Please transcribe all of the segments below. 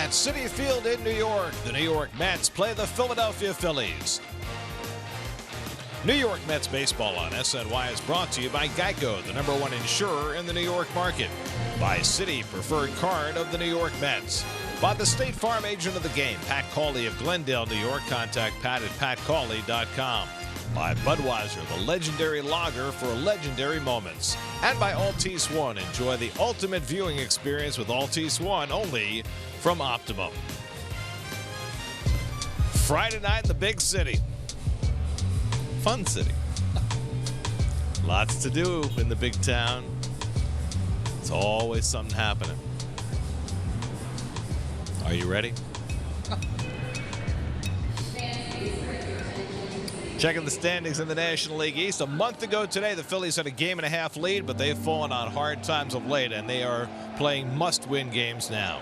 At Citi Field in New York, the New York Mets play the Philadelphia Phillies. New York Mets baseball on SNY is brought to you by Geico, the #1 insurer in the New York market. By Citi, preferred card of the New York Mets. By the State Farm agent of the game, Pat Cawley of Glendale, New York. Contact Pat at patcawley.com. By Budweiser, the legendary lager for legendary moments. And by Altice One, enjoy the ultimate viewing experience with Altice One, only from Optimum. Friday night in the big city. Fun city. Lots to do in the big town. It's always something happening. Are you ready? Checking the standings in the National League East. A month ago today, the Phillies had a game-and-a-half lead, but they've fallen on hard times of late, and they are playing must-win games now.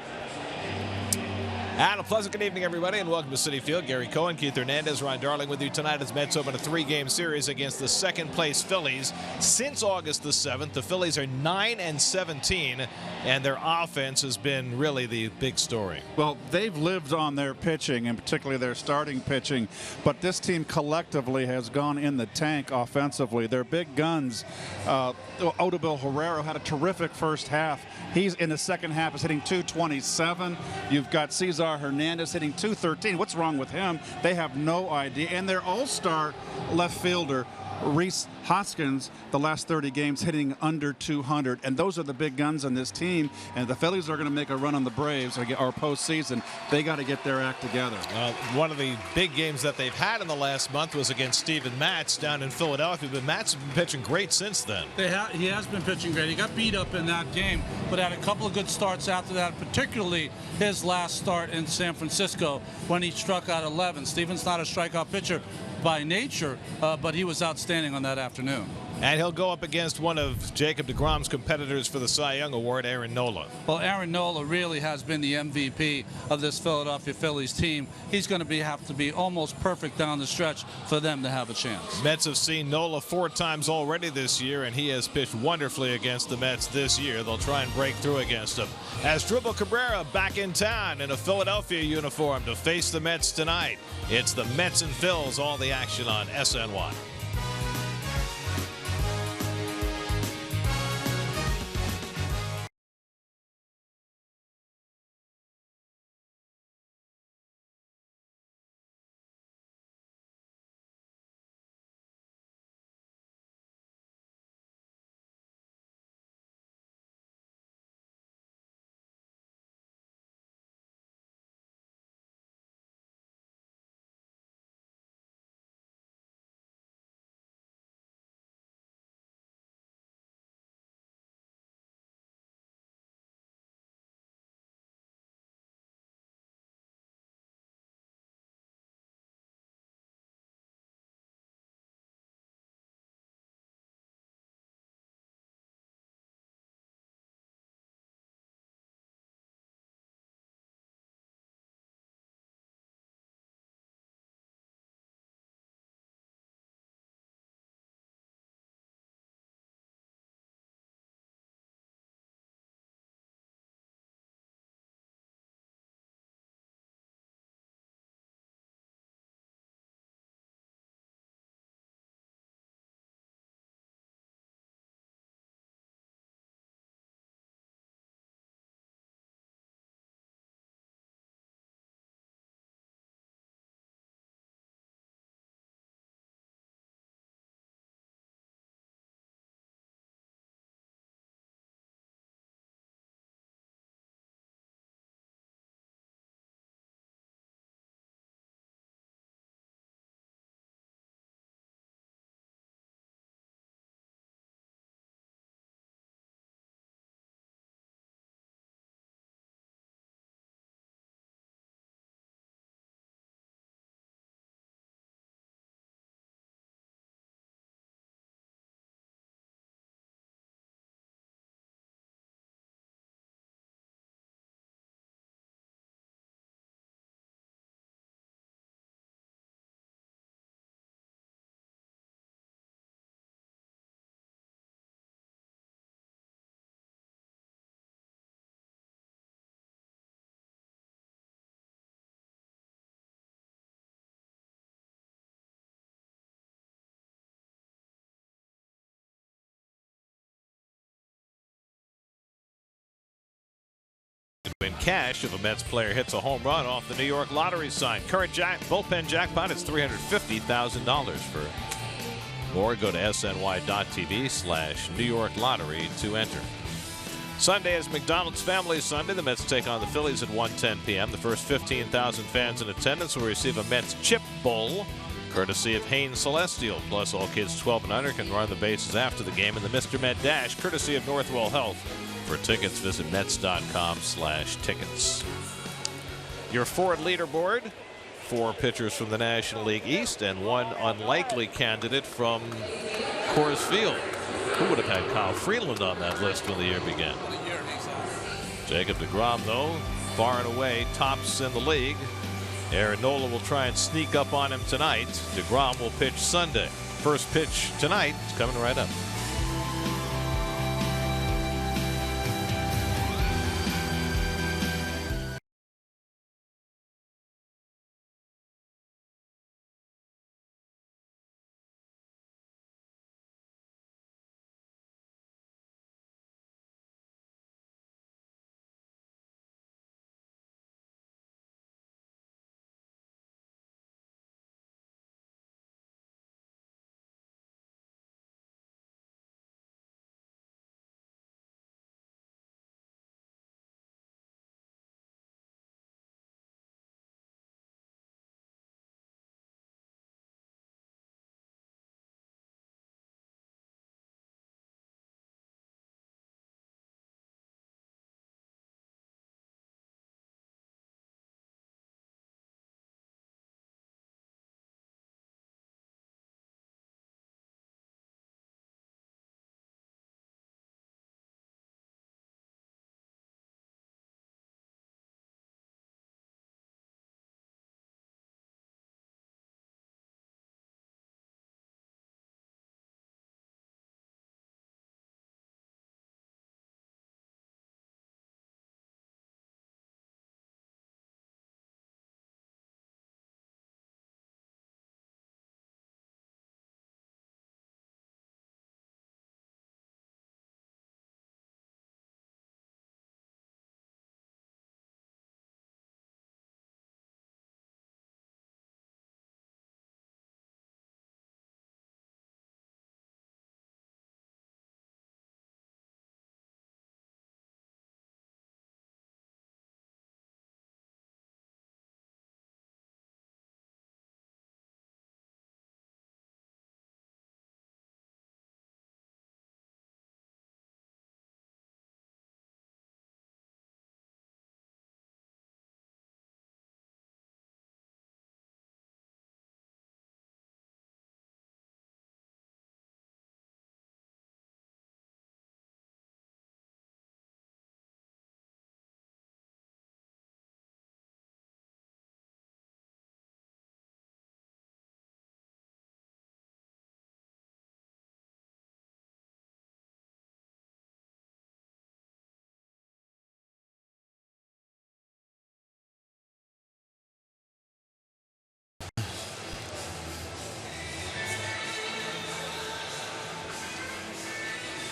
And a pleasant good evening, everybody, and welcome to Citi Field. Gary Cohen, Keith Hernandez, Ron Darling with you tonight as Mets open a 3-game series against the second-place Phillies. Since August the 7th, the Phillies are 9-17, and their offense has been really the big story. Well, they've lived on their pitching, and particularly their starting pitching, but this team collectively has gone in the tank offensively. Their big guns, Odubel Herrera had a terrific first half. He's in the second half is hitting .227. You've got Cesar Hernandez hitting .213. What's wrong with him? They have no idea. And their all-star left fielder, Reese Hoskins, the last 30 games hitting under 200. And those are the big guns on this team. And the Phillies are going to make a run on the Braves or postseason. They got to get their act together. One of the big games that they've had in the last month was against Steven Matz down in Philadelphia. But Matz has been pitching great since then. He has been pitching great. He got beat up in that game, but had a couple of good starts after that, particularly his last start in San Francisco when he struck out 11. Steven's not a strikeout pitcher by nature, but he was outstanding on that afternoon. And he'll go up against one of Jacob deGrom's competitors for the Cy Young Award, Aaron Nola. Well, Aaron Nola really has been the MVP of this Philadelphia Phillies team. He's going to have to be almost perfect down the stretch for them to have a chance. Mets have seen Nola 4 times already this year, and he has pitched wonderfully against the Mets this year. They'll try and break through against him. Asdrubal Cabrera back in town in a Philadelphia uniform to face the Mets tonight. It's the Mets and Phils, all the action on SNY. Win cash if a Mets player hits a home run off the New York lottery sign. Current bullpen jackpot is $350,000. For more, go to sny.tv/New York Lottery to enter. Sunday is McDonald's Family Sunday. The Mets take on the Phillies at 1:10 p.m. The first 15,000 fans in attendance will receive a Mets chip bowl, courtesy of Hanes Celestial. Plus, all kids 12 and under can run the bases after the game in the Mr. Met Dash, courtesy of Northwell Health. For tickets, visit Mets.com/tickets. Your Ford leaderboard: 4 pitchers from the National League East and 1 unlikely candidate from Coors Field. Who would have had Kyle Freeland on that list when the year began? Jacob deGrom, though, far and away tops in the league. Aaron Nola will try and sneak up on him tonight. deGrom will pitch Sunday. First pitch tonight is coming right up.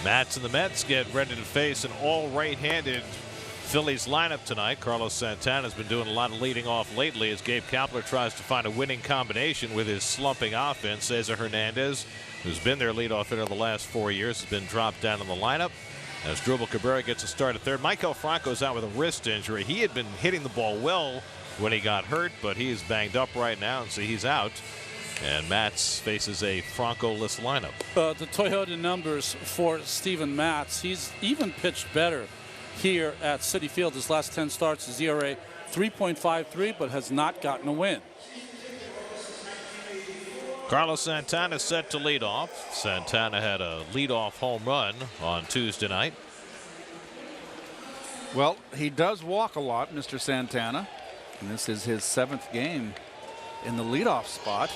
Mats and the Mets get ready to face an all right-handed Phillies lineup tonight. Carlos Santana has been doing a lot of leading off lately as Gabe Kapler tries to find a winning combination with his slumping offense. Cesar Hernandez, who's been their leadoff hitter the last 4 years, has been dropped down in the lineup. As Drupal Cabrera gets a start at third. Michael Franco's out with a wrist injury. He had been hitting the ball well when he got hurt, but he is banged up right now, and so he's out. And Matz faces a Franco-less lineup. The Toyota numbers for Steven Matz. He's even pitched better here at Citi Field. His last 10 starts, his ERA 3.53, but has not gotten a win. Carlos Santana set to lead off. Santana had a leadoff home run on Tuesday night. Well, he does walk a lot, Mr. Santana. And this is his 7th game in the leadoff spot.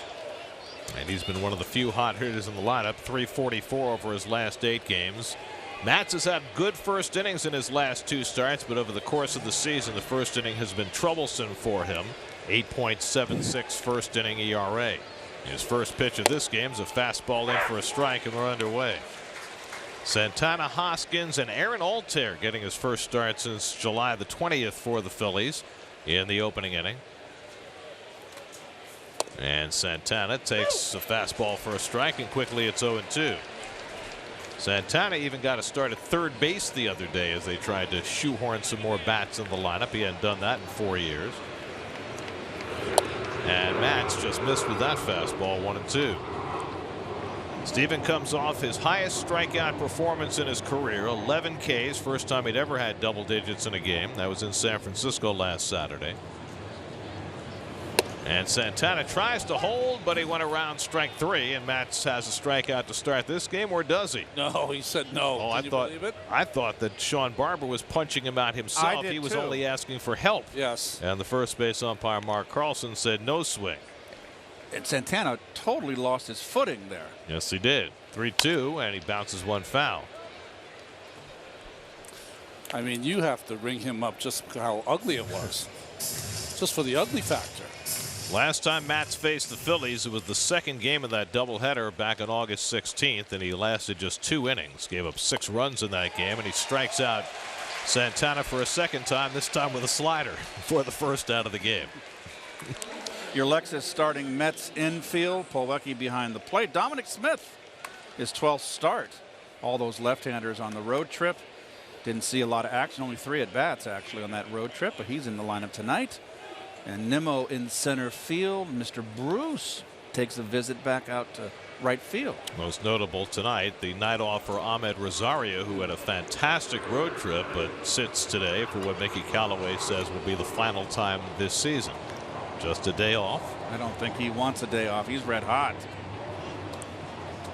And he's been one of the few hot hitters in the lineup. 344 over his last 8 games. Matz has had good first innings in his last 2 starts, but over the course of the season, the first inning has been troublesome for him. 8.76 first inning ERA. His first pitch of this game is a fastball in for a strike, and we're underway. Santana, Hoskins, and Aaron Altair getting his first start since July the 20th for the Phillies in the opening inning. And Santana takes a fastball for a strike, and quickly it's 0-2. Santana even got a start at third base the other day as they tried to shoehorn some more bats in the lineup. He hadn't done that in 4 years. And Matz just missed with that fastball, 1-2. Steven comes off his highest strikeout performance in his career, 11 Ks, first time he'd ever had double digits in a game. That was in San Francisco last Saturday. And Santana tries to hold, but he went around strike 3, and Matz has a strikeout to start this game, or does he? No, he said no. Oh, I thought that Sean Barber was punching him out himself. He was only asking for help. Yes. And the first base umpire, Mark Carlson, said no swing. And Santana totally lost his footing there. Yes, he did. 3-2, and he bounces one foul. I mean, you have to ring him up just how ugly it was. Just for the ugly factor. Last time Matz faced the Phillies, it was the second game of that doubleheader back on August 16th, and he lasted just 2 innings. Gave up 6 runs in that game, and he strikes out Santana for a second time, this time with a slider for the first out of the game. Your Lexus starting Mets infield. Plawecki behind the plate. Dominic Smith, his 12th start. All those left-handers on the road trip. Didn't see a lot of action. Only 3 at-bats, actually, on that road trip. But he's in the lineup tonight. And Nimmo in center field. Mr. Bruce takes a visit back out to right field. Most notable tonight, the night off for Ahmed Rosario, who had a fantastic road trip, but sits today for what Mickey Callaway says will be the final time this season. Just a day off. I don't think he wants a day off. He's red hot.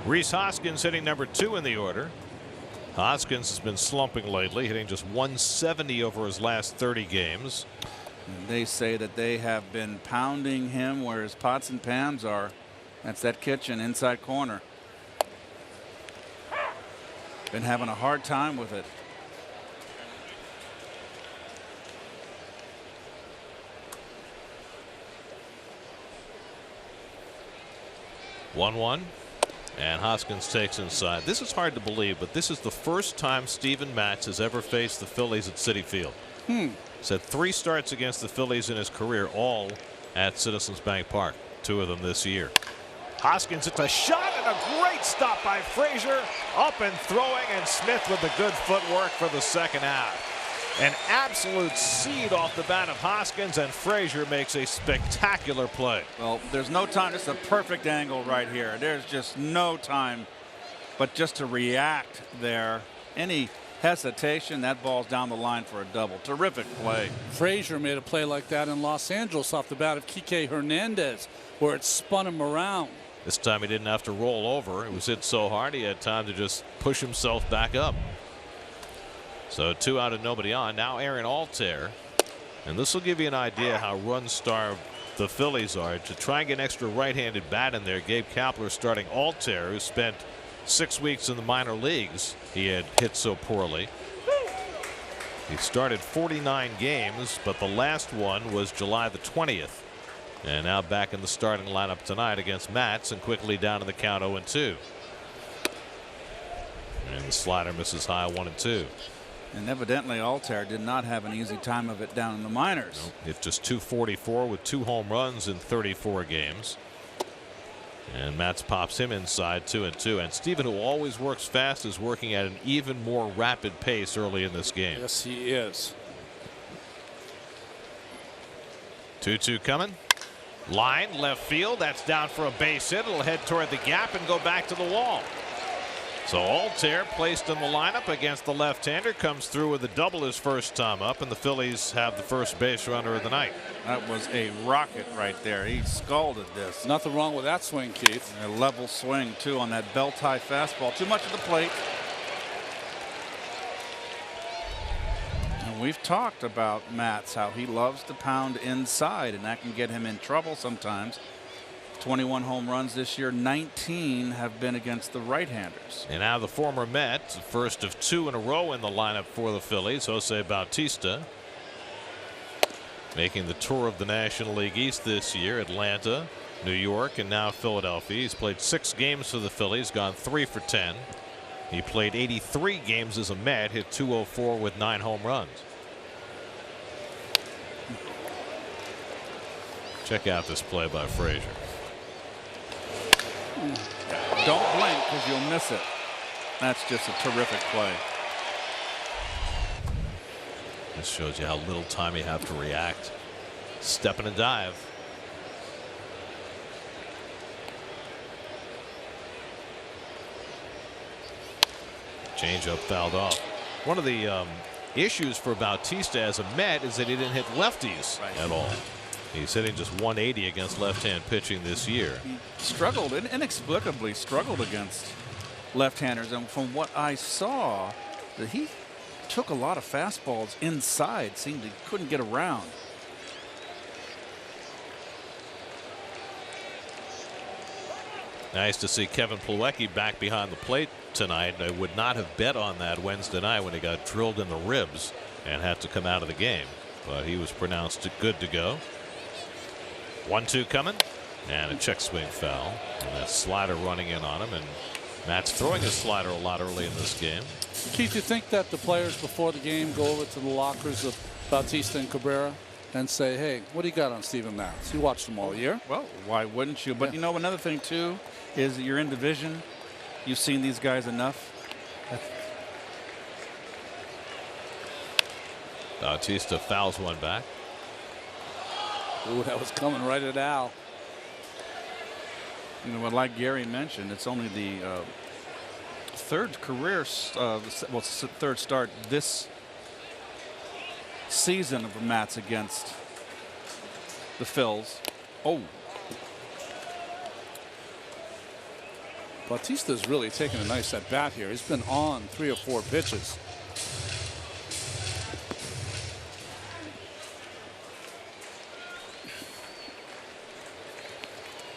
Rhys Hoskins hitting number 2 in the order. Hoskins has been slumping lately, hitting just 170 over his last 30 games. And they say that they have been pounding him where his pots and pans are. That's that kitchen inside corner. Been having a hard time with it. One, and Hoskins takes inside. This is hard to believe, but this is the first time Steven Matz has ever faced the Phillies at Citi Field. He's had 3 starts against the Phillies in his career, all at Citizens Bank Park. 2 of them this year. Hoskins, it's a shot and a great stop by Frazier. Up and throwing, and Smith with the good footwork for the second out. An absolute seed off the bat of Hoskins, and Frazier makes a spectacular play. Well, there's no time. This is a perfect angle right here. There's just no time but just to react there. Any hesitation, that ball's down the line for a double. Terrific play. Frazier made a play like that in Los Angeles off the bat of Kike Hernandez, where it spun him around. This time he didn't have to roll over. It was hit so hard he had time to just push himself back up. So 2 out and nobody on. Now Aaron Altair. And this will give you an idea how run-starved the Phillies are. To try and get an extra right-handed bat in there, Gabe Kapler starting Altair, who spent 6 weeks in the minor leagues. He had hit so poorly. He started 49 games, but the last one was July the 20th. And now back in the starting lineup tonight against Matz, and quickly down to the count 0-2. And the slider misses high, 1-2. And evidently Altair did not have an easy time of it down in the minors. Nope. Hit just 244 with 2 home runs in 34 games. And Matz pops him inside 2-2. And Steven, who always works fast, is working at an even more rapid pace early in this game. Yes, he is. 2-2 coming. Line left field. That's down for a base hit. It'll head toward the gap and go back to the wall. So Altair placed in the lineup against the left-hander, comes through with a double his first time up, and the Phillies have the first base runner of the night. That was a rocket right there. He scalded this. Nothing wrong with that swing, Keith. A level swing too on that belt-high fastball. Too much of the plate. And we've talked about Matz, how he loves to pound inside, and that can get him in trouble sometimes. 21 home runs this year, 19 have been against the right-handers. And now the former Met, first of 2 in a row in the lineup for the Phillies, Jose Bautista, making the tour of the National League East this year. Atlanta, New York, and now Philadelphia. He's played 6 games for the Phillies, gone 3 for 10. He played 83 games as a Met, hit .204 with 9 home runs. Check out this play by Frazier. Don't blink because you'll miss it. That's just a terrific play. This shows you how little time you have to react. Step and a dive. Changeup fouled off. One of the issues for Bautista as a Met is that he didn't hit lefties at all. He's hitting just 180 against left-hand pitching this year. He struggled, inexplicably struggled against left-handers, and from what I saw, that he took a lot of fastballs inside, seemed he couldn't get around. Nice to see Kevin Plawecki back behind the plate tonight. I would not have bet on that Wednesday night when he got drilled in the ribs and had to come out of the game, but he was pronounced good to go. 1-2 coming, and a check swing foul, and that slider running in on him, and Matt's throwing his slider a lot early in this game. Keith, you think that the players before the game go over to the lockers of Bautista and Cabrera and say, hey, what do you got on Steven Matz? You watched them all year. Well, why wouldn't you? But you know, another thing too is you're in division. You've seen these guys enough. Bautista fouls one back. Ooh, that was coming right at Al. You know, like Gary mentioned, it's only the third career, third start this season of Matz against the Phils. Oh. Bautista's really taking a nice at bat here. He's been on 3 or 4 pitches.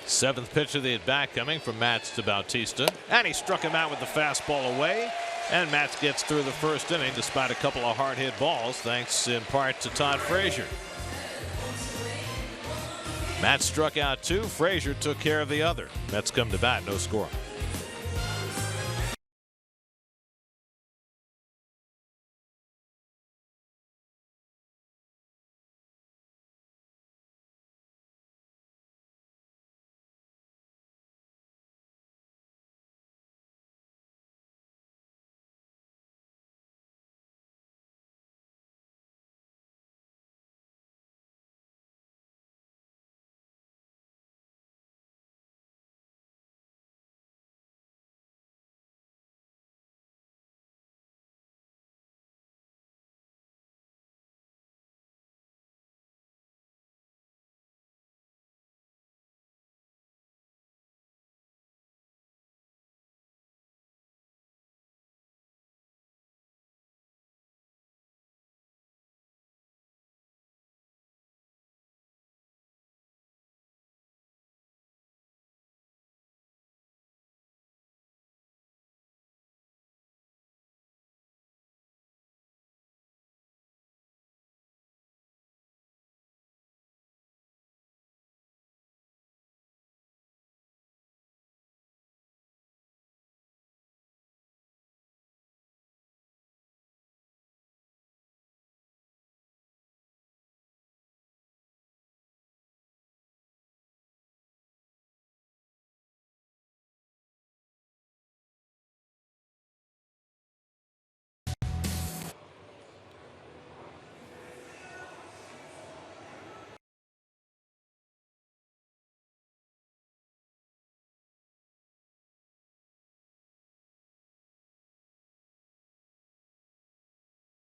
Seventh pitch of the at bat coming from Matz to Bautista, and he struck him out with the fastball away, and Matz gets through the first inning despite a couple of hard hit balls, thanks in part to Todd Frazier. Matz struck out 2. Frazier took care of the other. Mets come to bat, no score.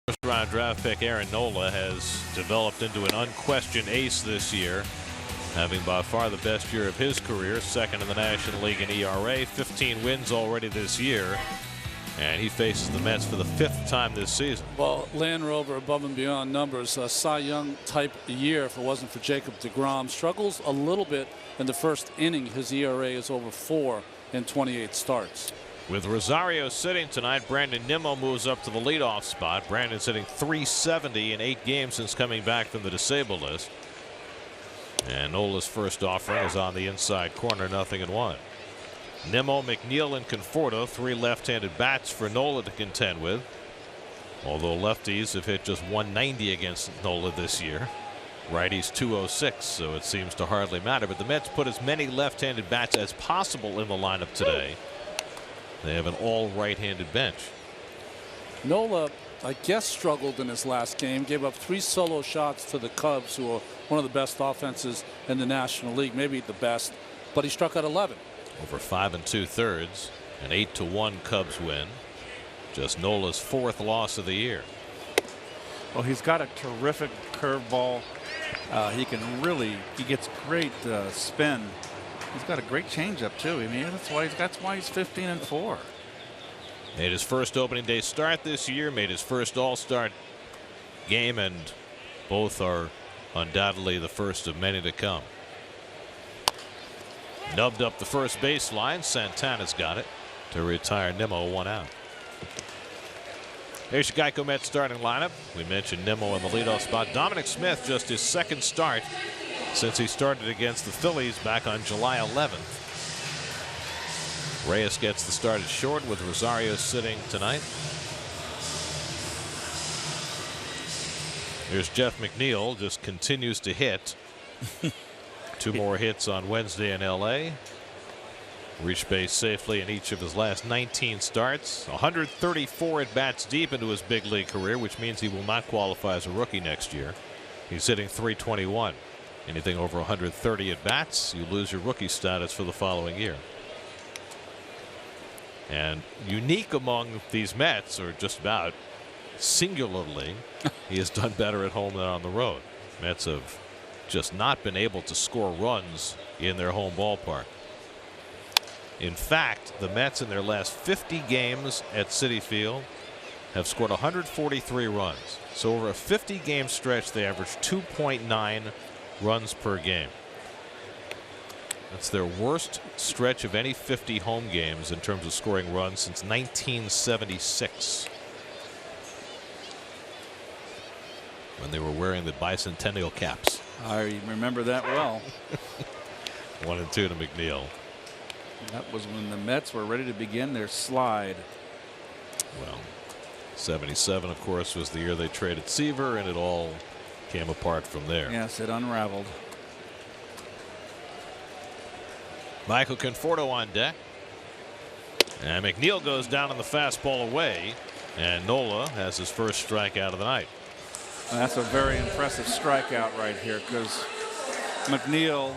First round draft pick Aaron Nola has developed into an unquestioned ace this year, having by far the best year of his career, second in the National League in ERA, 15 wins already this year, and he faces the Mets for the 5th time this season. Well, Land Rover above and beyond numbers, a Cy Young type year if it wasn't for Jacob deGrom. Struggles a little bit in the first inning. His ERA is over 4 in 28 starts. With Rosario sitting tonight, Brandon Nimmo moves up to the leadoff spot. Brandon's hitting .370 in 8 games since coming back from the disabled list. And Nola's first offering is on the inside corner, 0-1. Nimmo, McNeil, and Conforto, 3 left-handed bats for Nola to contend with. Although lefties have hit just 190 against Nola this year. Righties 206, so it seems to hardly matter. But the Mets put as many left-handed bats as possible in the lineup today. They have an all right-handed bench. Nola, I guess, struggled in his last game. Gave up 3 solo shots to the Cubs, who are one of the best offenses in the National League, maybe the best. But he struck out 11. Over 5 2/3, an 8-1 Cubs win. Just Nola's 4th loss of the year. Well, he's got a terrific curveball. He gets great spin. He's got a great changeup too. I mean, that's why he's 15-4. Made his first opening day start this year, made his first all-star game, and both are undoubtedly the first of many to come. Nubbed up the first baseline. Santana's got it to retire Nimmo 1 out. Here's your Geico Mets starting lineup. We mentioned Nimmo in the leadoff spot. Dominic Smith, just his 2nd start since he started against the Phillies back on July 11th. Reyes gets the start at short with Rosario sitting tonight. Here's Jeff McNeil, just continues to hit. 2 more hits on Wednesday in LA. Reached base safely in each of his last 19 starts. 134 at bats deep into his big league career, which means he will not qualify as a rookie next year. He's hitting .321. Anything over 130 at bats, you lose your rookie status for the following year. And unique among these Mets, or just about singularly, he has done better at home than on the road. Mets have just not been able to score runs in their home ballpark. In fact, the Mets in their last 50 games at Citi Field have scored 143 runs. So over a 50-game stretch, they averaged 2.9 runs per game. That's their worst stretch of any 50 home games in terms of scoring runs since 1976, when they were wearing the bicentennial caps. I remember that well. 1-2 to McNeil. That was when the Mets were ready to begin their slide. Well, 77, of course, was the year they traded Seaver, and it all came apart from there. Yes, it unraveled. Michael Conforto on deck. And McNeil goes down on the fastball away, and Nola has his first strikeout of the night. And that's a very impressive strikeout right here, because McNeil,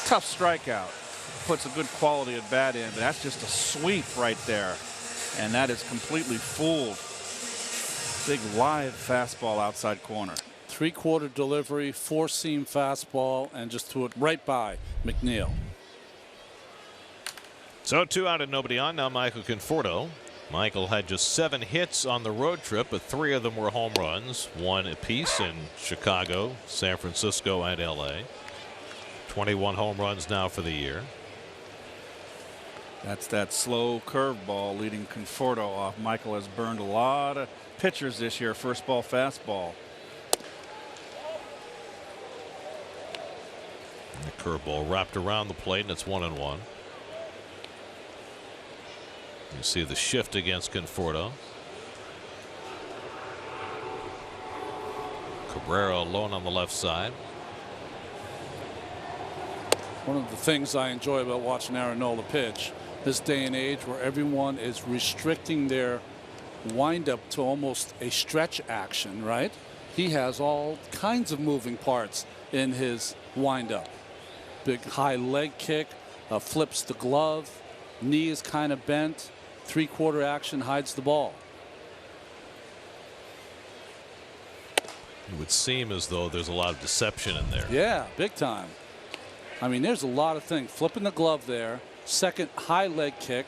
tough strikeout, puts a good quality at bat in, but that's just a sweep right there, and that is completely fooled. Big live fastball outside corner. 3-quarter delivery, 4-seam fastball, and just threw it right by McNeil. So 2 out and nobody on. Now Michael Conforto. Michael had just 7 hits on the road trip, but 3 of them were home runs, 1 apiece in Chicago, San Francisco, and LA. 21 home runs now for the year. That's that slow curveball leading Conforto off. Michael has burned a lot of pitchers this year. First ball fastball. And the curveball wrapped around the plate, and it's 1-1. You see the shift against Conforto. Cabrera alone on the left side. One of the things I enjoy about watching Aaron Nola pitch this day and age, where everyone is restricting their windup to almost a stretch action, right? He has all kinds of moving parts in his windup. Big high leg kick, flips the glove, knee is kind of bent, 3-quarter action, hides the ball. It would seem as though there's a lot of deception in there. Yeah, big time. I mean, there's a lot of things. Flipping the glove there, second high leg kick,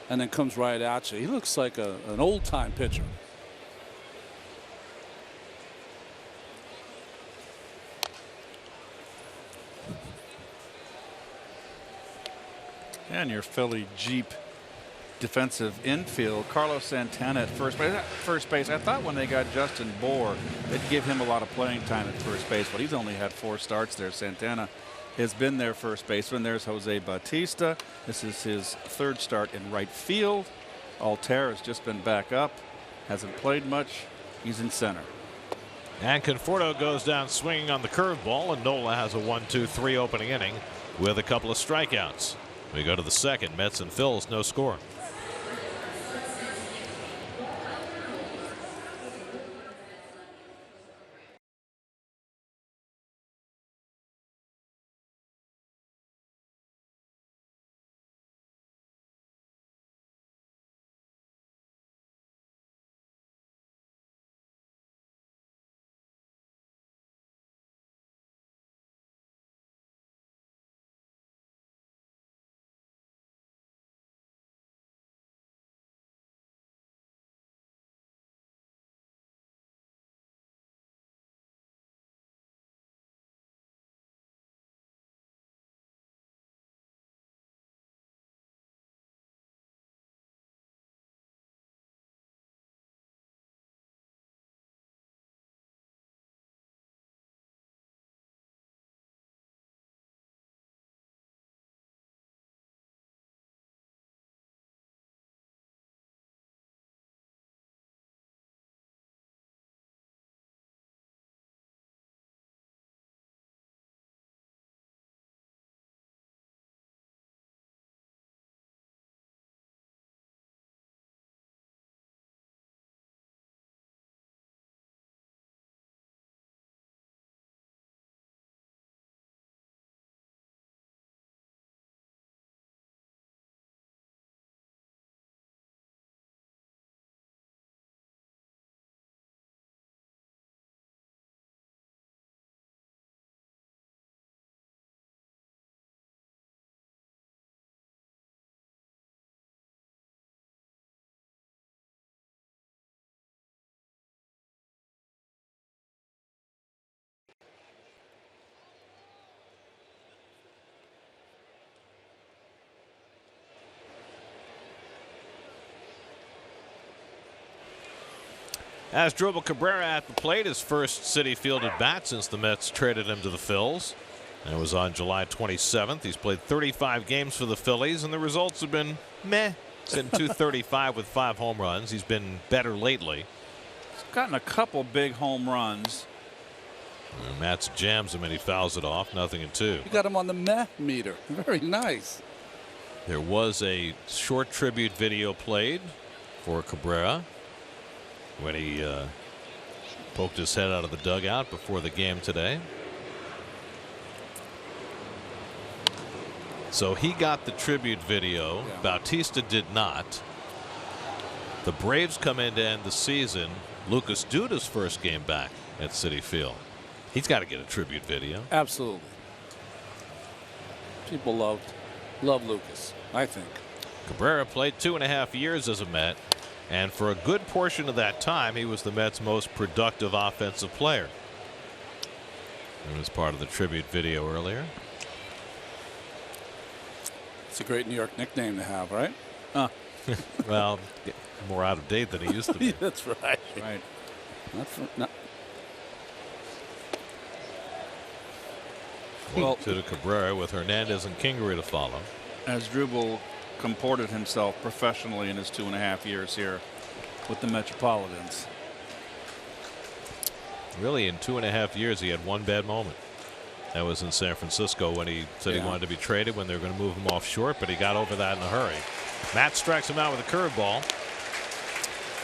and then comes right at you. He looks like an old-time pitcher. And your Philly Jeep defensive infield, Carlos Santana at first base. I thought when they got Justin Bour, they'd give him a lot of playing time at first base, but he's only had 4 starts there. Santana has been their first baseman. There's Jose Bautista. This is his third start in right field. Altair has just been back up. Hasn't played much. He's in center. And Conforto goes down swinging on the curveball, and Nola has a 1-2-3 opening inning with a couple of strikeouts. We go to the second. Mets and Phils, no score. Asdrubal Cabrera at the plate, his first Citi Field at bat since the Mets traded him to the Phils. That was on July 27th. He's played 35 games for the Phillies, and the results have been meh. He's hitting .235 with 5 home runs. He's been better lately. He's gotten a couple big home runs. And Matz jams him and he fouls it off. 0-2. You got him on the meh meter. Very nice. There was a short tribute video played for Cabrera when he poked his head out of the dugout before the game today. So he got the tribute video. Yeah. Bautista did not. The Braves come in to end the season. Lucas Duda's first game back at Citi Field. He's got to get a tribute video. Absolutely. People love Lucas, I think. Cabrera played 2.5 years as a Met, and for a good portion of that time he was the Mets' most productive offensive player. It was part of the tribute video earlier. It's a great New York nickname to have, right? Well, more out of date than he used to be. That's right. Right. Well, to the Cabrera with Hernandez and Kingery to follow. Asdrubal comported himself professionally in his 2.5 years here with the Metropolitans. Really, in 2.5 years, he had one bad moment. That was in San Francisco when he said he wanted to be traded when they were going to move him off short, but he got over that in a hurry. Matt strikes him out with a curveball.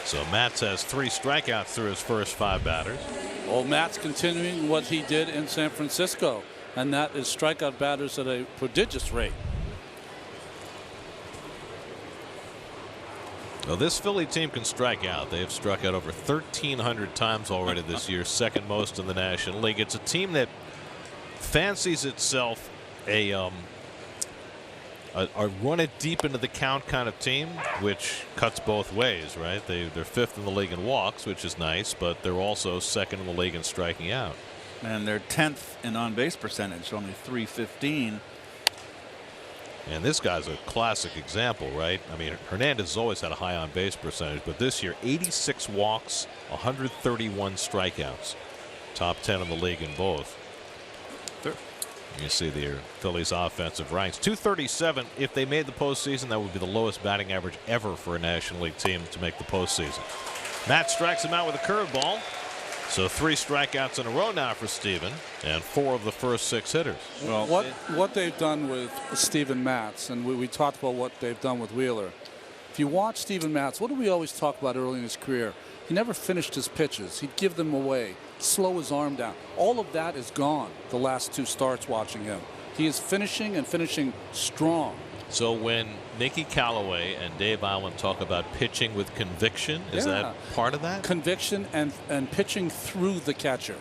So Matz has 3 strikeouts through his first 5 batters. Well, Matt's continuing what he did in San Francisco, and that is strikeout batters at a prodigious rate. Well, this Philly team can strike out. They have struck out over 1,300 times already this year, second most in the National League. It's a team that fancies itself a run it deep into the count kind of team, which cuts both ways, right? They're 5th in the league in walks, which is nice, but they're also 2nd in the league in striking out. And they're 10th in on-base percentage, only .315. And this guy's a classic example, right? I mean, Hernandez has always had a high on-base percentage, but this year 86 walks, 131 strikeouts. Top 10 in the league in both. You see the Phillies offensive ranks. 237. If they made the postseason, that would be the lowest batting average ever for a National League team to make the postseason. Matt strikes him out with a curveball. So 3 strikeouts in a row now for Steven, and 4 of the first 6 hitters. Well, what they've done with Steven Matz, and we talked about what they've done with Wheeler. If you watch Steven Matz, what do we always talk about early in his career? He never finished his pitches. He'd give them away, slow his arm down. All of that is gone the last 2 starts watching him. He is finishing and finishing strong. So when Mickey Callaway and Dave Allen talk about pitching with conviction, is that part of that? Conviction and pitching through the catcher.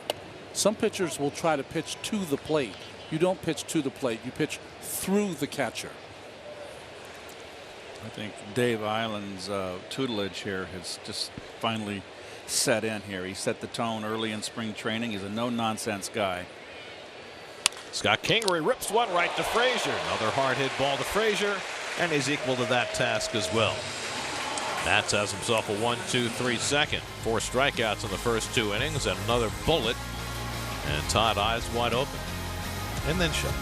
Some pitchers will try to pitch to the plate. You don't pitch to the plate. You pitch through the catcher. I think Dave Allen's tutelage here has just finally set in here. He set the tone early in spring training. He's a no-nonsense guy. Scott Kingery rips one right to Frazier. Another hard hit ball to Frazier, and he's equal to that task as well. Matz has himself a 1-2-3 second. 4 strikeouts in the first 2 innings, and another bullet. And Todd eyes wide open, and then shut.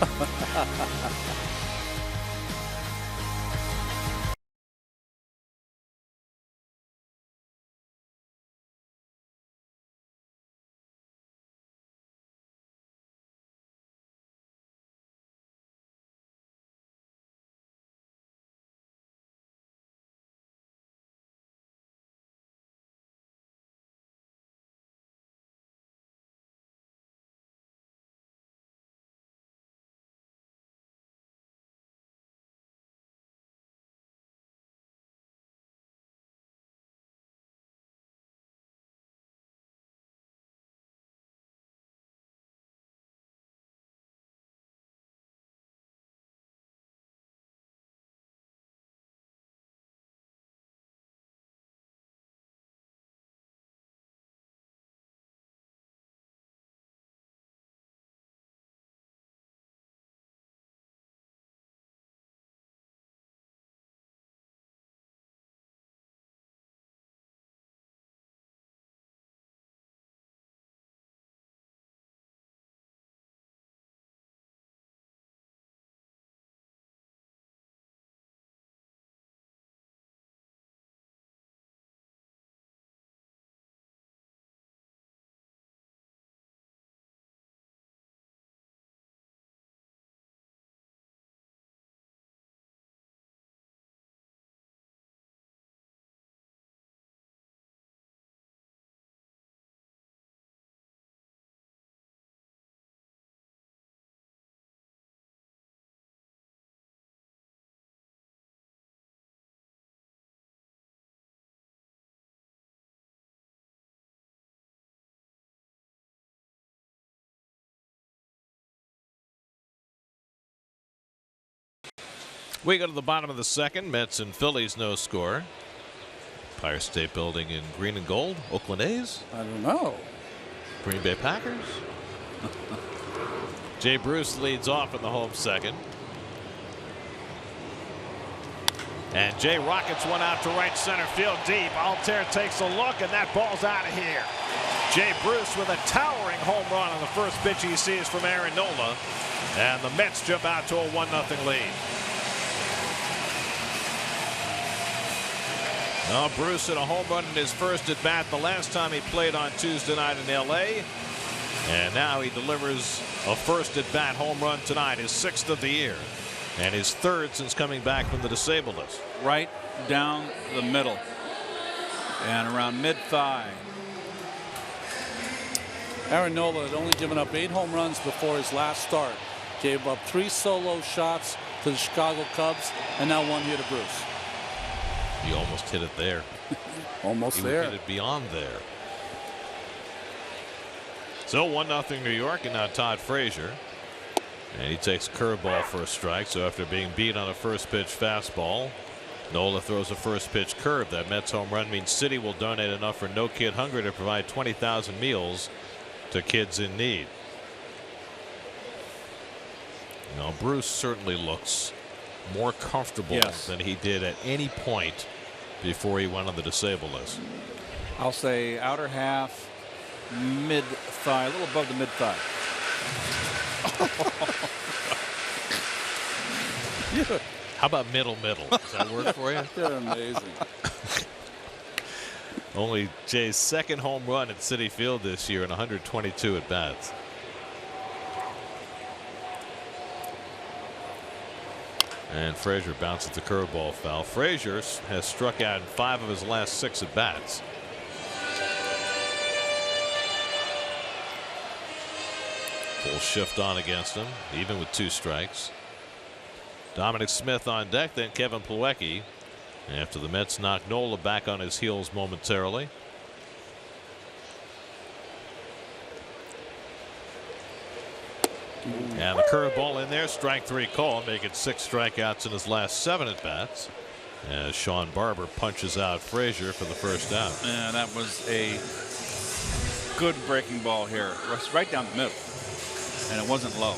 We go to the bottom of the second. Mets and Phillies, no score. Empire State Building in green and gold. Oakland A's? I don't know. Green Bay Packers? Jay Bruce leads off in the home second. And Jay rockets one out to right center field deep. Altair takes a look, and that ball's out of here. Jay Bruce with a towering home run on the first pitch he sees from Aaron Nola. And the Mets jump out to a 1-0 lead. Well, Bruce hit a home run in his first at bat the last time he played on Tuesday night in L.A. And now he delivers a first at bat home run tonight, his 6th of the year, and his 3rd since coming back from the disabled list. Right down the middle and around mid-thigh. Aaron Nola had only given up 8 home runs before his last start. Gave up 3 solo shots to the Chicago Cubs, and now 1 here to Bruce. He almost hit it there. Almost he there. He hit it beyond there. So 1-0 New York, and now Todd Frazier. And he takes a curveball for a strike. So after being beat on a first pitch fastball, Nola throws a first pitch curve. That Mets home run means City will donate enough for No Kid Hunger to provide 20,000 meals to kids in need. Now Bruce certainly looks more comfortable than he did at any point before he went on the disabled list. I'll say outer half, mid thigh, a little above the mid thigh. How about middle? Does that work for you? You're amazing. Only Jay's second home run at Citi Field this year in 122 at bats. And Frazier bounces the curveball foul. Frazier has struck out in 5 of his last 6 at bats. Full shift on against him, even with 2 strikes. Dominic Smith on deck, then Kevin Plawecki. After the Mets knock Nola back on his heels momentarily. And the curveball in there, strike 3 call, make it 6 strikeouts in his last 7 at bats. As Sean Barber punches out Frazier for the first out. Yeah, that was a good breaking ball here. Right down the middle. And it wasn't low.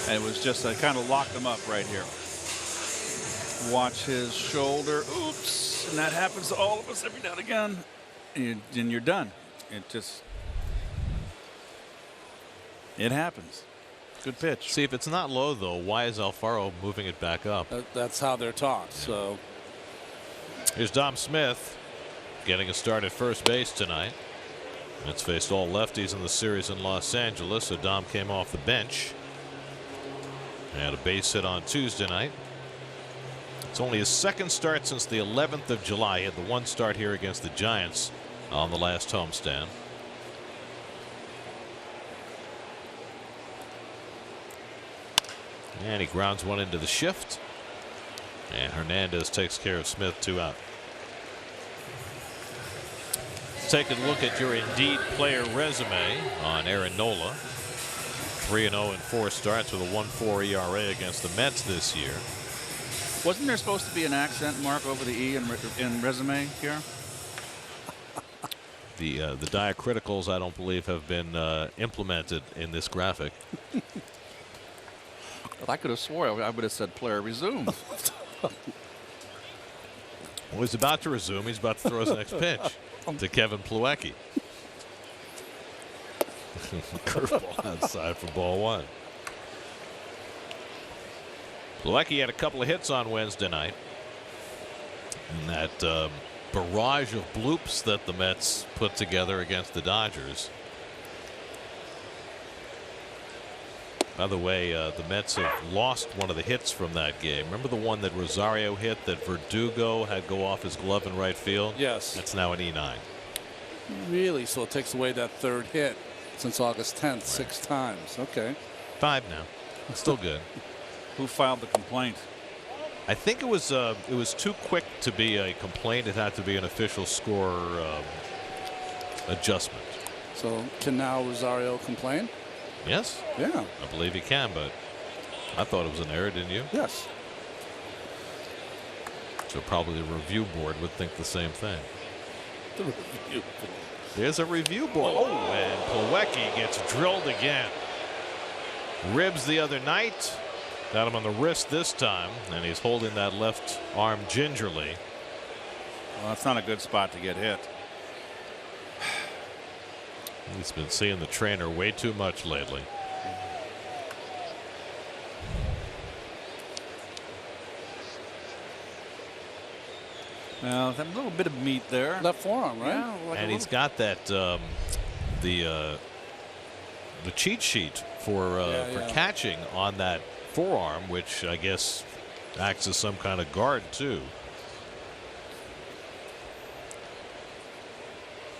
And it was just kind of locked him up right here. Watch his shoulder. Oops. And that happens to all of us every now and again. And you're done. It happens. Good pitch. See, if it's not low, though, why is Alfaro moving it back up? That's how they're taught. Yeah. So here's Dom Smith getting a start at first base tonight. Mets faced all lefties in the series in Los Angeles, so Dom came off the bench. Had a base hit on Tuesday night. It's only his second start since the 11th of July. He had the 1 start here against the Giants on the last homestand. And he grounds 1 into the shift. And Hernandez takes care of Smith, 2 out. Let's take a look at your Indeed player resume on Aaron Nola. 3-0 in 4 starts with a 1.4 ERA against the Mets this year. Wasn't there supposed to be an accent mark over the E in resume here? The diacriticals, I don't believe, have been implemented in this graphic. I could have swore I would have said player resume. Well, he's about to resume. He's about to throw his next pitch to Kevin Plawecki. Curveball outside for ball 1. Plawecki had a couple of hits on Wednesday night. And that barrage of bloops that the Mets put together against the Dodgers. By the way, the Mets have lost one of the hits from that game. Remember the one that Rosario hit that Verdugo had go off his glove in right field? Yes. That's now an E9. Really? So it takes away that 3rd hit since August 10th, right. 6 times. Okay. 5 now. Still good. Who filed the complaint? I think it was too quick to be a complaint. It had to be an official score adjustment. So can now Rosario complain? Yes. Yeah. I believe he can, but I thought it was an error, didn't you? Yes. So probably the review board would think the same thing. The review board. There's a review board. Oh, and Plawecki gets drilled again. Ribs the other night. Got him on the wrist this time, and he's holding that left arm gingerly. Well, that's not a good spot to get hit. He's been seeing the trainer way too much lately. Well, that little bit of meat there. Left forearm, right? Yeah, like and he's got that the cheat sheet for catching on that forearm, which I guess acts as some kind of guard too.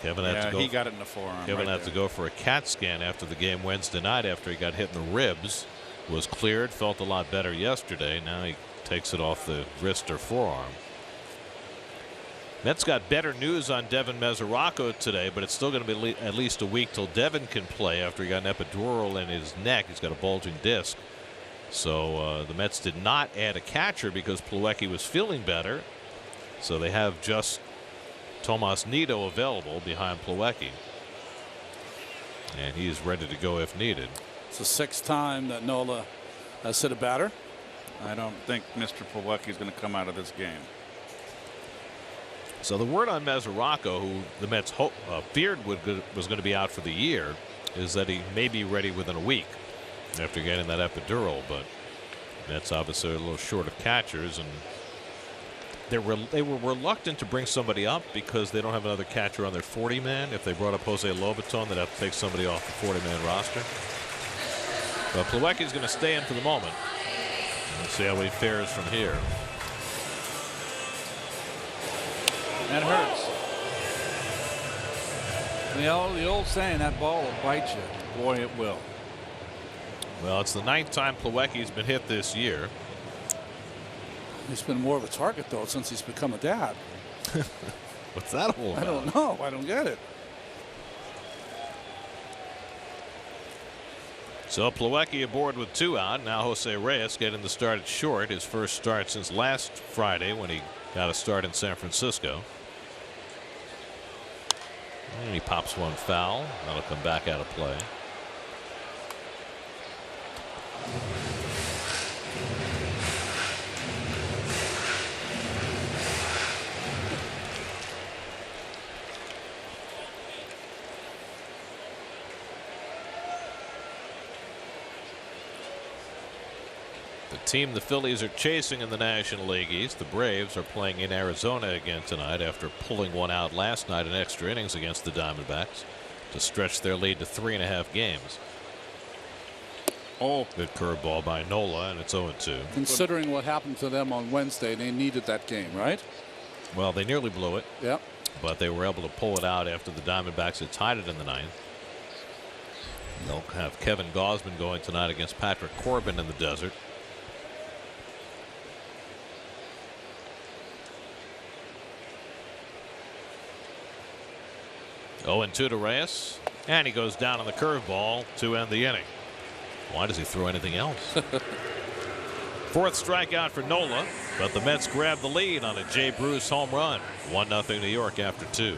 Kevin had to go. He got it in the forearm. Kevin had to go for a CAT scan after the game Wednesday night after he got hit in the ribs. Was cleared, felt a lot better yesterday. Now he takes it off the wrist or forearm. Mets got better news on Devin Mesoraco today, but it's still going to be at least a week till Devin can play after he got an epidural in his neck. He's got a bulging disc. So the Mets did not add a catcher because Plawecki was feeling better. So they have just Tomas Nido available behind Plawecki. And he is ready to go if needed. It's the 6th time that Nola has hit a batter. I don't think Mr. Plawecki is going to come out of this game. So the word on Mesoraco, who the Mets feared was going to be out for the year, is that he may be ready within a week after getting that epidural. But Mets obviously are a little short of catchers, and they were reluctant to bring somebody up because they don't have another catcher on their 40-man. If they brought up Jose Lobaton, they'd have to take somebody off the 40-man roster. But Plawecki's going to stay in for the moment. Let's see how he fares from here. That hurts. The old saying, that ball will bite you. Boy, it will. Well, it's the 9th time Plawecki's been hit this year. He's been more of a target, though, since he's become a dad. What's that all about? I don't know. I don't get it. So Plawecki aboard with 2 out. Now Jose Reyes getting the start at short. His first start since last Friday when he got a start in San Francisco. And he pops one foul. That'll come back out of play. The team the Phillies are chasing in the National League East, the Braves, are playing in Arizona again tonight after pulling one out last night in extra innings against the Diamondbacks to stretch their lead to 3.5 games. Oh, good curveball by Nola, and it's 0-2. Considering what happened to them on Wednesday, they needed that game, right? Well, they nearly blew it. Yep. But they were able to pull it out after the Diamondbacks had tied it in the 9th. They'll have Kevin Gausman going tonight against Patrick Corbin in the desert. 0-2 to Reyes, and he goes down on the curveball to end the inning. Why does he throw anything else? 4th strikeout for Nola, but the Mets grab the lead on a Jay Bruce home run. 1-0 New York after 2.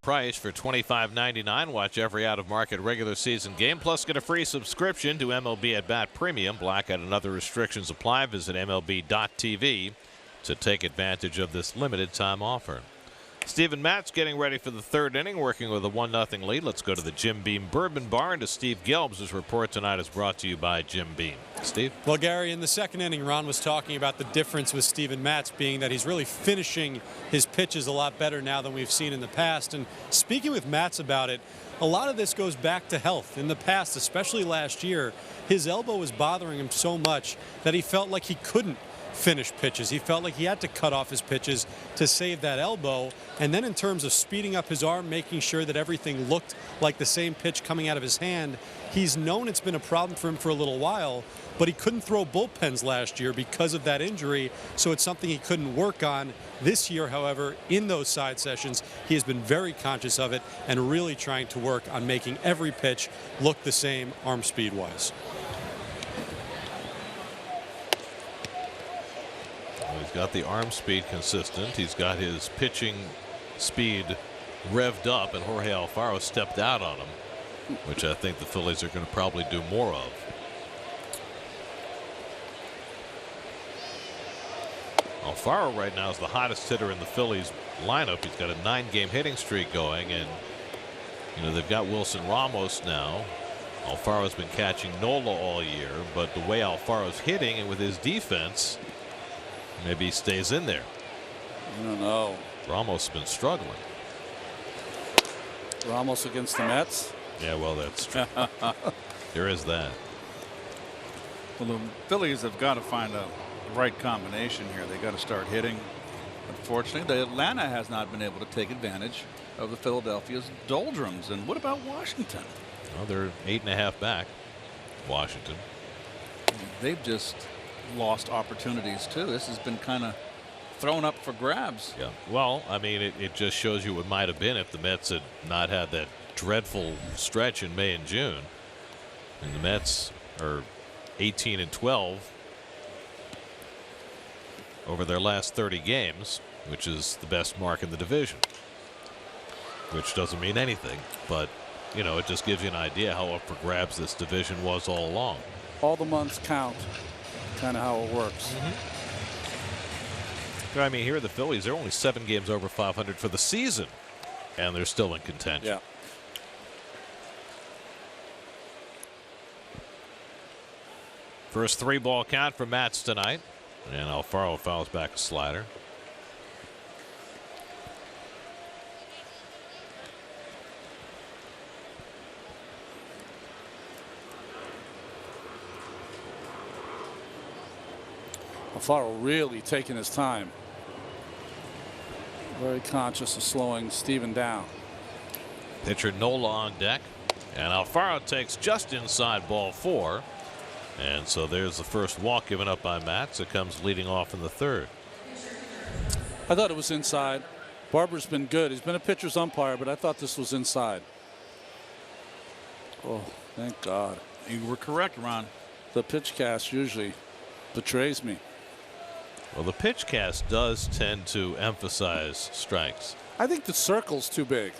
Price for $25.99. Watch every out-of-market regular season game, plus get a free subscription to MLB At Bat Premium. Blackout and other restrictions apply. Visit MLB.tv to take advantage of this limited time offer. Steven Matz getting ready for the 3rd inning, working with a 1-0 lead. Let's go to the Jim Beam Bourbon Bar, and to Steve Gelbs. His report tonight is brought to you by Jim Beam. Steve? Well, Gary, in the 2nd inning, Ron was talking about the difference with Steven Matz being that he's really finishing his pitches a lot better now than we've seen in the past. And speaking with Matz about it, a lot of this goes back to health. In the past, especially last year, his elbow was bothering him so much that he felt like he couldn't finish pitches. He felt like he had to cut off his pitches to save that elbow. And then in terms of speeding up his arm, making sure that everything looked like the same pitch coming out of his hand, he's known it's been a problem for him for a little while, but he couldn't throw bullpens last year because of that injury, so it's something he couldn't work on. This year, however, in those side sessions, he has been very conscious of it and really trying to work on making every pitch look the same arm speed-wise. He's got the arm speed consistent. He's got his pitching speed revved up, and Jorge Alfaro stepped out on him, which I think the Phillies are going to probably do more of. Alfaro right now is the hottest hitter in the Phillies lineup. He's got a 9-game hitting streak going, and they've got Wilson Ramos now. Alfaro's been catching Nola all year, but the way Alfaro's hitting and with his defense, maybe he stays in there. I don't know. Ramos has been struggling. Ramos against the Mets? Yeah, well, that's true. There is that. Well, the Phillies have got to find the right combination here. They got to start hitting. Unfortunately, the Atlanta has not been able to take advantage of the Philadelphia's doldrums. And what about Washington? Well, they're 8.5 back. Washington. They've just lost opportunities too. This has been kind of thrown up for grabs. Yeah. Well, I mean, it just shows you what might have been if the Mets had not had that dreadful stretch in May and June. And the Mets are 18-12 over their last 30 games, which is the best mark in the division. Which doesn't mean anything, but it just gives you an idea how up for grabs this division was all along. All the months count. Kind of how it works. I mean, here are the Phillies. They're only 7 games over 500 for the season, and they're still in contention. Yeah. First 3-ball count for Mats tonight, and Alfaro fouls back a slider. Alfaro really taking his time. Very conscious of slowing Steven down. Pitcher Nola on deck, and Alfaro takes just inside ball 4. And so there's the first walk given up by Mats. It comes leading off in the 3rd. I thought it was inside. Barber's been good. He's been a pitcher's umpire, but I thought this was inside. Oh, thank God. You were correct, Ron. The pitch cast usually betrays me. Well, the pitch cast does tend to emphasize strikes. I think the circle's too big.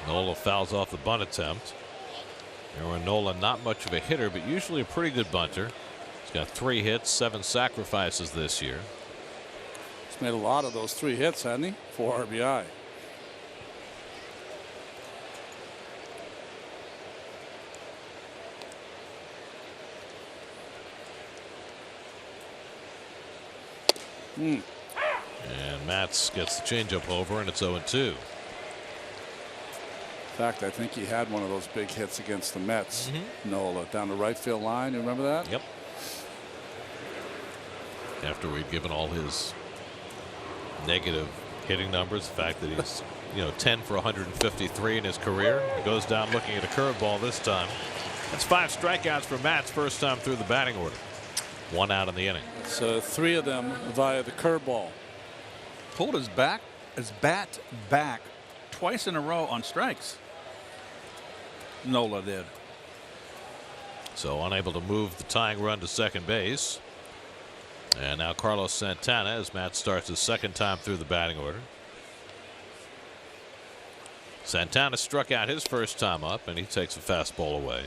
Nola fouls off the bunt attempt. Aaron Nola, not much of a hitter, but usually a pretty good bunter. He's got 3 hits, 7 sacrifices this year. He's made a lot of those 3 hits, hasn't he? 4 RBI. And Mats gets the changeup over, and it's 0-2. In fact, I think he had one of those big hits against the Mets. Nola down the right field line. You remember that? Yep. After we'd given all his negative hitting numbers, the fact that he's 10 for 153 in his career, he goes down looking at a curveball this time. That's 5 strikeouts for Mats, first time through the batting order. 1 out in the inning. So 3 of them via the curveball. Pulled his bat back twice in a row on strikes. Nola did. So unable to move the tying run to second base. And now Carlos Santana as Matt starts his 2nd time through the batting order. Santana struck out his first time up, and he takes a fastball away.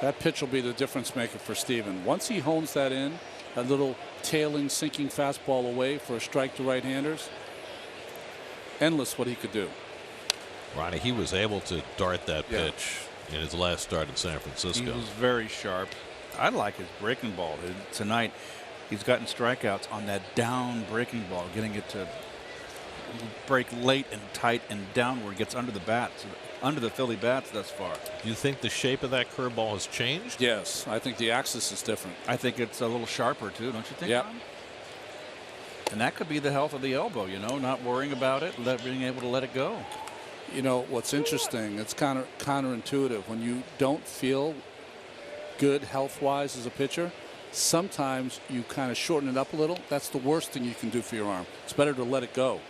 That pitch will be the difference maker for Steven. Once he hones that in, that little tailing, sinking fastball away for a strike to right-handers, endless what he could do. Ronnie, he was able to dart that pitch in his last start in San Francisco. He was very sharp. I like his breaking ball. Tonight, he's gotten strikeouts on that down breaking ball, getting it to break late and tight and downward, gets under the bats, under the Philly bats thus far. Do you think the shape of that curveball has changed? Yes, I think the axis is different. I think it's a little sharper too, don't you think? Yeah. Ron? And that could be the health of the elbow, not worrying about it, being able to let it go. You know, what's interesting, it's counterintuitive. When you don't feel good health-wise as a pitcher, sometimes you kind of shorten it up a little. That's the worst thing you can do for your arm. It's better to let it go.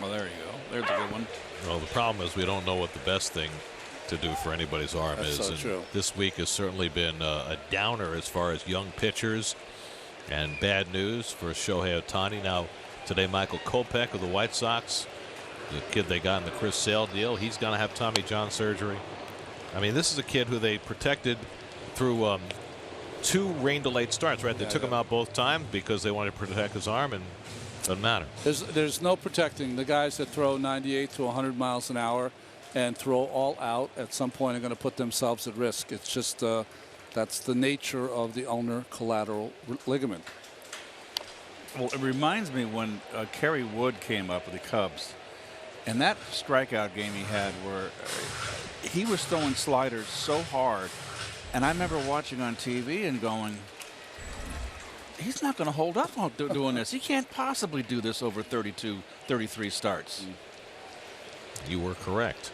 Well, there you go. There's a good one. Well, the problem is we don't know what the best thing to do for anybody's arm That's is. so and true. This week has certainly been a downer as far as young pitchers, and bad news for Shohei Ohtani. Now, today, Michael Kopech of the White Sox, the kid they got in the Chris Sale deal, he's going to have Tommy John surgery. I mean, this is a kid who they protected through 2 rain-delayed starts, right? They took him out both times because they wanted to protect his arm, and it doesn't matter. There's no protecting the guys that throw 98 to 100 miles an hour and throw all out. At some point, are going to put themselves at risk. It's just that's the nature of the ulnar collateral ligament. Well, it reminds me when Kerry Wood came up with the Cubs, and that strikeout game he had where he was throwing sliders so hard, and I remember watching on TV and going, he's not going to hold up on doing this. He can't possibly do this over 32, 33 starts. You were correct.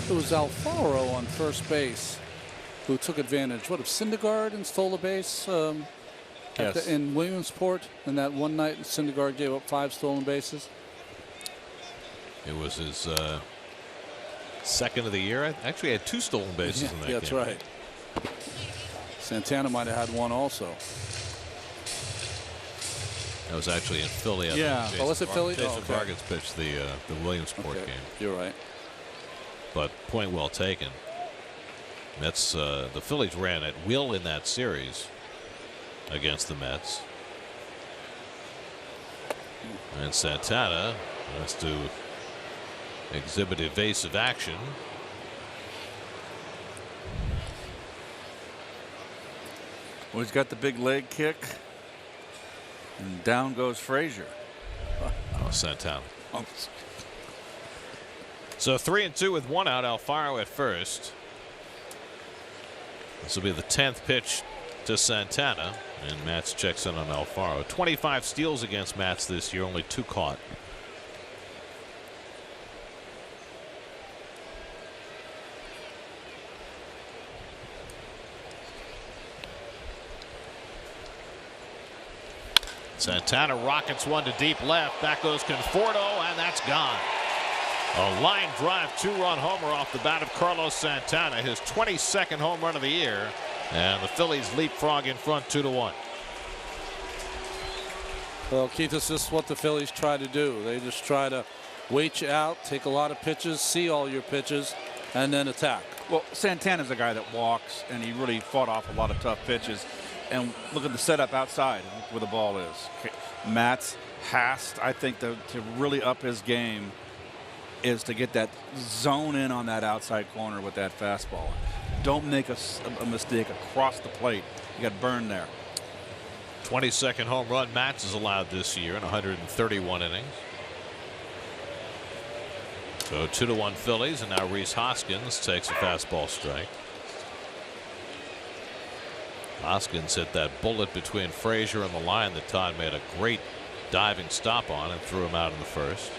It was Alfaro on first base who took advantage. What, of Syndergaard and stole a base Yes. in Williamsport? And that one night Syndergaard gave up 5 stolen bases. It was his second of the year. Actually, he had 2 stolen bases in that game. That's right. Santana might have had 1 also. That was actually in Philly. Yeah. Oh, was it Philly? Jason Oh, okay. Vargas pitched the Williamsport Okay, game. you're right. But point well taken. Mets, the Phillies ran at will in that series against the Mets. And Santana has to exhibit evasive action. Well, he's got the big leg kick, and down goes Frazier. Oh, Santana. So 3-2 with 1 out. Alfaro at first. This will be the 10th pitch to Santana, and Matz checks in on Alfaro. 25 steals against Matz this year, only 2 caught. Santana rockets one to deep left. Back goes Conforto, and that's gone. A line drive 2-run homer off the bat of Carlos Santana, his 22nd home run of the year, and the Phillies leapfrog in front 2-1. Well, Keith, this is what the Phillies try to do. They just try to wait you out, take a lot of pitches, see all your pitches, and then attack. Well, Santana's a guy that walks, and he really fought off a lot of tough pitches. And look at the setup outside where the ball is. Matz has, I think, to really up his game is to get that zone in on that outside corner with that fastball. Don't make a mistake across the plate. You got burned there. 22nd home run Matz has allowed this year in 131 innings. So 2-1 Phillies, and now Rhys Hoskins takes a fastball strike. Hoskins hit that bullet between Frazier and the line that Todd made a great diving stop on and threw him out in the first.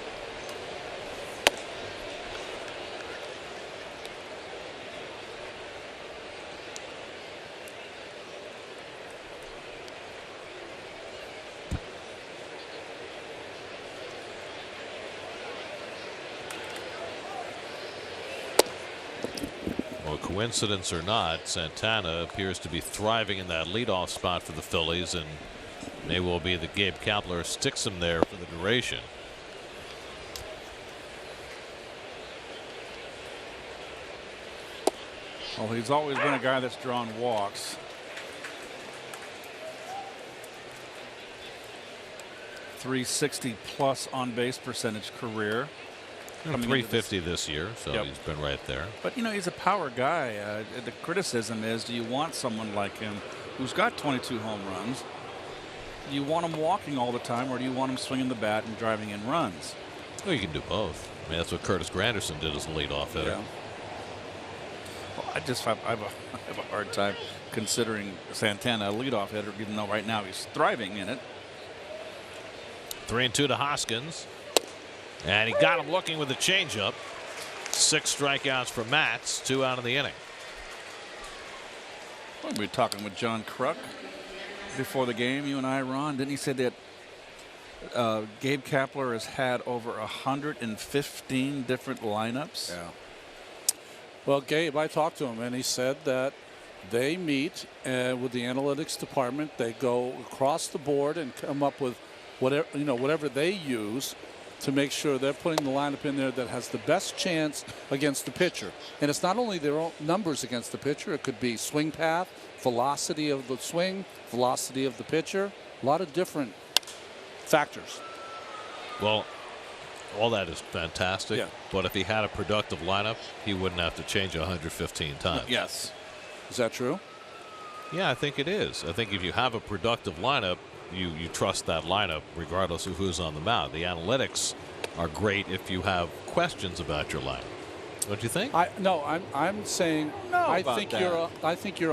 Coincidence or not, Santana appears to be thriving in that leadoff spot for the Phillies, and may well be that Gabe Kapler sticks him there for the duration. Well, he's always been a guy that's drawn walks. .360 plus on base percentage career. 350 this year, so Yep. he's been right there. But, you know, he's a power guy. The criticism is, do you want someone like him who's got 22 home runs? Do you want him walking all the time, or do you want him swinging the bat and driving in runs? Well, you can do both. I mean, that's what Curtis Granderson did as a leadoff hitter. Yeah. Well, I have a hard time considering Santana a leadoff hitter, even though right now he's thriving in it. 3-2 to Hoskins. And he got him looking with a changeup. 6 strikeouts for Matz, 2 out of the inning. Well, we were talking with John Kruk before the game, you and I, Ron. Didn't he say that Gabe Kapler has had over 115 different lineups? Yeah. Well, Gabe, I talked to him, and he said that they meet with the analytics department. They go across the board and come up with whatever they use to make sure they're putting the lineup in there that has the best chance against the pitcher. And it's not only their own numbers against the pitcher. It could be swing path, velocity of the swing, velocity of the pitcher, a lot of different factors. Well, all that is fantastic. Yeah. But if he had a productive lineup, he wouldn't have to change 115 times. Yes. Is that true? Yeah, I think it is. I think if you have a productive lineup, you trust that lineup regardless of who's on the mound. The analytics are great if you have questions about your lineup. Don't you think? I'm saying I think you're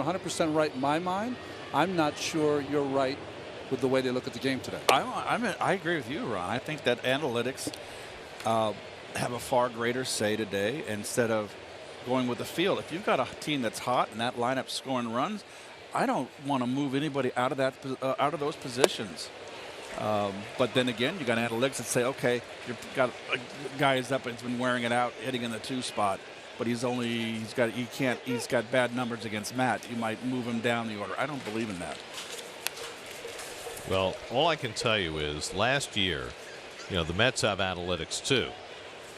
100% right in my mind. I'm not sure you're right with the way they look at the game today. I agree with you, Ron. I think that analytics have a far greater say today instead of going with the field. If you've got a team that's hot and that lineup's scoring runs, I don't want to move anybody out of those positions. But then again, you got analytics that say, okay, you've got a guy is up and he's been wearing it out, hitting in the 2 spot, but he's got bad numbers against Matt. You might move him down the order. I don't believe in that. Well, all I can tell you is last year, the Mets have analytics too.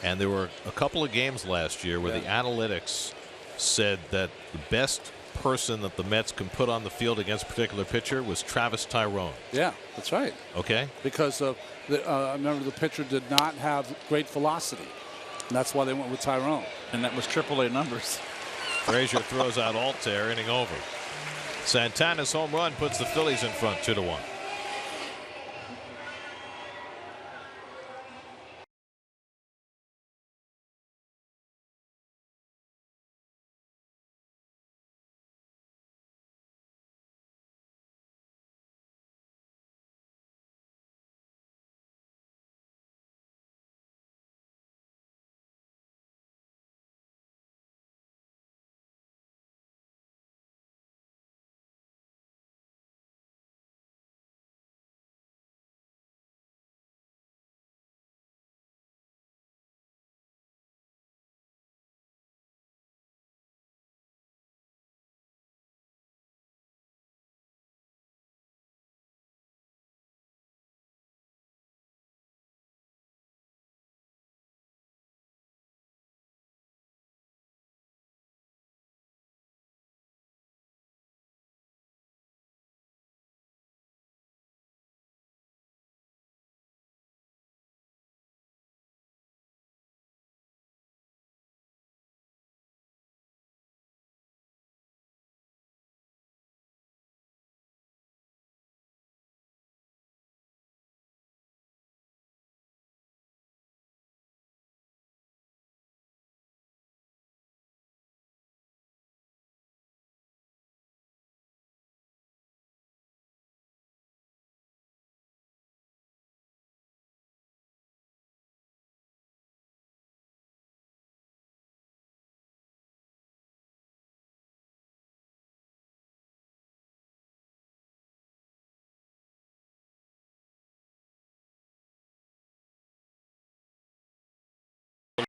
And there were a couple of games last year where the analytics said that the best person that the Mets can put on the field against a particular pitcher was Travis Tyrone. Yeah, that's right. Okay. Because I remember the pitcher did not have great velocity. And that's why they went with Tyrone. And that was AAA numbers. Frazier throws out Altair, inning over. Santana's home run puts the Phillies in front 2-1.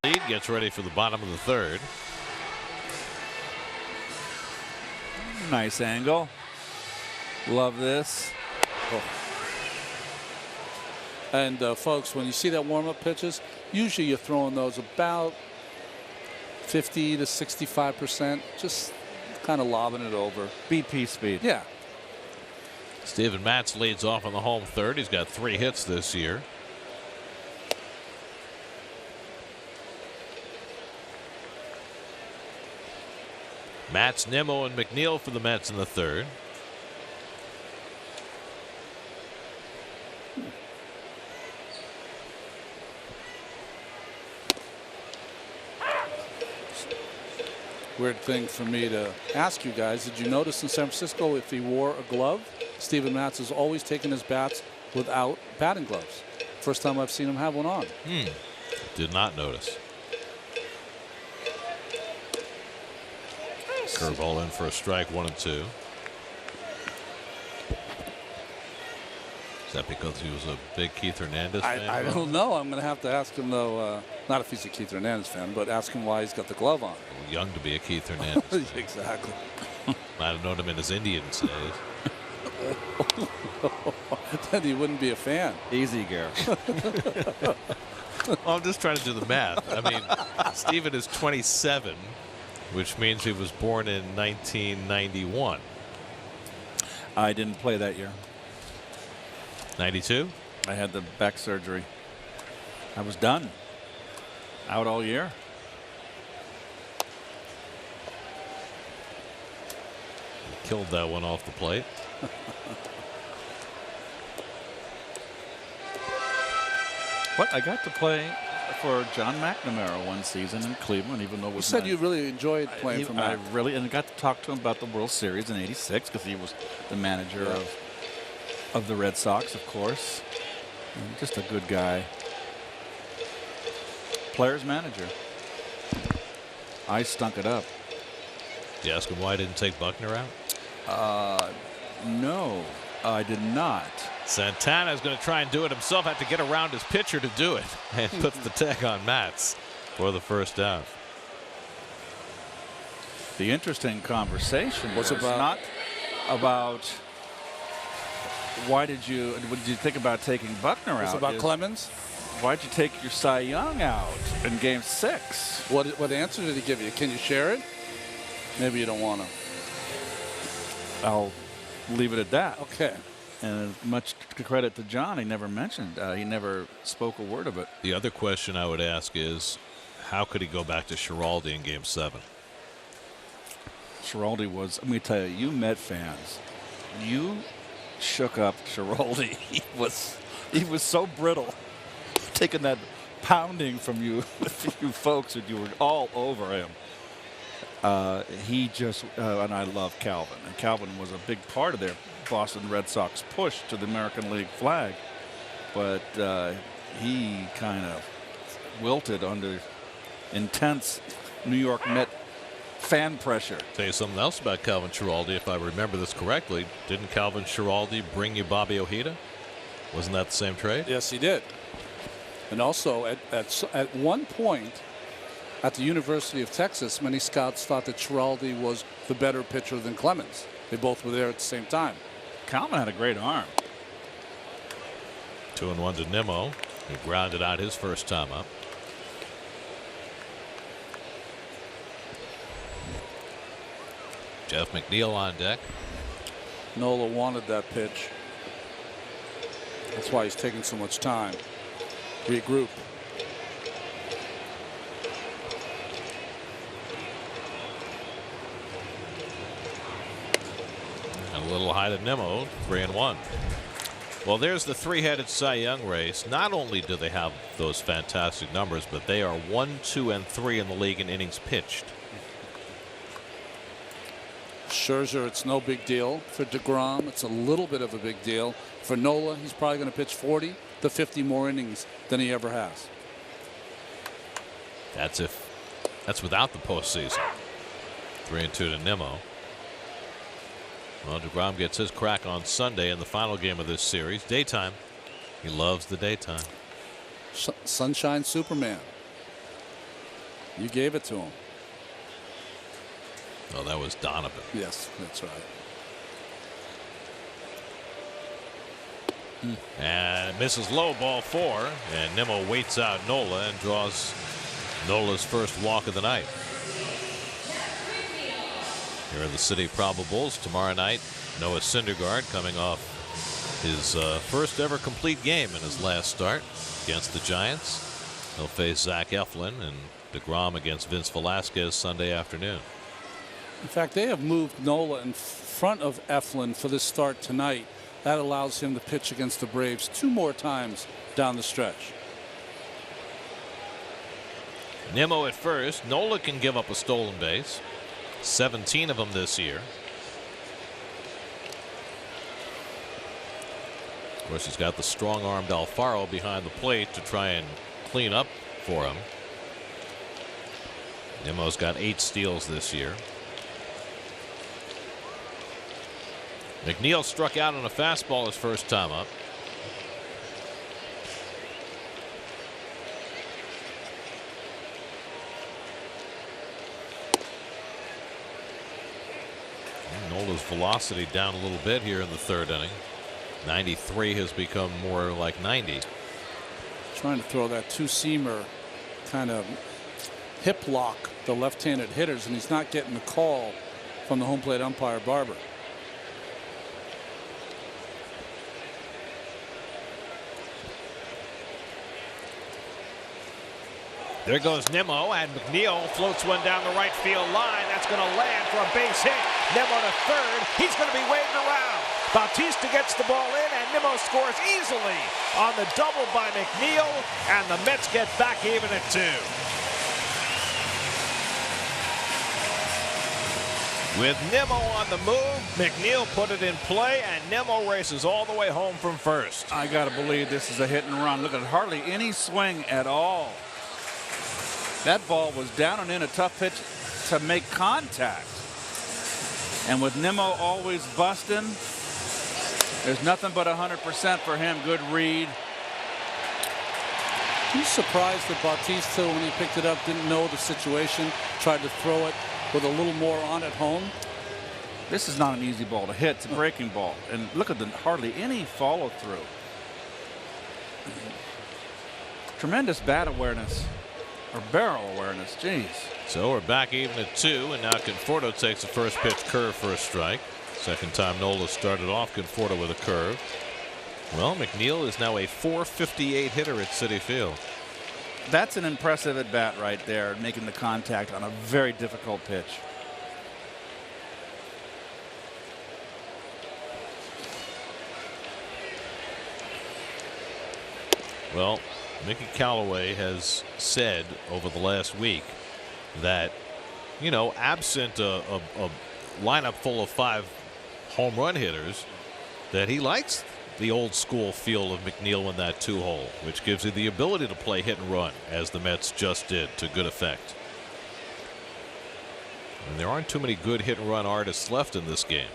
Lead gets ready for the bottom of the 3rd. Nice angle. Love this. Oh. And folks, when you see that warm-up pitches, usually you're throwing those about 50 to 65%, just kind of lobbing it over. BP speed. Yeah. Steven Matz leads off on the home 3rd. He's got 3 hits this year. Matz, Nimmo, and McNeil for the Mets in the 3rd. weird thing for me to ask you guys. Did you notice in San Francisco if he wore a glove? Steven Matz has always taken his bats without batting gloves. First time I've seen him have one on. Did not notice. Curveball in for a strike, 1-2. Is that because he was a big Keith Hernandez fan? I don't know. I'm going to have to ask him, though, not if he's a Keith Hernandez fan, but ask him why he's got the glove on. Well, young to be a Keith Hernandez fan. Exactly. Might have known him in his Indian days. Then he wouldn't be a fan. Easy, Gary. Well, I'm just trying to do the math. I mean, Steven is 27, which means he was born in 1991. I didn't play that year. 92? I had the back surgery. I was done. Out all year. Killed that one off the plate. What? I got to play for John McNamara one season in Cleveland, even though it was. You said you really enjoyed playing for Mac. I really, and I got to talk to him about the World Series in '86 because he was the manager of the Red Sox, of course. And just a good guy. Players manager. I stunk it up. Did you ask him why I didn't take Buckner out? No, I did not. Santana is going to try and do it himself. Had to get around his pitcher to do it, and puts the tag on Matz for the first out. The interesting conversation was about not about why did you think about taking Buckner out. It's about Clemens. Why'd you take your Cy Young out in Game 6? What answer did he give you? Can you share it? Maybe you don't want to. I'll leave it at that. Okay. And much credit to John, he never mentioned. He never spoke a word of it. The other question I would ask is, how could he go back to Schiraldi in Game 7? Schiraldi was, let me tell you, you Met fans, you shook up Schiraldi. He was so brittle, taking that pounding from you, you folks, and you were all over him. He just, and I love Calvin, and Calvin was a big part of their Boston Red Sox push to the American League flag, but he kind of wilted under intense New York Met fan pressure. Tell you something else about Calvin Schiraldi, if I remember this correctly. Didn't Calvin Schiraldi bring you Bobby Ojeda? Wasn't that the same trade? Yes, he did. And also, at one point at the University of Texas, many scouts thought that Schiraldi was the better pitcher than Clemens. They both were there at the same time. Calvin had a great arm. 2-1 to Nimmo, who grounded out his first time up. Jeff McNeil on deck. Nola wanted that pitch. That's why he's taking so much time. Regroup. And a little high to Nimmo, 3-1. Well, there's the three-headed Cy Young race. Not only do they have those fantastic numbers, but they are 1, 2, and 3 in the league in innings pitched. Scherzer, it's no big deal. For DeGrom, it's a little bit of a big deal. For Nola, he's probably going to pitch 40 to 50 more innings than he ever has. That's without the postseason. 3-2 to Nimmo. Well, DeGrom gets his crack on Sunday in the final game of this series. Daytime. He loves the daytime. Sunshine Superman. You gave it to him. Oh, that was Donovan. Yes, that's right. And misses low, ball 4. And Nimmo waits out Nola and draws Nola's first walk of the night. Here in the City Probables tomorrow night, Noah Syndergaard coming off his first ever complete game in his last start against the Giants. He'll face Zach Eflin, and DeGrom against Vince Velasquez Sunday afternoon. In fact, they have moved Nola in front of Eflin for this start tonight. That allows him to pitch against the Braves 2 more times down the stretch. Nimmo at first. Nola can give up a stolen base. 17 of them this year. Of course, he's got the strong-armed Alfaro behind the plate to try and clean up for him. Nimmo's got 8 steals this year. McNeil struck out on a fastball his first time up. Nola's velocity down a little bit here in the 3rd inning. 93 has become more like 90. Trying to throw that two-seamer, kind of hip lock the left-handed hitters, and he's not getting the call from the home plate umpire Barber. There goes Nimmo, and McNeil floats one down the right field line. That's going to land for a base hit. Nimmo to 3rd. He's going to be waved around. Bautista gets the ball in, and Nimmo scores easily on the double by McNeil, and the Mets get back even at 2. With Nimmo on the move, McNeil put it in play, and Nimmo races all the way home from 1st. I got to believe this is a hit and run. Look at hardly any swing at all. That ball was down and in, a tough pitch to make contact. And with Nimmo always busting, there's nothing but 100% for him. Good read. I'm surprised that Bautista, when he picked it up, didn't know the situation, tried to throw it with a little more on at home. This is not an easy ball to hit. It's a breaking ball. And look at the hardly any follow through. Tremendous bat awareness. Or barrel awareness. Jeez. So we're back even at 2, and now Conforto takes the first pitch curve for a strike. Second time Nola started off Conforto with a curve. Well, McNeil is now a .458 hitter at Citi Field. That's an impressive at bat right there, making the contact on a very difficult pitch. Well, Mickey Callaway has said over the last week that, you know, absent a lineup full of 5 home run hitters, that he likes the old school feel of McNeil in that 2-hole, which gives you the ability to play hit and run, as the Mets just did, to good effect. And there aren't too many good hit and run artists left in this game.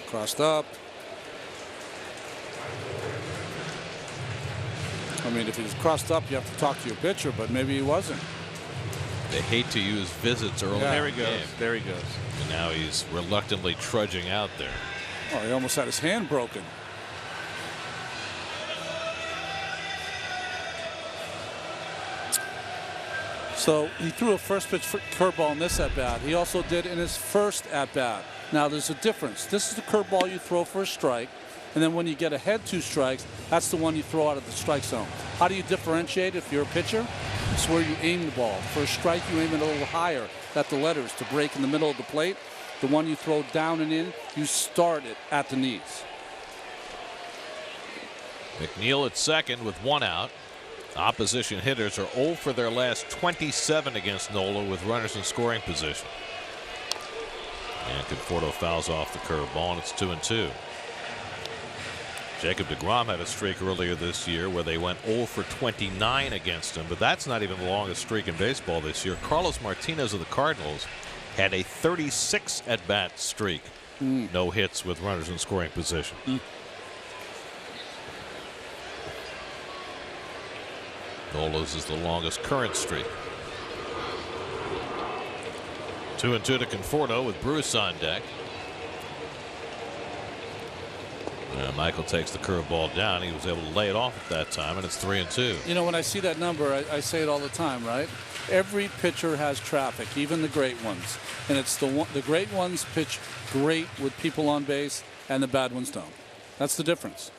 Crossed up. I mean, if he was crossed up, you have to talk to your pitcher, but maybe he wasn't. They hate to use visits early. Yeah. in There he the goes. game. There he goes. And now he's reluctantly trudging out there. Oh, he almost had his hand broken. So he threw a first pitch curveball in this at bat. He also did in his first at bat. Now there's a difference. This is the curveball you throw for a strike, and then when you get ahead 2 strikes, that's the one you throw out of the strike zone. How do you differentiate if you're a pitcher? It's where you aim the ball. For a strike, you aim it a little higher at the letters to break in the middle of the plate. The one you throw down and in, you start it at the knees. McNeil at second with 1 out. Opposition hitters are 0 for their last 27 against Nola with runners in scoring position. And Conforto fouls off the curveball, and it's 2-2. Jacob deGrom had a streak earlier this year where they went 0 for 29 against him, but that's not even the longest streak in baseball this year. Carlos Martinez of the Cardinals had a 36 at-bat streak. No hits with runners in scoring position. Nola's is the longest current streak. 2-2 to Conforto with Bruce on deck. Michael takes the curveball down. He was able to lay it off at that time, and it's 3-2. You know, when I see that number, I say it all the time, right? Every pitcher has traffic, even the great ones. And it's the great ones pitch great with people on base, and the bad ones don't. That's the difference.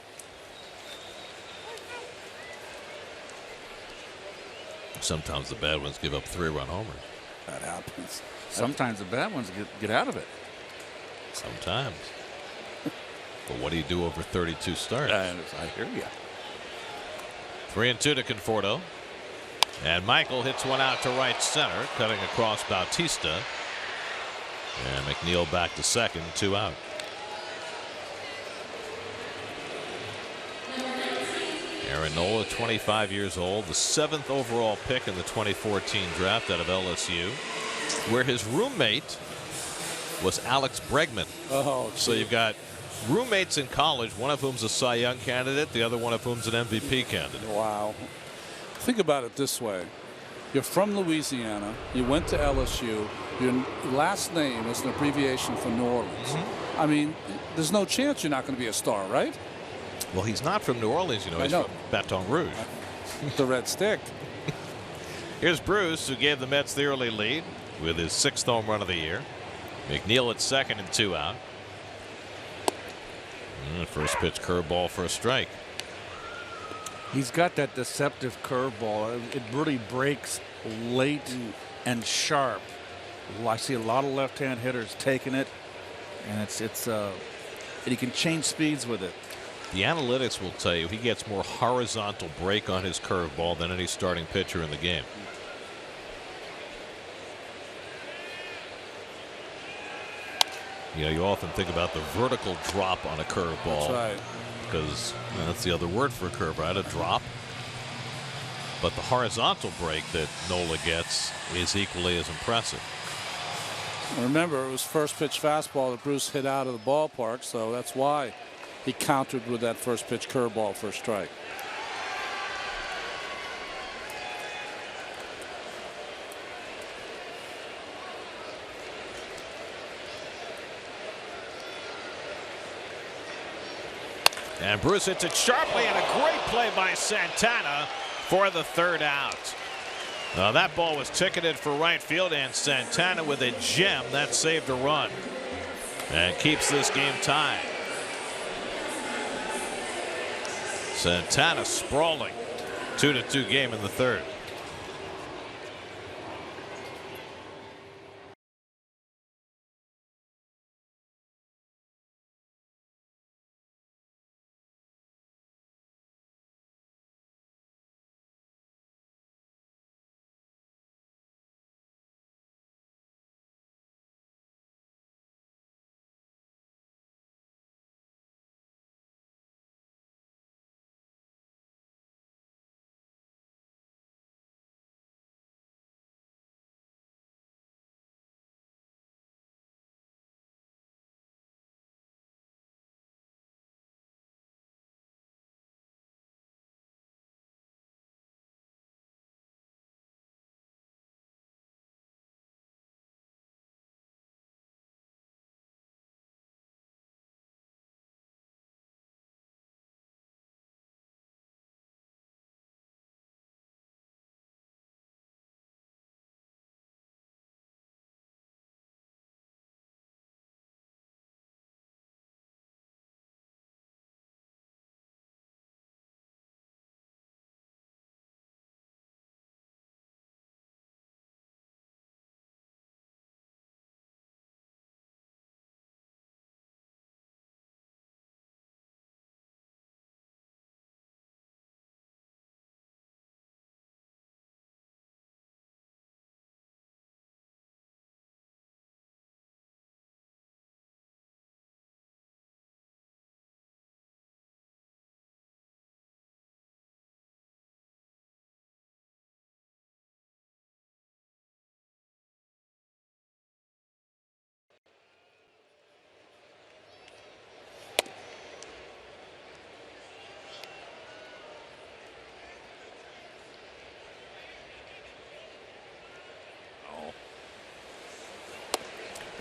Sometimes the bad ones give up 3-run homers. That happens. Sometimes the bad ones get out of it. Sometimes. But what do you do over 32 starts? I hear you. 3-2 to Conforto. And Michael hits one out to right center, cutting across Bautista. And McNeil back to second, 2 out. Aaron Nola, 25 years old, the 7th overall pick in the 2014 draft out of LSU, where his roommate was Alex Bregman. Oh, so you've got roommates in college, one of whom's a Cy Young candidate, the other one of whom's an MVP candidate. Wow. Think about it this way. You're from Louisiana. You went to LSU. Your last name is an abbreviation for New Orleans. I mean, there's no chance you're not going to be a star, right? Well, he's not from New Orleans, you know. He's from Baton Rouge. The Red Stick. Here's Bruce, who gave the Mets the early lead with his 6th home run of the year. McNeil at second and 2 out. First pitch curveball for a strike. He's got that deceptive curveball. It really breaks late and sharp. I see a lot of left-hand hitters taking it, and he can change speeds with it. The analytics will tell you he gets more horizontal break on his curveball than any starting pitcher in the game. You know, you often think about the vertical drop on a curveball. That's right. Because that's the other word for a curve, right? A drop. But the horizontal break that Nola gets is equally as impressive. Remember, it was first pitch fastball that Bruce hit out of the ballpark, so that's why he countered with that first pitch curveball for a strike. And Bruce hits it sharply, and a great play by Santana for the 3rd out. Now that ball was ticketed for right field, and Santana with a gem that saved a run and keeps this game tied. Santana sprawling. 2-2 game in the 3rd.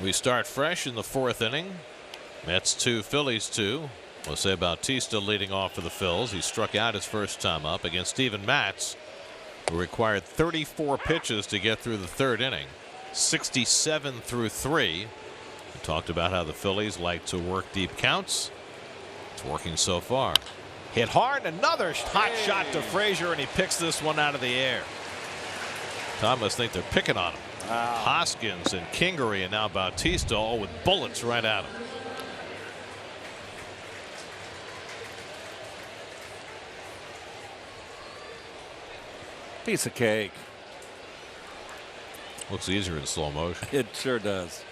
We start fresh in the 4th inning. Mets 2, Phillies 2. Jose Bautista leading off for the Phils. He struck out his first time up against Steven Matz, who required 34 pitches to get through the 3rd inning. 67 through 3. We talked about how the Phillies like to work deep counts. It's working so far. Hit hard, another hot shot to Frazier, and he picks this one out of the air. Tom must think they're picking on him. Wow. Hoskins and Kingery and now Bautista all with bullets right at him. Piece of cake. Looks easier in slow motion. It sure does.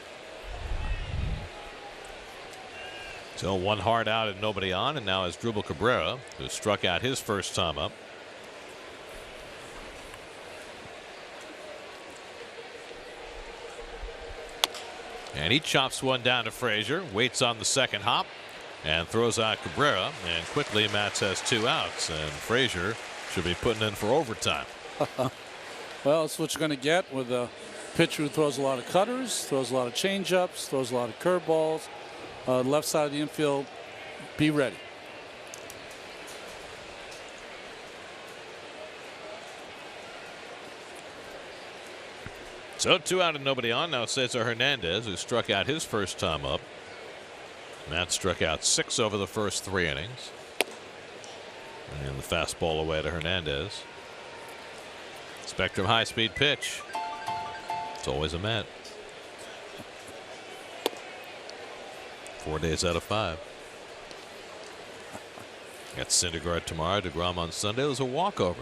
So 1 hard out and nobody on, and now it's Drupal Cabrera, who struck out his first time up. And he chops one down to Frazier, waits on the second hop, and throws out Cabrera. And quickly, Matz has 2 outs, and Frazier should be putting in for overtime. Well, that's what you're going to get with a pitcher who throws a lot of cutters, throws a lot of changeups, throws a lot of curveballs. Left side of the infield, be ready. So 2 out and nobody on. Now Cesar Hernandez, who struck out his first time up. Matt struck out 6 over the first 3 innings. And the fastball away to Hernandez. Spectrum high-speed pitch. It's always a Met. 4 days out of 5. Got Syndergaard tomorrow, DeGrom on Sunday. Those are walkovers.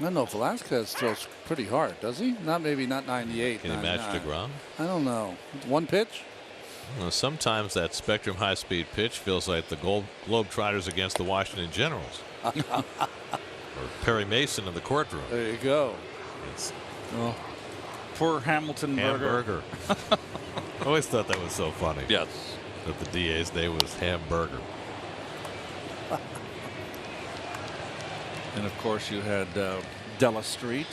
I don't know. Velasquez throws pretty hard, does he? Maybe not 98. Can he match DeGrom? I don't know. 1 pitch? Well, sometimes that Spectrum high-speed pitch feels like the Globetrotters against the Washington Generals. Or Perry Mason in the courtroom. There you go. Well, poor Hamilton Hamburger. I always thought that was so funny. Yes. That the DA's name was Hamburger. And of course you had Della Street.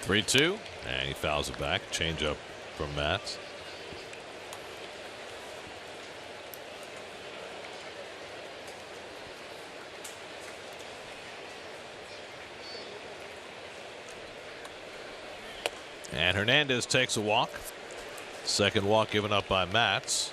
(3-2), and he fouls it back. Change up from Matz. And Hernandez takes a walk. Second walk given up by Matz.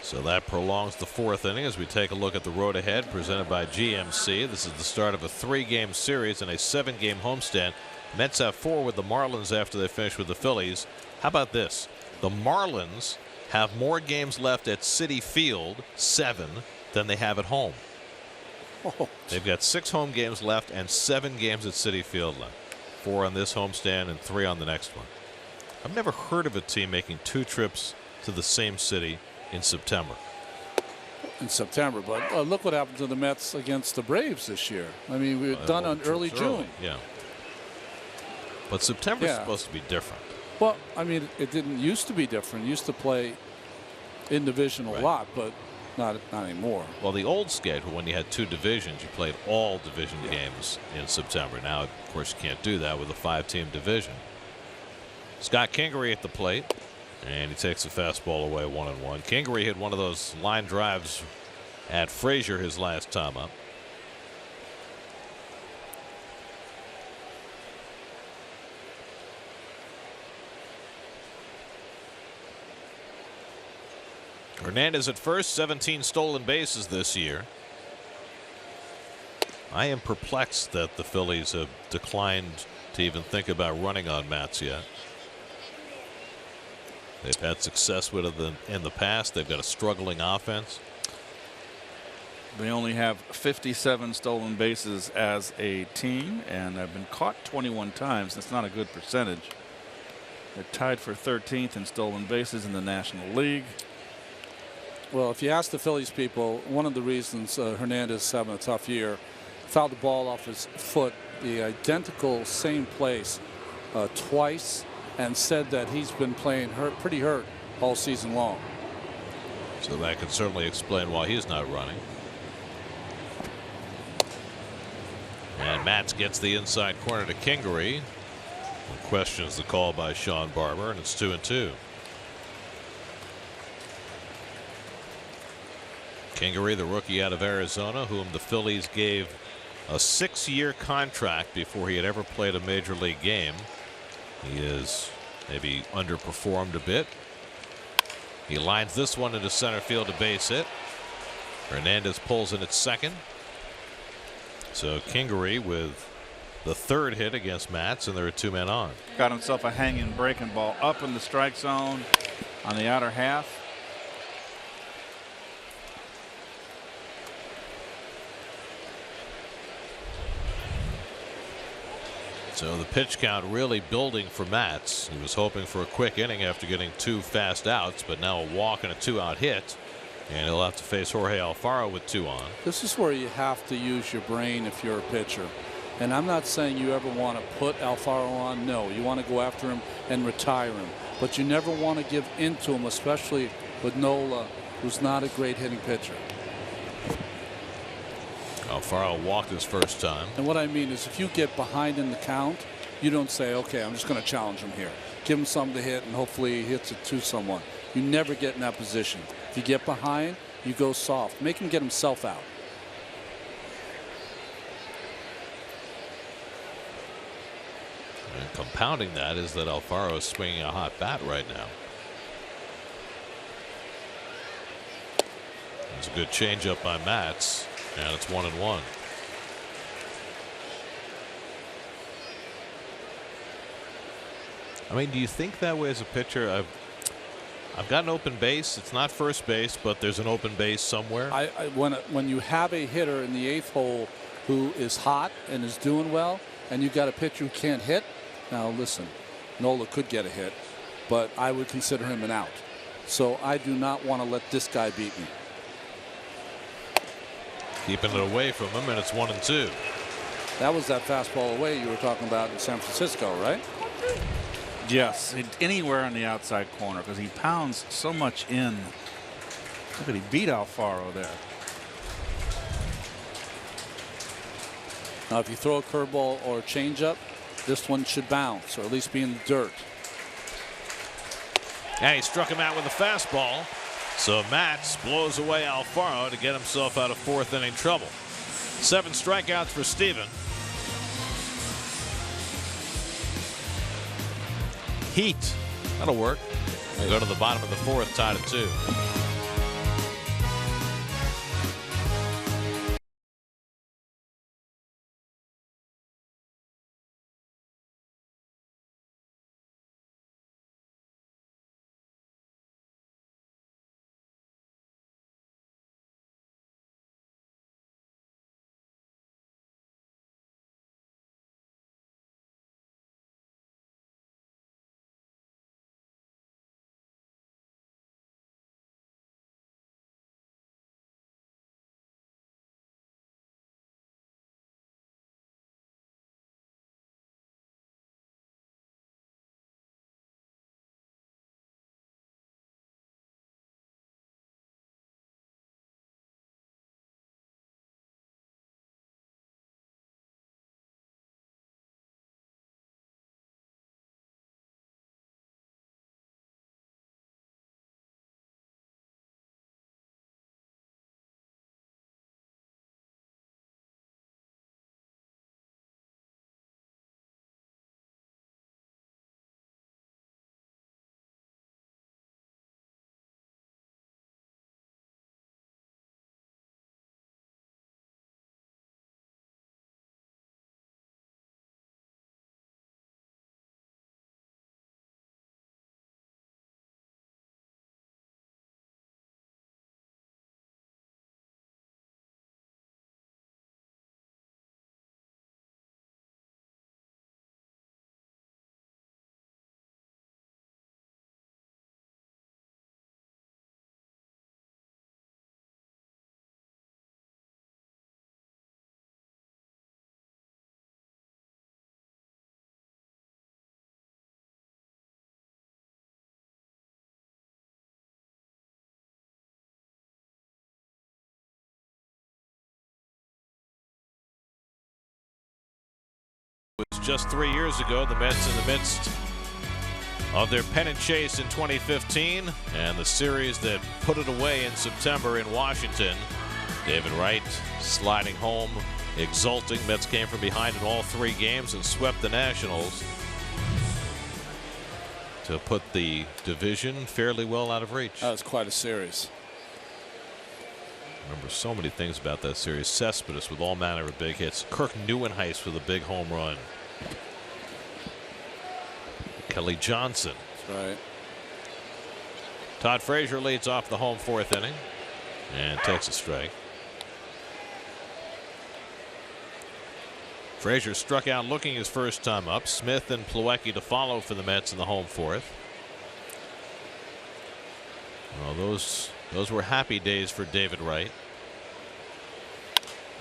So that prolongs the 4th inning as we take a look at the road ahead presented by GMC. This is the start of a 3-game series and a 7-game homestand. Mets have 4 with the Marlins after they finish with the Phillies. How about this? The Marlins have more games left at Citi Field, 7, than they have at home. Oh. They've got 6 home games left and 7 games at Citi Field left. 4 on this homestand and 3 on the next one. I've never heard of a team making 2 trips to the same city in September. But look what happened to the Mets against the Braves this year. I mean, we were done on early June. Yeah. But September is supposed to be different. Well, I mean, it didn't used to be different. It used to play in division a lot, but not anymore. Well, the old schedule, when you had 2 divisions, you played all division games in September. Now, of course, you can't do that with a 5-team division. Scott Kingery at the plate, and he takes the fastball away 1-1. Kingery hit one of those line drives at Frazier his last time up. Hernandez at first, 17 stolen bases this year. I am perplexed that the Phillies have declined to even think about running on Matz yet. They've had success with it in the past. They've got a struggling offense. They only have 57 stolen bases as a team, and have been caught 21 times. That's not a good percentage. They're tied for 13th in stolen bases in the National League. Well, if you ask the Phillies people, one of the reasons Hernandez is having a tough year, fouled the ball off his foot, the identical same place twice, and said that he's been playing pretty hurt all season long. So that could certainly explain why he's not running. And Matz gets the inside corner to Kingery. And questions the call by Sean Barber, and it's 2-2. Kingery, the rookie out of Arizona, whom the Phillies gave a 6-year contract before he had ever played a major league game. He is maybe underperformed a bit. He lines this one into center field, a base hit. Hernandez pulls in at second. So Kingery with the third hit against Matz, and there are 2 men on. Got himself a hanging breaking ball up in the strike zone on the outer half. So the pitch count really building for Matz. He was hoping for a quick inning after getting 2 fast outs, but now a walk and a 2-out hit. And he'll have to face Jorge Alfaro with 2 on. This is where you have to use your brain if you're a pitcher. And I'm not saying you ever want to put Alfaro on. No, you want to go after him and retire him. But you never want to give in to him, especially with Nola, who's not a great hitting pitcher. Alfaro walked his first time. And what I mean is if you get behind in the count, you don't say, okay, I'm just going to challenge him here. Give him something to hit, and hopefully he hits it to someone. You never get in that position. If you get behind, you go soft. Make him get himself out. And compounding that is that Alfaro is swinging a hot bat right now. It's a good changeup by Matz, and it's 1-1. I mean, do you think that way as a pitcher? I've got an open base. It's not first base, but there's an open base somewhere. When you have a hitter in the 8th hole who is hot and is doing well, and you got a pitcher who can't hit. Now listen, Nola could get a hit, but I would consider him an out. So I do not want to let this guy beat me. Keeping it away from him, and it's 1-2. That was that fastball away you were talking about in San Francisco, right? Yes, anywhere on the outside corner because he pounds so much in. Look at he beat Alfaro there. Now, if you throw a curveball or a changeup, this one should bounce or at least be in the dirt. And he struck him out with a fastball. So Matz blows away Alfaro to get himself out of 4th inning trouble. 7 strikeouts for Steven. Heat. That'll work. We'll go to the bottom of the 4th, tied at 2. It was just 3 years ago. The Mets in the midst of their pennant chase in 2015 and the series that put it away in September in Washington. David Wright sliding home, exulting. Mets came from behind in all 3 games and swept the Nationals to put the division fairly well out of reach. That was quite a series. Remember so many things about that series. Cespedes with all manner of big hits. Kirk Neuenhuis with a big home run. Kelly Johnson. That's right. Todd Frazier leads off the home 4th inning and takes a strike. Frazier struck out looking his first time up. Smith and Plawecki to follow for the Mets in the home 4th. Well, those were happy days for David Wright.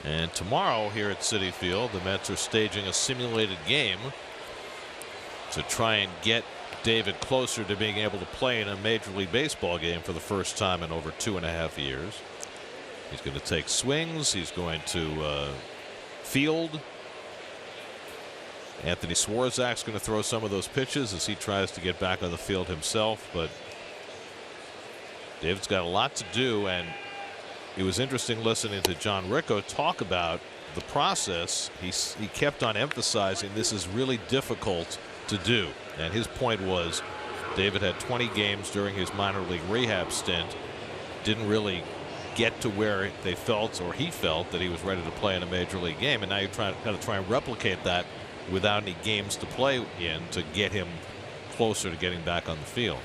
And tomorrow here at Citi Field, the Mets are staging a simulated game to try and get David closer to being able to play in a Major League Baseball game for the first time in over 2.5 years. He's going to take swings. He's going to field. Anthony Swarzak's going to throw some of those pitches as he tries to get back on the field himself. But David's got a lot to do, and it was interesting listening to John Ricco talk about the process. He kept on emphasizing this is really difficult to do, and his point was David had 20 games during his minor league rehab stint, didn't really get to where they felt, or he felt, that he was ready to play in a major league game, and now you're got to try and replicate that without any games to play in to get him closer to getting back on the field.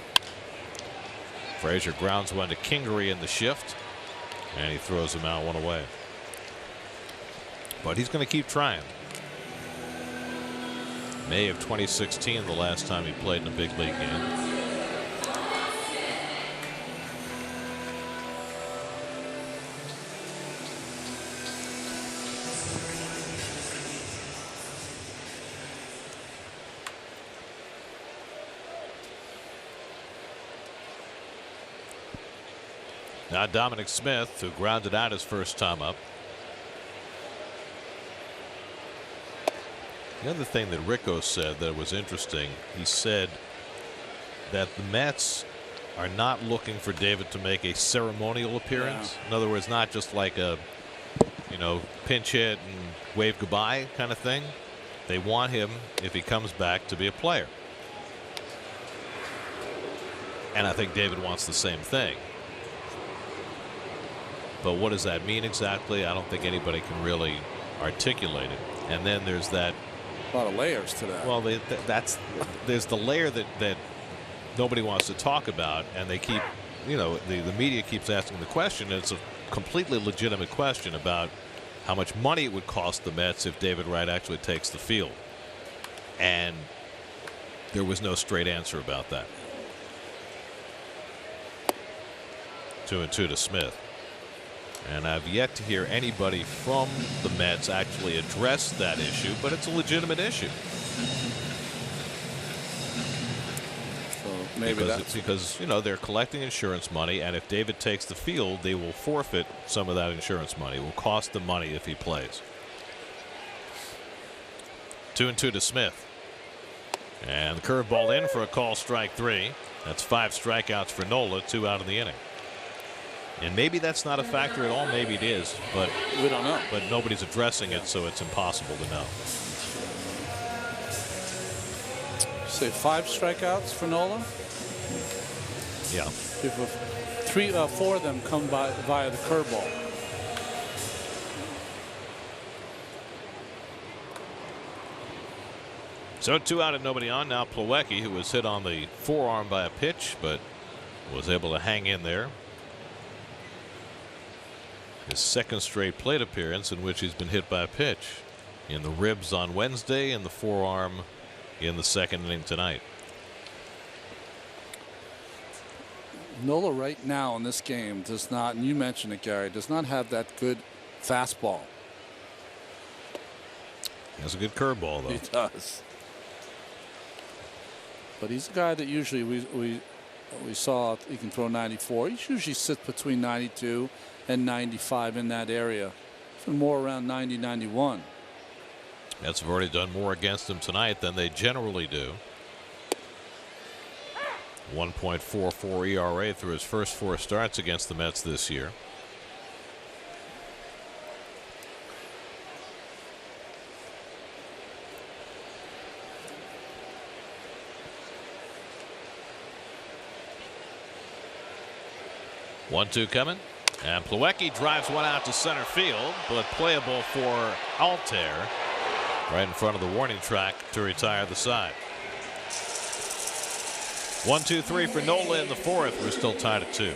Frazier grounds one to Kingery in the shift, and he throws him out, one away. But he's going to keep trying. May of 2016, the last time he played in a big league game. Now Dominic Smith, who grounded out his first time up. The other thing that Ricco said that was interesting, he said that the Mets are not looking for David to make a ceremonial appearance. Yeah. In other words, not just like a, pinch hit and wave goodbye kind of thing. They want him, if he comes back, to be a player. And I think David wants the same thing. But what does that mean exactly? I don't think anybody can really articulate it. And then there's that. A lot of layers to that. Well, there's the layer that nobody wants to talk about, and they keep, the media keeps asking the question, and it's a completely legitimate question about how much money it would cost the Mets if David Wright actually takes the field. And there was no straight answer about that. 2-2 to Smith. And I've yet to hear anybody from the Mets actually address that issue, but it's a legitimate issue. So maybe because they're collecting insurance money, and if David takes the field, they will forfeit some of that insurance money. It will cost them money if he plays. 2-2 to Smith. And the curveball in for a call, strike 3. That's 5 strikeouts for Nola, 2 out of the inning. And maybe that's not a factor at all. Maybe it is, but we don't know. But nobody's addressing it, so it's impossible to know. Say 5 strikeouts for Nola. Yeah. If 4 of them come via the curveball. So 2 out and nobody on. Now Plawecki, who was hit on the forearm by a pitch, but was able to hang in there. His second straight plate appearance in which he's been hit by a pitch, in the ribs on Wednesday and the forearm in the second inning tonight. Nola right now in this game does not, and you mentioned it, Gary, does not have that good fastball. He has a good curveball, though. He does. But he's a guy that usually we saw he can throw 94. He usually sits between 92 and 95 in that area, for more around 90, 91. Mets have already done more against him tonight than they generally do. 1.44 ERA through his first 4 starts against the Mets this year. One-two coming. And Plawecki drives one out to center field, but playable for Altair right in front of the warning track to retire the side. 1-2-3 for Nola in the fourth. We're still tied at 2.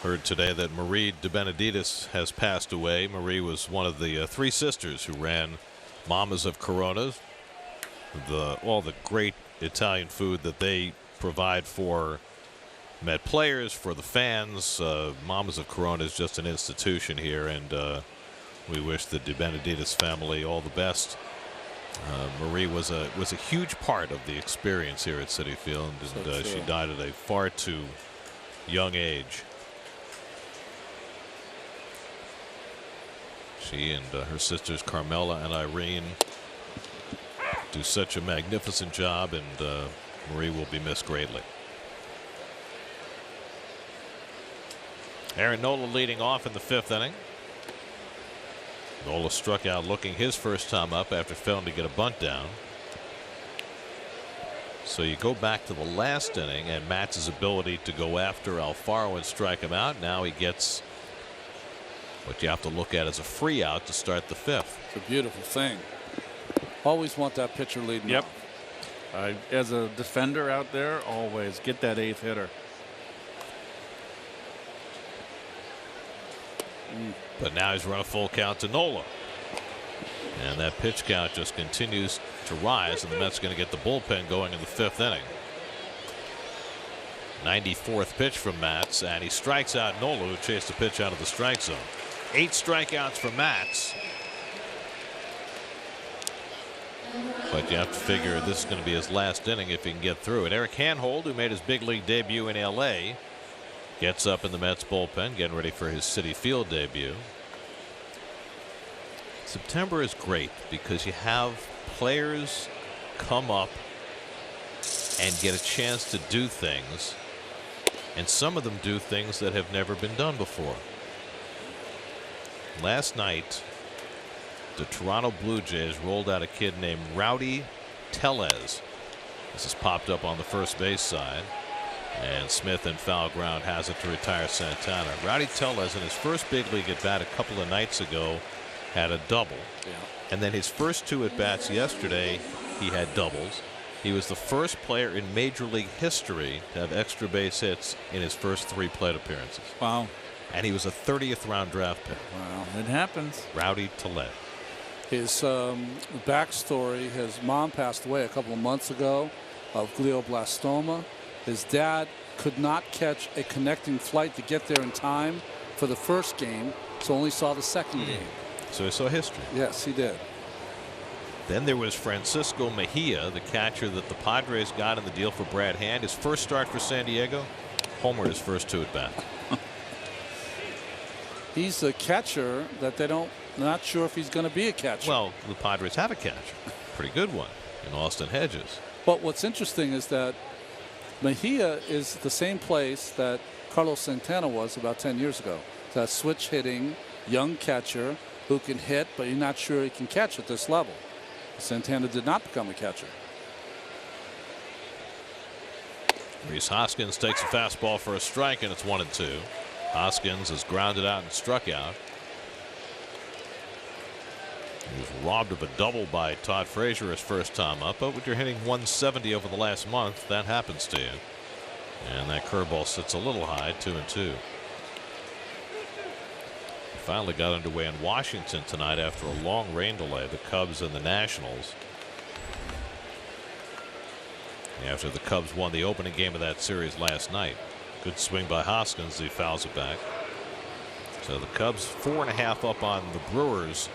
Heard today that Marie DeBenedictis has passed away. Marie was one of the 3 sisters who ran Mamas of Coronas, all the great Italian food that they provide for Met players, for the fans. Mamas of Corona is just an institution here, and we wish the DeBenedictis family all the best. Marie was a huge part of the experience here at Citi Field, and she died at a far too young age. She and her sisters Carmela and Irene do such a magnificent job, and Marie will be missed greatly. Aaron Nola leading off in the 5th inning. Nola struck out looking his first time up after failing to get a bunt down. So you go back to the last inning and Matz's ability to go after Alfaro and strike him out. Now he gets what you have to look at as a free out to start the 5th. It's a beautiful thing. Always want that pitcher leading off. As a defender out there, always get that 8th hitter. But now he's run a full count to Nola. And that pitch count just continues to rise, and the Mets are going to get the bullpen going in the 5th inning. 94th pitch from Matz, and he strikes out Nola, who chased the pitch out of the strike zone. 8 strikeouts for Matz. But you have to figure this is going to be his last inning if he can get through it. Eric Hanhold, who made his big league debut in L.A., gets up in the Mets bullpen, getting ready for his Citi Field debut. September is great because you have players come up and get a chance to do things, and some of them do things that have never been done before. Last night, the Toronto Blue Jays rolled out a kid named Rowdy Tellez. This has popped up on the first base side, and Smith in foul ground has it to retire Santana. Rowdy Tellez in his first big league at bat a couple of nights ago had a double, and then his first 2 at bats yesterday he had doubles. He was the first player in Major League history to have extra base hits in his first 3 plate appearances. Wow. And he was a 30th round draft pick. Wow, it happens. Rowdy Tellez. His backstory: his mom passed away a couple of months ago of glioblastoma. His dad could not catch a connecting flight to get there in time for the first game, so only saw the second game. So he saw history. Yes, he did. Then there was Francisco Mejia, the catcher that the Padres got in the deal for Brad Hand. His first start for San Diego, homered his first 2 at bats. He's a catcher that not sure if he's going to be a catcher. Well, the Padres have a catcher, pretty good one, in Austin Hedges. But what's interesting is that Mejia is the same place that Carlos Santana was about 10 years ago. That switch hitting young catcher who can hit, but you're not sure he can catch at this level. Santana did not become a catcher. Rhys Hoskins takes a fastball for a strike, and it's 1-2. Hoskins is grounded out and struck out. He was robbed of a double by Todd Frazier his first time up, but when you're hitting 170 over the last month, that happens to you. And that curveball sits a little high, 2-2. Finally got underway in Washington tonight after a long rain delay, the Cubs and the Nationals. After the Cubs won the opening game of that series last night. Good swing by Hoskins. He fouls it back. So the Cubs 4.5 up on the Brewers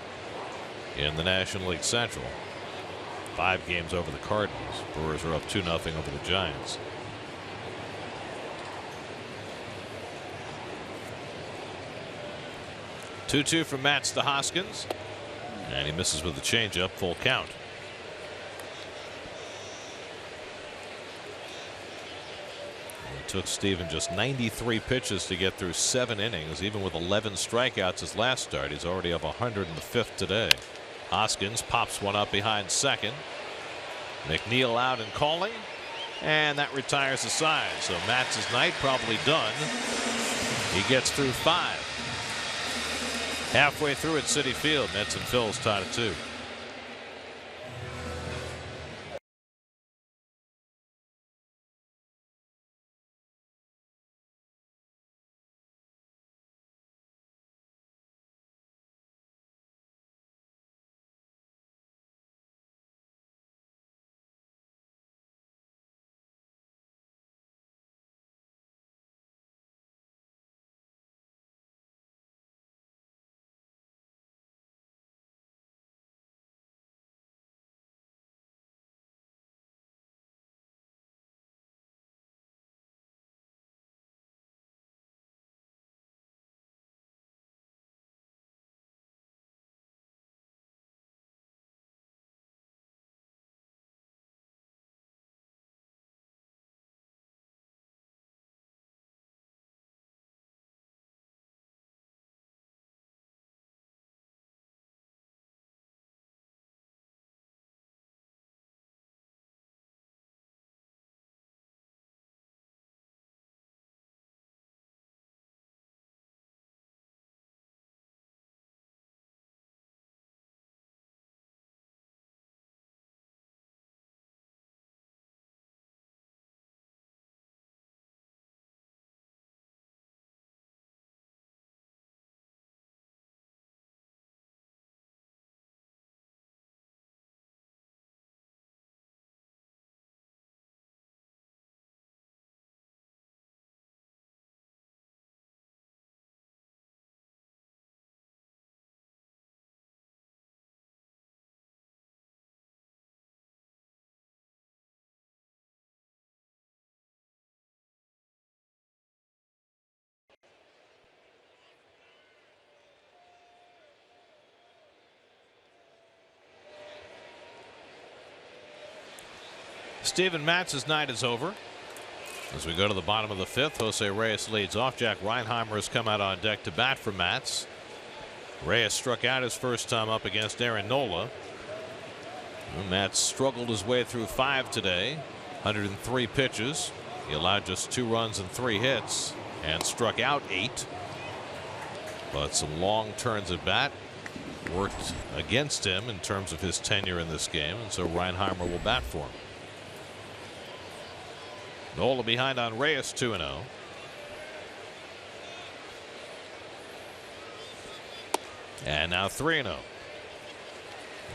in the National League Central. 5 games over the Cardinals. Brewers are up 2-0 over the Giants. Two from Matz to Hoskins, and he misses with the changeup. Full count. It took Steven just 93 pitches to get through 7 innings. Even with 11 strikeouts his last start, he's already up 105th today. Hoskins pops one up behind second. McNeil out and calling, and that retires the side. So Matz's night probably done. He gets through 5. Halfway through at Citi Field, Mets and Phils tied at 2. Steven Matz's night is over. As we go to the bottom of the 5th, Jose Reyes leads off. Jack Reinheimer has come out on deck to bat for Matz. Reyes struck out his first time up against Aaron Nola. Matz struggled his way through 5 today. 103 pitches. He allowed just 2 runs and 3 hits and struck out 8. But some long turns at bat worked against him in terms of his tenure in this game, and so Reinheimer will bat for him. Nola behind on Reyes, 2-0. And now 3-0.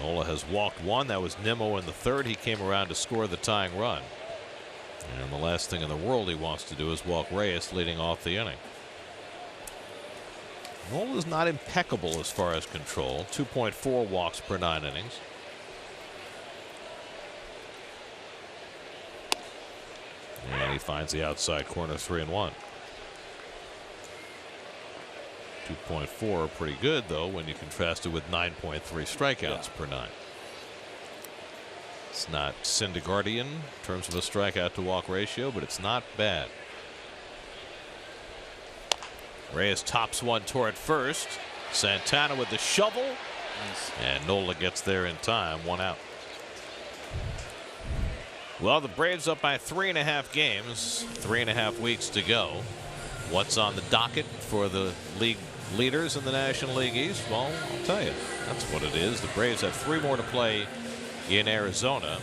Nola has walked 1. That was Nimmo in the 3rd. He came around to score the tying run. And the last thing in the world he wants to do is walk Reyes leading off the inning. Nola is not impeccable as far as control. 2.4 walks per 9 innings. And he finds the outside corner, 3-1. 2.4, pretty good, though, when you contrast it with 9.3 strikeouts per nine. It's not Syndergaardian in terms of a strikeout to walk ratio, but it's not bad. Reyes tops one toward first. Santana with the shovel. Nice. And Nola gets there in time. 1 out. Well, the Braves up by 3.5 games. 3.5 weeks to go. What's on the docket for the league leaders in the National League East? Well, I'll tell you. That's what it is. The Braves have 3 more to play in Arizona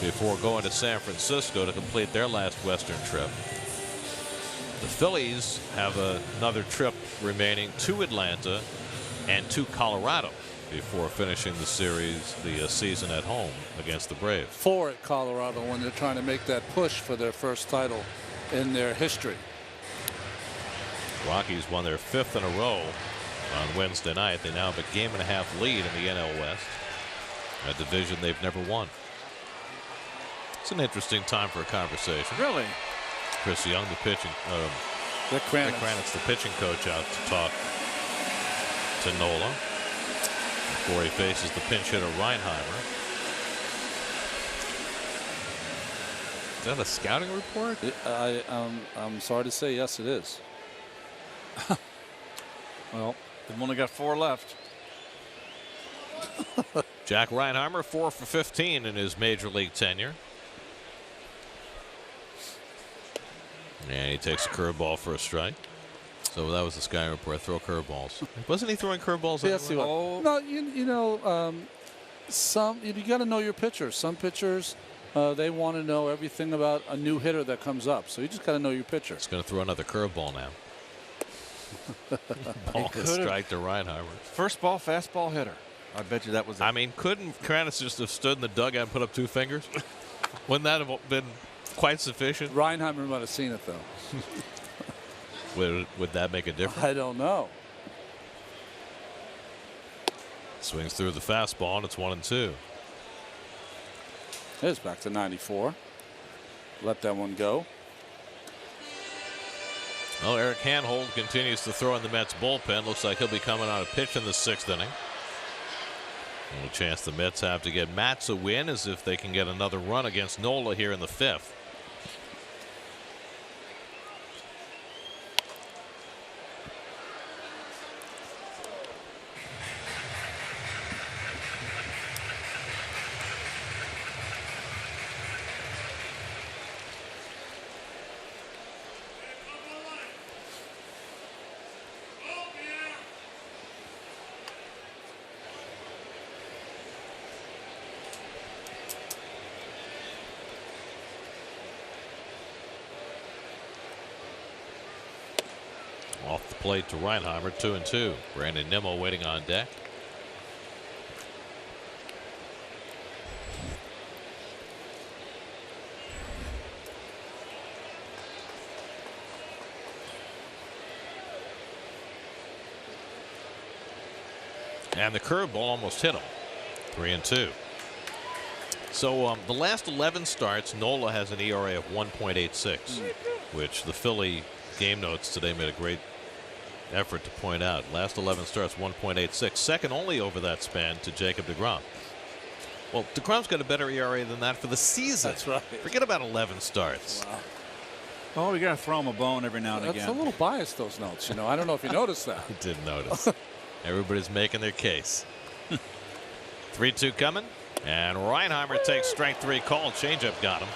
before going to San Francisco to complete their last Western trip. The Phillies have another trip remaining to Atlanta and to Colorado before finishing the season at home against the Braves. 4 at Colorado when they're trying to make that push for their first title in their history. Rockies won their 5th in a row on Wednesday night. They now have a 1.5 lead in the NL West, a division they've never won. It's an interesting time for a conversation. Really? Chris Young, the pitching, Rick Kranitz, the pitching coach, out to talk to Nola before he faces the pinch hitter Reinheimer. Is that a scouting report? I'm sorry to say, yes, it is. Well, they've only got 4 left. Jack Reinheimer, 4 for 15 in his major league tenure. And he takes a curveball for a strike. So that was the Sky report. Throw curveballs. Wasn't he throwing curveballs? Yes, he was. Oh. No, you know, you got to know your pitchers. Some pitchers, they want to know everything about a new hitter that comes up. So you just got to know your pitcher. He's going to throw another curveball now. Ball strike to Reinheimer. First ball, fastball hitter. I bet you that was it. I mean, couldn't Kranitz just have stood in the dugout and put up 2 fingers? Wouldn't that have been quite sufficient? Reinheimer might have seen it, though. Would that make a difference? I don't know. Swings through the fastball, and it's 1-2. It's back to 94. Let that one go. Well, Eric Hanhold continues to throw in the Mets bullpen. Looks like he'll be coming on a pitch in the 6th inning. Only chance the Mets have to get Matz a win is if they can get another run against Nola here in the 5th. Off the plate to Reinheimer, 2-2. Brandon Nimmo waiting on deck. And the curveball almost hit him. 3-2. So the last 11 starts, Nola has an ERA of 1.86, which the Philly game notes today made a great effort to point out. Last 11 starts, 1.86. Second only over that span to Jacob deGrom. Well, deGrom's got a better ERA than that for the season. That's right. Forget about 11 starts. Wow. Oh, we got to throw him a bone every now and again. That's a little biased, those notes. You know, I don't know if you noticed that. I didn't notice. Everybody's making their case. 3-2 coming. And Reinheimer takes strike 3 call. Changeup got him.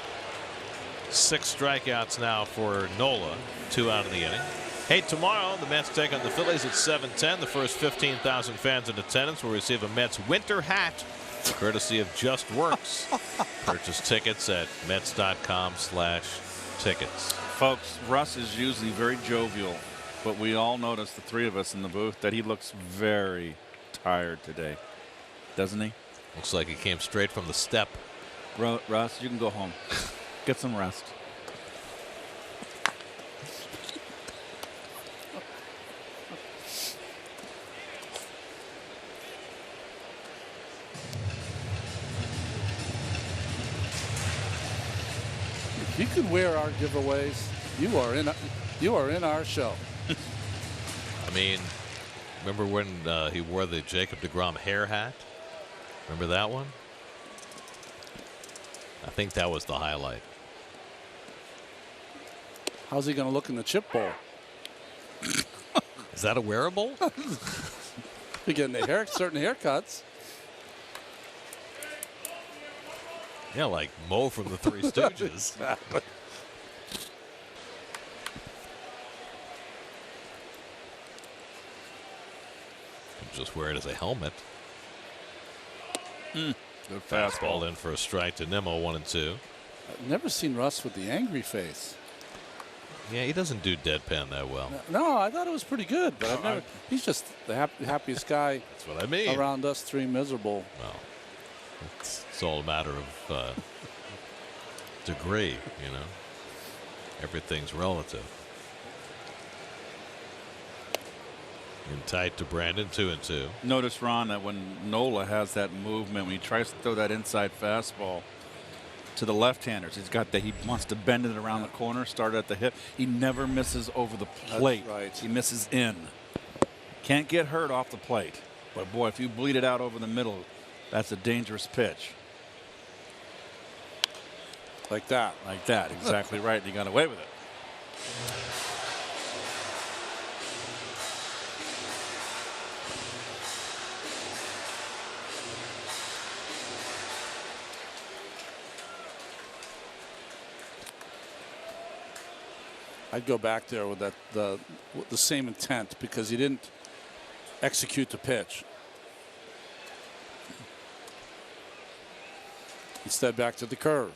6 strikeouts now for Nola. 2 out of the inning. Hey, tomorrow the Mets take on the Phillies at 7:10. The first 15,000 fans in attendance will receive a Mets winter hat, courtesy of Just Works. Purchase tickets at Mets.com/tickets. Folks, Russ is usually very jovial, but we all noticed, the 3 of us in the booth, that he looks very tired today, doesn't he? Looks like he came straight from the step. Russ, you can go home. Get some rest. can wear our giveaways. You are in our show. I mean, remember when he wore the Jacob deGrom hair hat? Remember that one? I think that was the highlight. How's he going to look in the chip bowl? Is that a wearable? You're getting the certain haircuts. Yeah, like Mo from the Three Stooges. Exactly. Just wear it as a helmet. Good Fastball in for a strike to Nimmo, 1-2. I've never seen Russ with the angry face. Yeah, he doesn't do deadpan that well. No, I thought it was pretty good, but he's just the happiest guy. That's what I mean. Around us three miserable. Well, it's all a matter of degree, you know. Everything's relative. In tight to Brandon, 2-2. Notice, Ron, that when Nola has that movement, when he tries to throw that inside fastball to the left-handers, he wants to bend it around the corner, start at the hip. He never misses over the plate. That's right. He misses in. Can't get hurt off the plate. But boy, if you bleed it out over the middle, that's a dangerous pitch. Like that. Like that, exactly right. He got away with it. I'd go back there with the same intent because he didn't execute the pitch. Instead, back to the curve.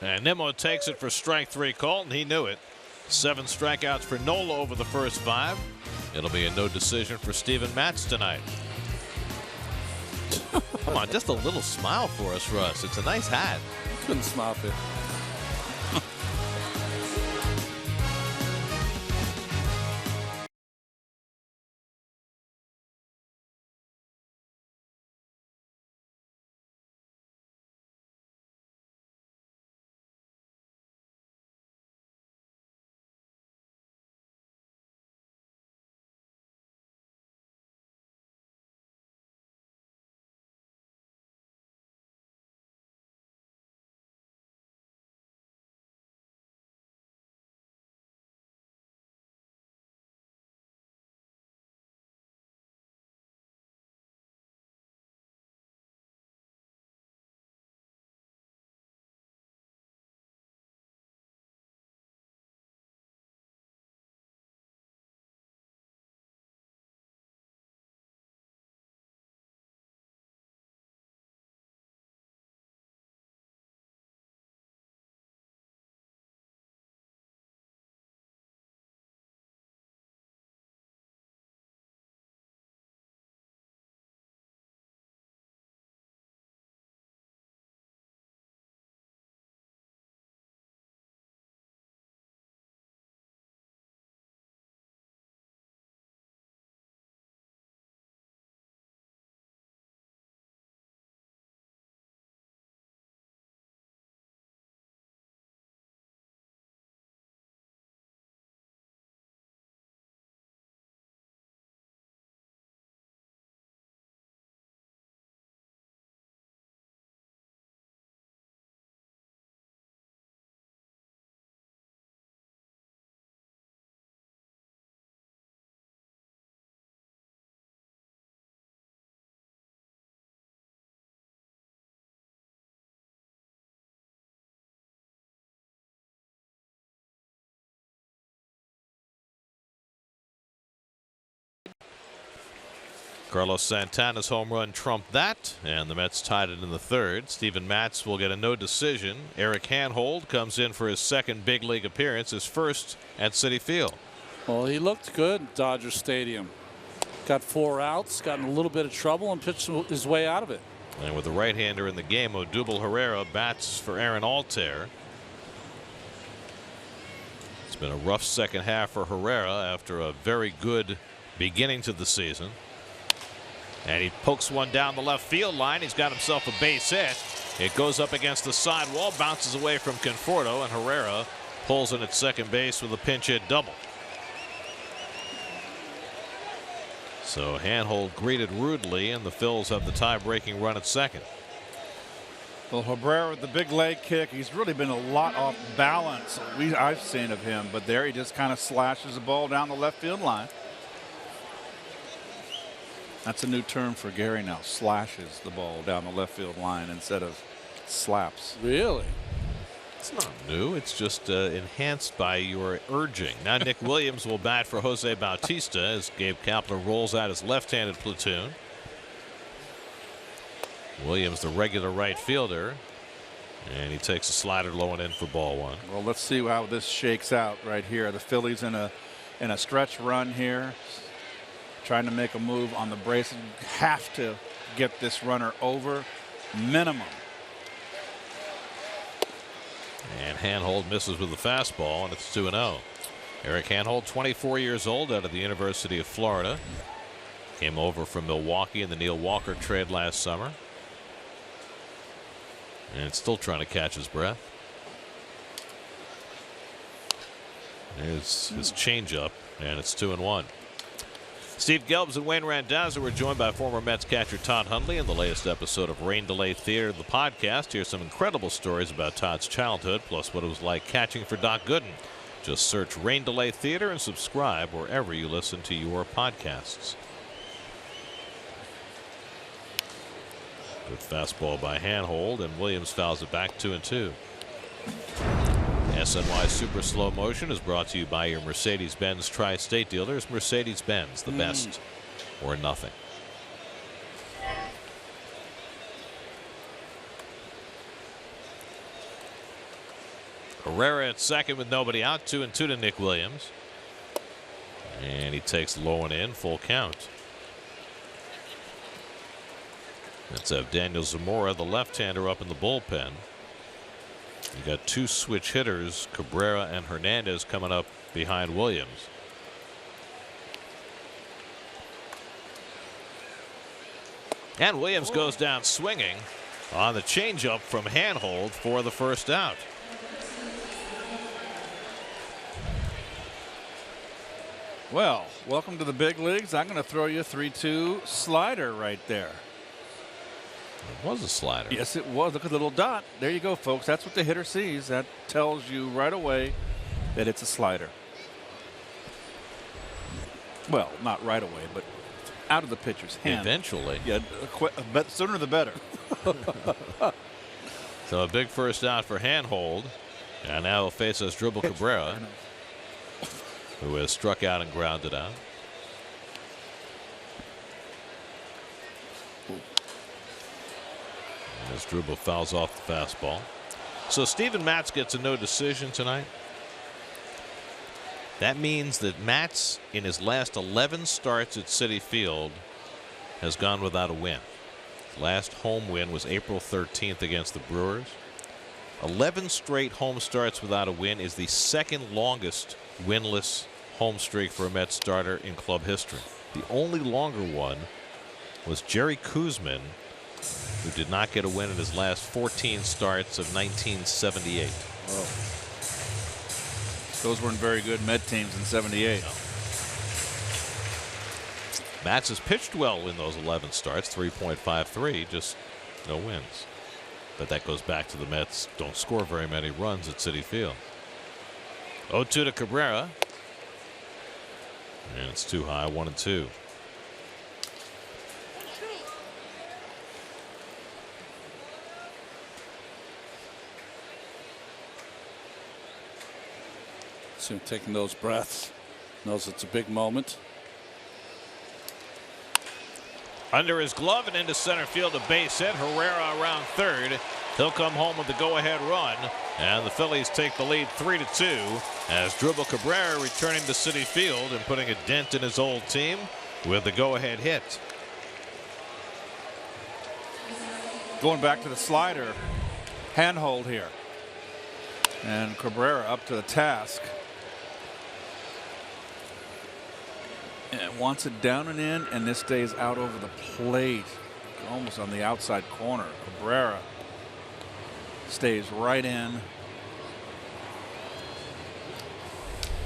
And Nimmo takes it for strike 3 call, and he knew it. 7 strikeouts for Nola over the first 5. It'll be a no decision for Steven Matz tonight. Come on, just a little smile for us, Russ. It's a nice hat. Couldn't smile it. Carlos Santana's home run trumped that, and the Mets tied it in the 3rd. Steven Matz will get a no decision. Eric Hanhold comes in for his 2nd big league appearance, his 1st at Citi Field. Well, he looked good at Dodger Stadium. Got 4 outs, got in a little bit of trouble, and pitched his way out of it. And with the right-hander in the game, Odubel Herrera bats for Aaron Altair. It's been a rough second half for Herrera after a very good beginning to the season. And he pokes one down the left field line. He's got himself a base hit. It goes up against the sidewall, bounces away from Conforto, and Herrera pulls in at second base with a pinch hit double. So Handhold greeted rudely, and the Phils have the tie-breaking run at second. Well, Herrera with the big leg kick. He's really been a lot off balance I've seen of him, but there he just kind of slashes the ball down the left field line. That's a new term for Gary now. Slashes the ball down the left field line instead of slaps. Really? It's not new. It's just enhanced by your urging. Now Nick Williams will bat for Jose Bautista as Gabe Kapler rolls out his left-handed platoon. Williams, the regular right fielder, and he takes a slider low and in for ball one. Well, let's see how this shakes out right here. The Phillies in a stretch run here, trying to make a move on the brace. Have to get this runner over minimum. And Handhold misses with the fastball, and it's 2-0. Eric Handhold, 24 years old, out of the University of Florida. Came over from Milwaukee in the Neil Walker trade last summer. And still trying to catch his breath. There's his changeup, and it's 2-1. Steve Gelbs and Wayne Randazzo were joined by former Mets catcher Todd Hundley in the latest episode of Rain Delay Theater, the podcast. Here's some incredible stories about Todd's childhood, plus what it was like catching for Doc Gooden. Just search Rain Delay Theater and subscribe wherever you listen to your podcasts. Good fastball by Handhold, and Williams fouls it back 2-2. SNY Super Slow Motion is brought to you by your Mercedes-Benz Tri-State dealers. Mercedes-Benz, the best or nothing. Herrera at second with nobody out. 2-2 to Nick Williams. And he takes low and in, full count. Let's have Daniel Zamora, the left-hander, up in the bullpen. You got two switch hitters, Cabrera and Hernandez, coming up behind Williams. And Williams goes down swinging on the changeup from Handhold for the first out. Well, welcome to the big leagues. I'm going to throw you a 3-2 slider right there. It was a slider. Yes, it was. Look at the little dot. There you go, folks. That's what the hitter sees. That tells you right away that it's a slider. Well, not right away, but out of the pitcher's hand. Eventually. Yeah, but sooner the better. So a big first out for Handhold. And now he'll face Asdrubal Cabrera, who has struck out and grounded out. As Asdrubal fouls off the fastball. So Steven Matz gets a no decision tonight. That means that Matz, in his last 11 starts at Citi Field, has gone without a win. His last home win was April 13th against the Brewers. 11 straight home starts without a win is the second longest winless home streak for a Mets starter in club history. The only longer one was Jerry Koosman, who did not get a win in his last 14 starts of 1978. Oh. Those weren't very good Met teams in '78. No. Matz has pitched well in those 11 starts, 3.53, just no wins. But that goes back to the Mets don't score very many runs at Citi Field. 0-2 to Cabrera. And it's too high, 1-2. So taking those breaths, knows it's a big moment. Under his glove and into center field, a base hit. Herrera around third. He'll come home with the go-ahead run, and the Phillies take the lead 3-2 as Asdrubal Cabrera returning to Citi Field and putting a dent in his old team with the go-ahead hit. Going back to the slider, Handhold here, and Cabrera up to the task. And wants it down and in, and this stays out over the plate, almost on the outside corner. Cabrera stays right in.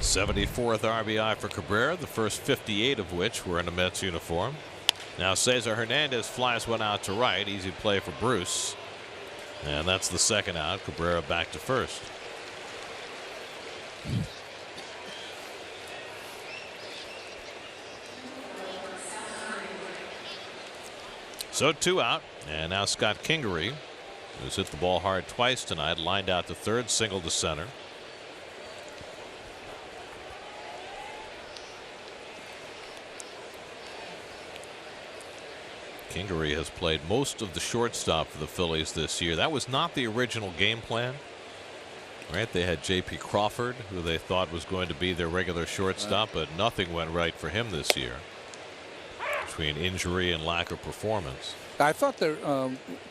74th RBI for Cabrera, the first 58 of which were in a Mets uniform. Now Cesar Hernandez flies one out to right. Easy play for Bruce. And that's the second out. Cabrera back to first. So 2 out. And now Scott Kingery, who's hit the ball hard twice tonight, lined out to third, single to center. Kingery has played most of the shortstop for the Phillies this year. That was not the original game plan. Right? They had J.P. Crawford, who they thought was going to be their regular shortstop, but nothing went right for him this year between injury and lack of performance. I thought they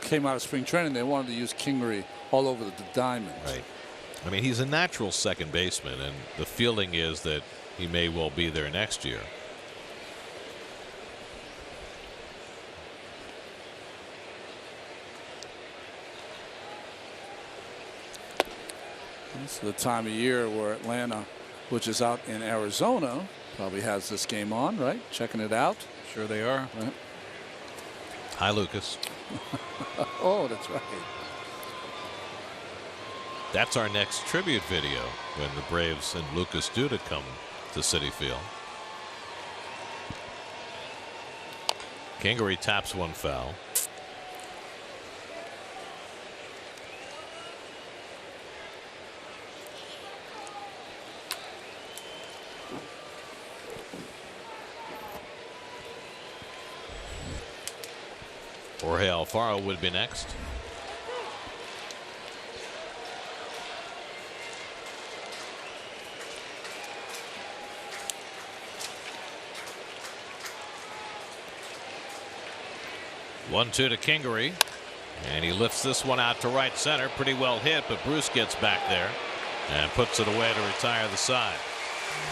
came out of spring training. They wanted to use Kingery all over the diamond. Right. I mean, he's a natural second baseman, and the feeling is that he may well be there next year. It's the time of year where Atlanta, which is out in Arizona, probably has this game on, right? Checking it out. Sure they are. Right. Hi, Lucas. Oh, that's right. That's our next tribute video when the Braves and Lucas Duda come to Citi Field. Kingery taps one foul. Jorge Alfaro would be next. One-two to Kingery, and he lifts this one out to right center. Pretty well hit, but Bruce gets back there and puts it away to retire the side.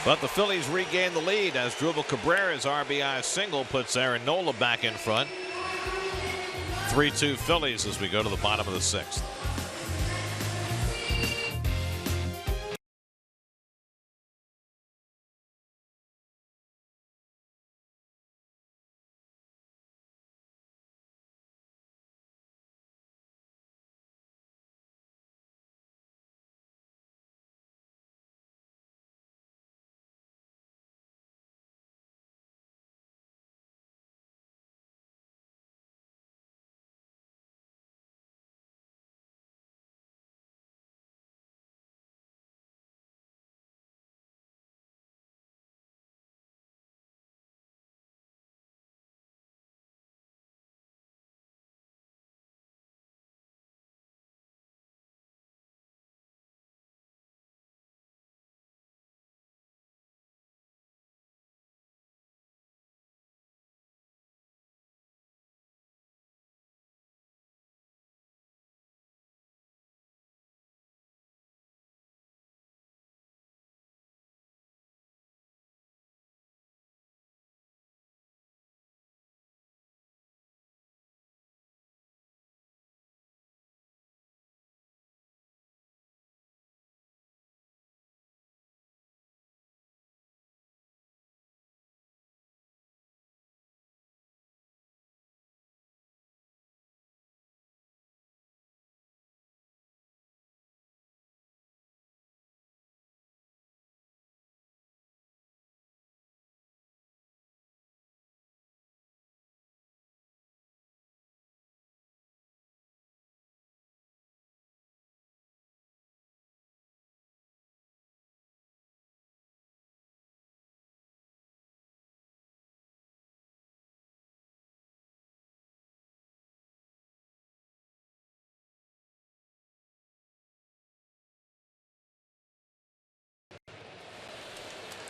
But the Phillies regain the lead as Drupal Cabrera's RBI single puts Aaron Nola back in front. 3-2 Phillies as we go to the bottom of the 6th.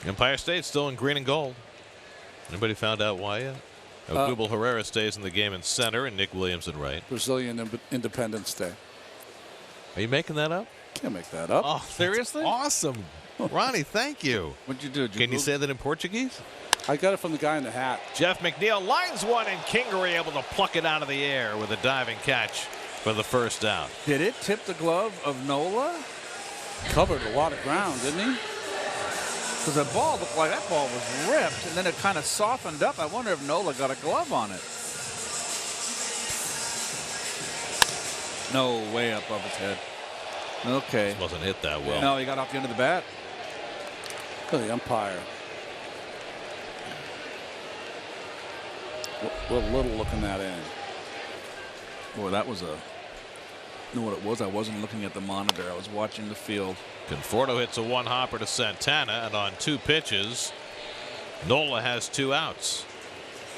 Empire State still in green and gold. Anybody found out why yet? Odubel Herrera stays in the game in center and Nick Williams in right. Brazilian Independence Day. Are you making that up? Can't make that up. Oh, seriously? Awesome. Ronnie, thank you. What'd you do? Can you say that in Portuguese? I got it from the guy in the hat. Jeff McNeil lines one, and Kingery able to pluck it out of the air with a diving catch for the first out. Did it tip the glove of Nola? Covered a lot of ground, didn't he? Because the ball looked like that ball was ripped, and then it kind of softened up. I wonder if Nola got a glove on it. No, way up above his head. Okay. This wasn't hit that well. No, he got off the end of the bat. Oh, the umpire. We're a little looking that in. Boy, that was a. You know what it was? I wasn't looking at the monitor. I was watching the field. Conforto hits a one-hopper to Santana, and on 2 pitches, Nola has 2 outs.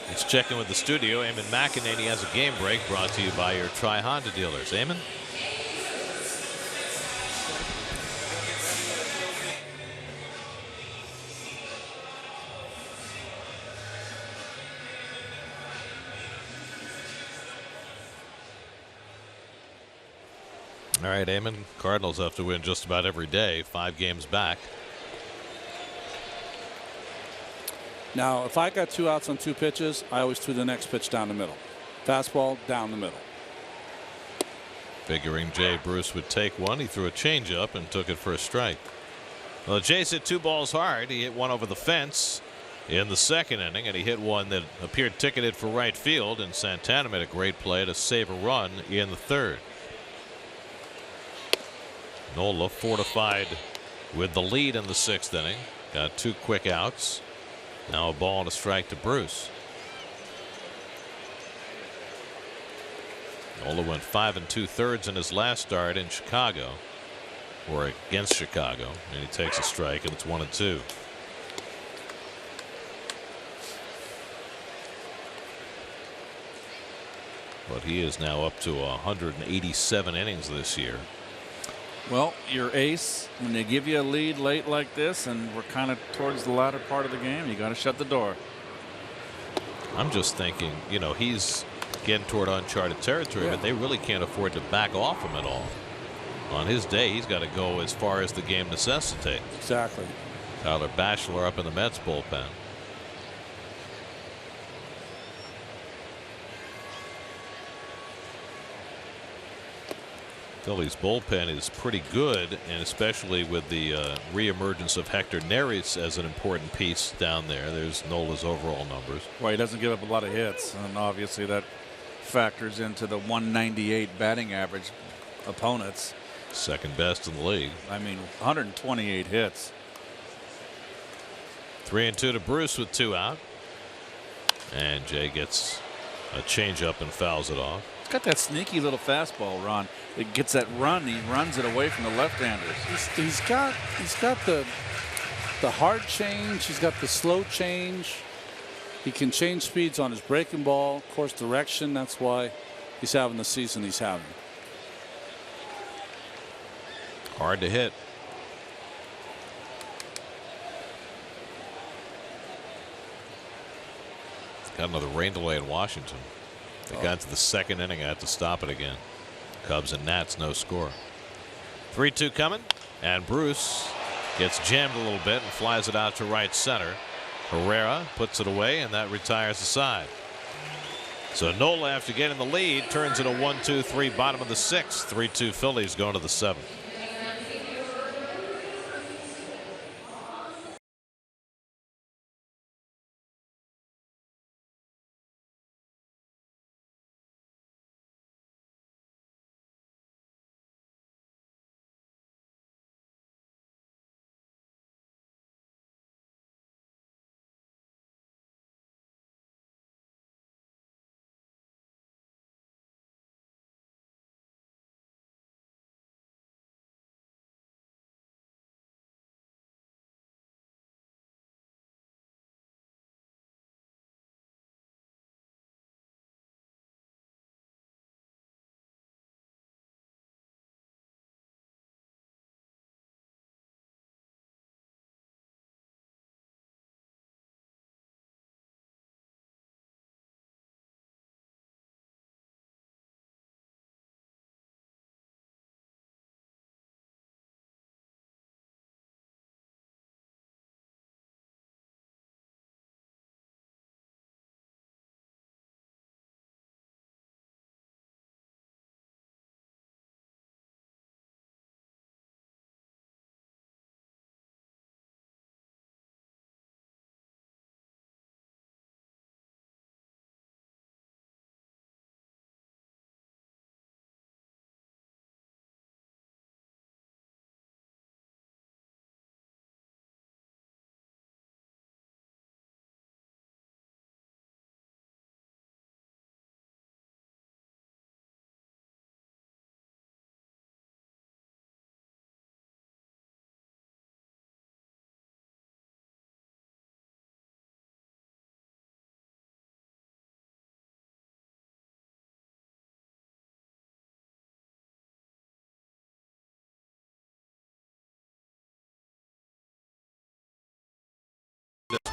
Let's check in with the studio. Eamon McEnany has a game break brought to you by your Tri-Honda dealers. Eamon? All right, Eamon. Cardinals have to win just about every day, 5 games back. Now, if I got 2 outs on 2 pitches, I always threw the next pitch down the middle. Fastball down the middle. Figuring Jay Bruce would take one, he threw a changeup and took it for a strike. Well, Jay's hit 2 balls hard. He hit one over the fence in the 2nd inning, and he hit one that appeared ticketed for right field, and Santana made a great play to save a run in the 3rd. Nola fortified with the lead in the 6th inning. Got 2 quick outs. Now a ball and a strike to Bruce. Nola went 5 2/3 in his last start in Chicago, or against Chicago, and he takes a strike, and it's 1-2. But he is now up to 187 innings this year. Well, your ace, when they give you a lead late like this, and we're kind of towards the latter part of the game, you got to shut the door. I'm just thinking, you know, he's getting toward uncharted territory, but they really can't afford to back off him at all. On his day, he's got to go as far as the game necessitates. Exactly. Tyler Batchelor up in the Mets bullpen. Phillies bullpen is pretty good, and especially with the reemergence of Hector Neris as an important piece down there. There's Nola's overall numbers. Well, he doesn't give up a lot of hits, and obviously that factors into the 198 batting average opponents. 2nd best in the league. I mean, 128 hits. 3-2 to Bruce with 2 out, and Jay gets a changeup and fouls it off. He's got that sneaky little fastball, Ron. It gets that run. He runs it away from the left-handers. He's got the hard change. He's got the slow change. He can change speeds on his breaking ball, course direction. That's why he's having the season he's having. Hard to hit. Got another rain delay in Washington. They got to the 2nd inning. I had to stop it again. Cubs and Nats, no score. 3-2 coming, and Bruce gets jammed a little bit and flies it out to right center. Herrera puts it away, and that retires the side. So Nola, after getting the lead, turns it a 1-2-3 bottom of the 6th. 3-2 Phillies going to the 7th.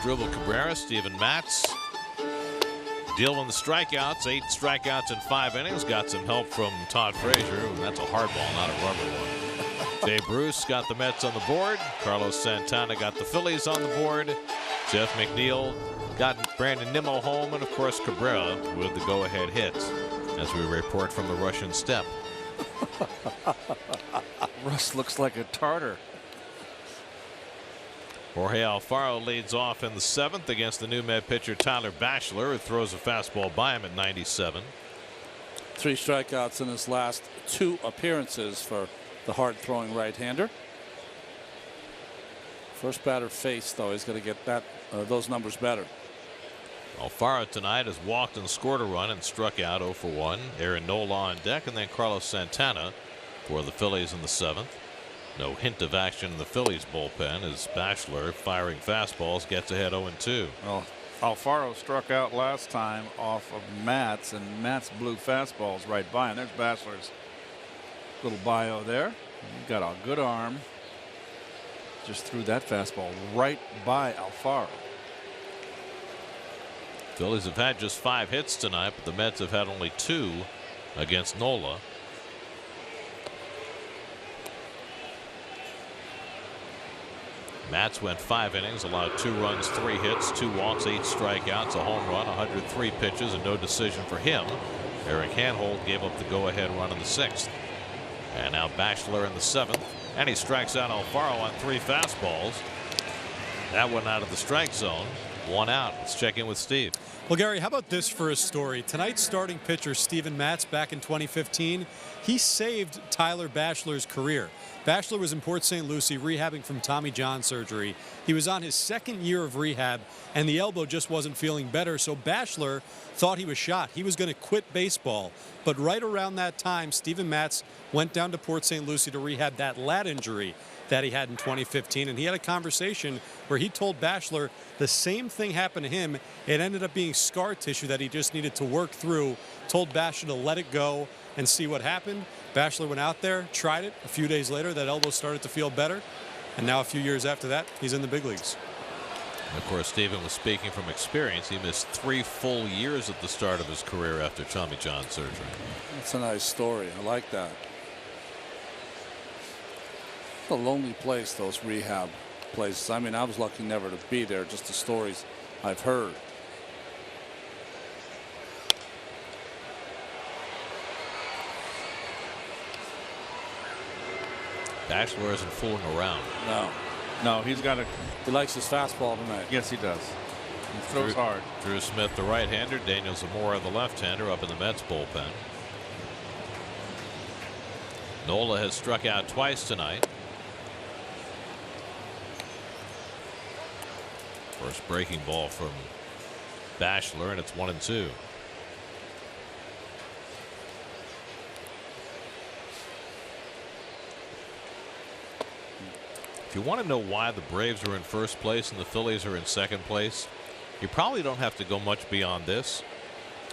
Dribble Cabrera, Steven Matz. Dealing the strikeouts, 8 strikeouts in 5 innings. Got some help from Todd Frazier. That's a hard ball, not a rubber one. Jay Bruce got the Mets on the board. Carlos Santana got the Phillies on the board. Jeff McNeil got Brandon Nimmo home, and of course Cabrera with the go-ahead hits as we report from the Russian steppe. Russ looks like a tartar. Jorge Alfaro leads off in the 7th against the new Met pitcher Tyler Bachelor, who throws a fastball by him at 97. 3 strikeouts in his last 2 appearances for the hard-throwing right-hander. First batter faced, though, he's going to get that those numbers better. Alfaro tonight has walked and scored a run and struck out 0 for 1. Aaron Nola on deck, and then Carlos Santana for the Phillies in the 7th. No hint of action in the Phillies bullpen as Bachelor, firing fastballs, gets ahead 0-2. Well, Alfaro struck out last time off of Matz, and Matz blew fastballs right by him. There's Bachelor's little bio there. He got a good arm. Just threw that fastball right by Alfaro. Phillies have had just 5 hits tonight, but the Mets have had only 2 against Nola. Matz went 5 innings, allowed 2 runs, 3 hits, 2 walks, 8 strikeouts, a home run, 103 pitches, and no decision for him. Eric Hanhold gave up the go-ahead run in the 6th. And now Bachelor in the 7th, and he strikes out Alfaro on 3 fastballs. That one out of the strike zone. 1 out. Let's check in with Steve. Well, Gary, how about this for a story? Tonight's starting pitcher, Steven Matz, back in 2015, he saved Tyler Bachelor's career. Bachelor was in Port St. Lucie rehabbing from Tommy John surgery. He was on his 2nd year of rehab, and the elbow just wasn't feeling better, so Bachelor thought he was shot. He was going to quit baseball. But right around that time, Steven Matz went down to Port St. Lucie to rehab that lat injury that he had in 2015, and he had a conversation where he told Bachelor the same thing happened to him. It ended up being scar tissue that he just needed to work through. Told Bachelor to let it go and see what happened. Bachelor went out there, tried it. A few days later, that elbow started to feel better, and now a few years after that, he's in the big leagues. Of course, Steven was speaking from experience. He missed 3 full years at the start of his career after Tommy John surgery. That's a nice story. I like that. It's a lonely place, those rehab places. I mean, I was lucky never to be there, just the stories I've heard. Bachelor isn't fooling around. No, he's got a. He likes his fastball tonight. Yes, he does. He throws hard. Drew Smith, the right-hander. Daniel Zamora, the left-hander, up in the Mets bullpen. Nola has struck out twice tonight. First breaking ball from Bachelor, and it's 1-2. If you want to know why the Braves are in first place and the Phillies are in second place, you probably don't have to go much beyond this.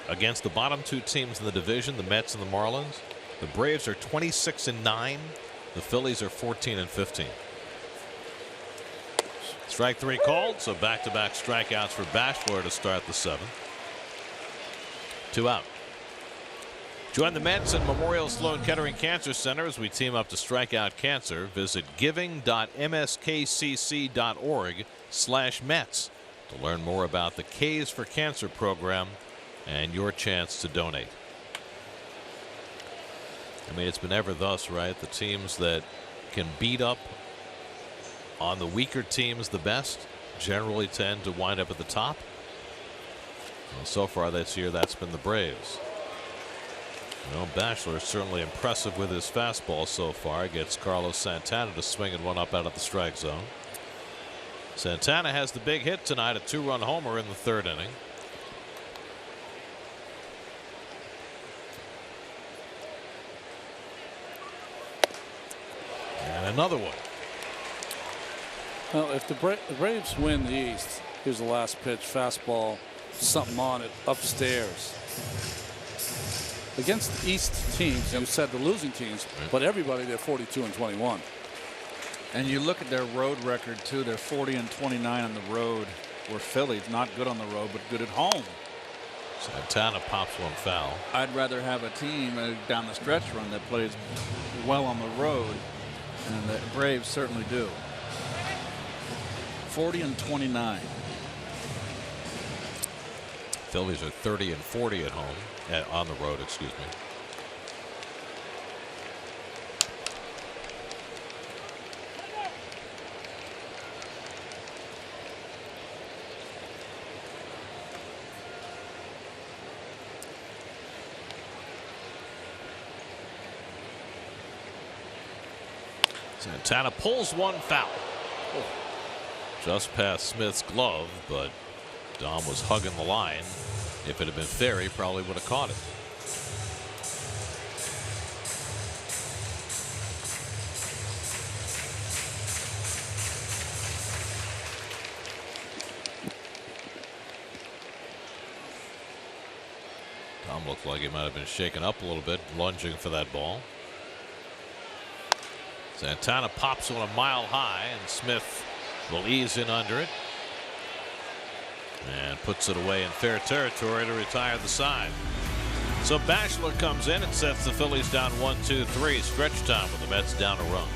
Against the bottom 2 teams in the division, the Mets and the Marlins, the Braves are 26-9. The Phillies are 14-15. Strike 3 called, so back-to-back strikeouts for Bachelor to start the 7th. 2 out. Join the Mets at Memorial Sloan Kettering Cancer Center as we team up to strike out cancer. Visit giving.mskcc.org/Mets to learn more about the K's for Cancer program and your chance to donate. I mean, it's been ever thus, right? The teams that can beat up on the weaker teams the best generally tend to wind up at the top. Well, so far this year, that's been the Braves. Well, Bachelor is certainly impressive with his fastball so far. Gets Carlos Santana to swing and one up out of the strike zone. Santana has the big hit tonight, a 2-run homer in the 3rd inning. And another one. Well, if the Braves win the East, here's the last pitch, fastball, something on it, upstairs. Against the East teams, you said the losing teams, but everybody, they're 42-21. And you look at their road record too. They're 40-29 on the road were Phillies, not good on the road, but good at home. Santana pops one foul. I'd rather have a team down the stretch run that plays well on the road, and the Braves certainly do. 40-29. Phillies are 30-40 at home, on the road, excuse me. Santana pulls one foul. Oh. Just past Smith's glove, but Dom was hugging the line. If it had been fair, he probably would have caught it. Dom looked like he might have been shaken up a little bit, lunging for that ball. Santana pops one a mile high, and Smith will ease in under it and puts it away in fair territory to retire the side. So Bachelor comes in and sets the Phillies down 1-2-3. Stretch time with the Mets down a run.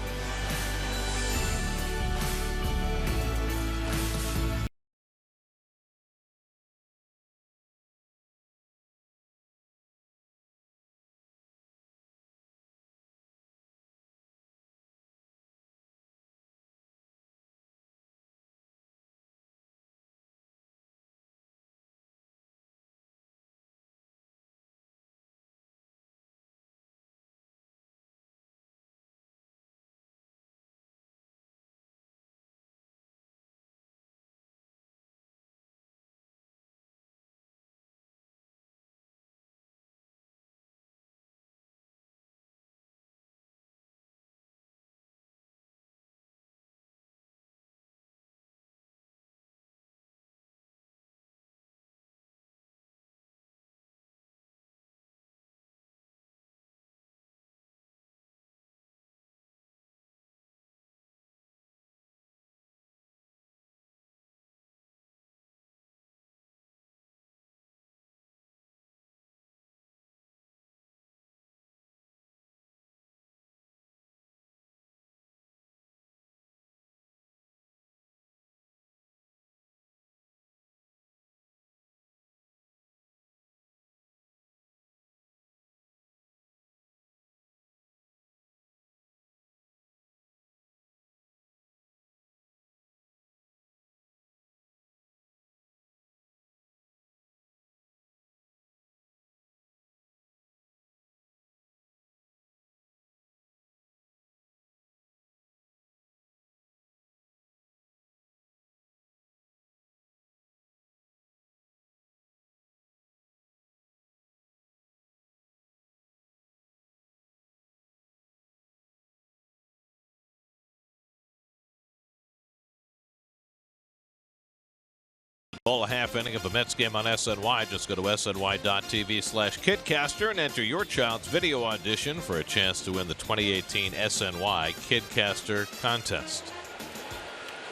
All a half inning of the Mets game on SNY. Just go to sny.tv/KidCaster and enter your child's video audition for a chance to win the 2018 SNY KidCaster contest.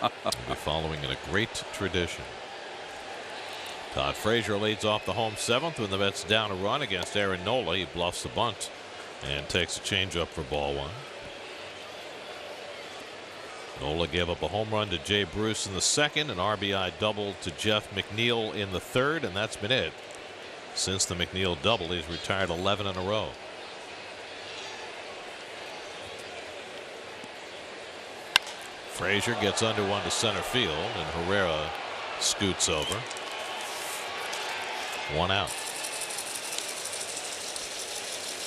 We're following in a great tradition. Todd Frazier leads off the home seventh when the Mets down a run against Aaron Nola. He bluffs the bunt and takes a changeup for ball one. Nola gave up a home run to Jay Bruce in the second, an RBI double to Jeff McNeil in the third, and that's been it. Since the McNeil double, he's retired 11 in a row. Frazier gets under one to center field, and Herrera scoots over. One out.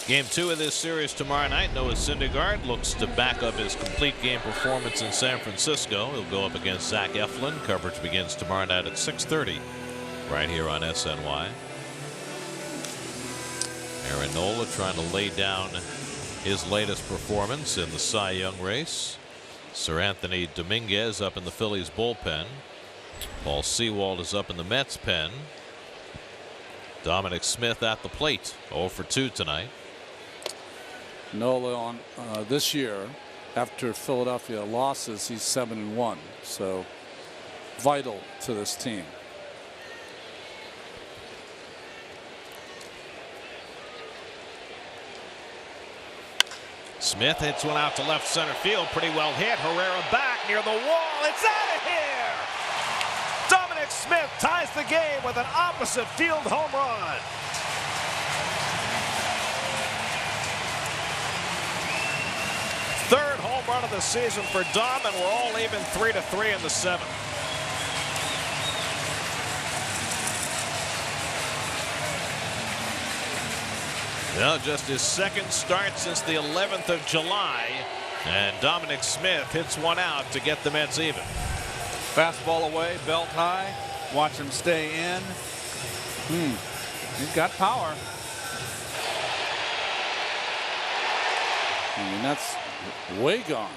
Game 2 of this series tomorrow night. Noah Syndergaard looks to back up his complete game performance in San Francisco. He'll go up against Zach Eflin. Coverage begins tomorrow night at 6:30 right here on SNY. Aaron Nola trying to lay down his latest performance in the Cy Young race. Sir Anthony Dominguez up in the Phillies bullpen. Paul Sewald is up in the Mets pen. Dominic Smith at the plate, 0 for 2 tonight. Nola on this year, after Philadelphia losses, he's 7-1. So vital to this team. Smith hits one out to left center field. Pretty well hit. Herrera back near the wall. It's out of here. Dominic Smith ties the game with an opposite field home run. Third home run of the season for Dom, and we're all even 3-3 in the seventh. Well, just his second start since the 11th of July, and Dominic Smith hits one out to get the Mets even. Fastball away, belt high. Watch him stay in. He's got power. I mean, that's way gone.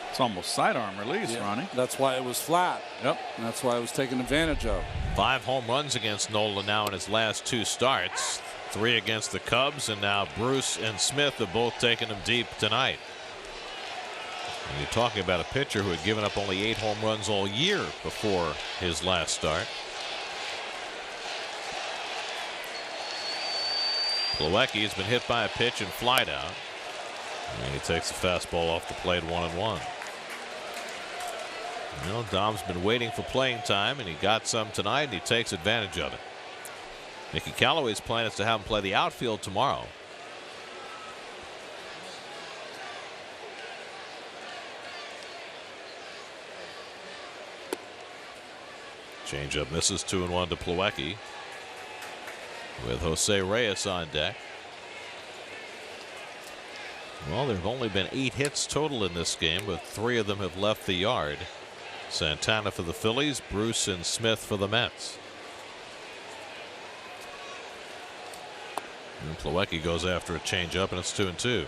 It's almost sidearm release, Ronnie. That's why it was flat. Yep. And that's why it was taken advantage of. 5 home runs against Nola now in his last 2 starts. 3 against the Cubs, and now Bruce and Smith have both taken him deep tonight. And you're talking about a pitcher who had given up only 8 home runs all year before his last start. Plawecki has been hit by a pitch and flied out. And he takes the fastball off the plate 1-1. You know, Dom's been waiting for playing time, and he got some tonight, and he takes advantage of it. Mickey Callaway's plan is to have him play the outfield tomorrow. Changeup misses. 2-1 to Plawecki, with Jose Reyes on deck. Well, there have only been 8 hits total in this game, but 3 of them have left the yard. Santana for the Phillies, Bruce and Smith for the Mets. And Plawecki goes after a changeup, and it's 2-2.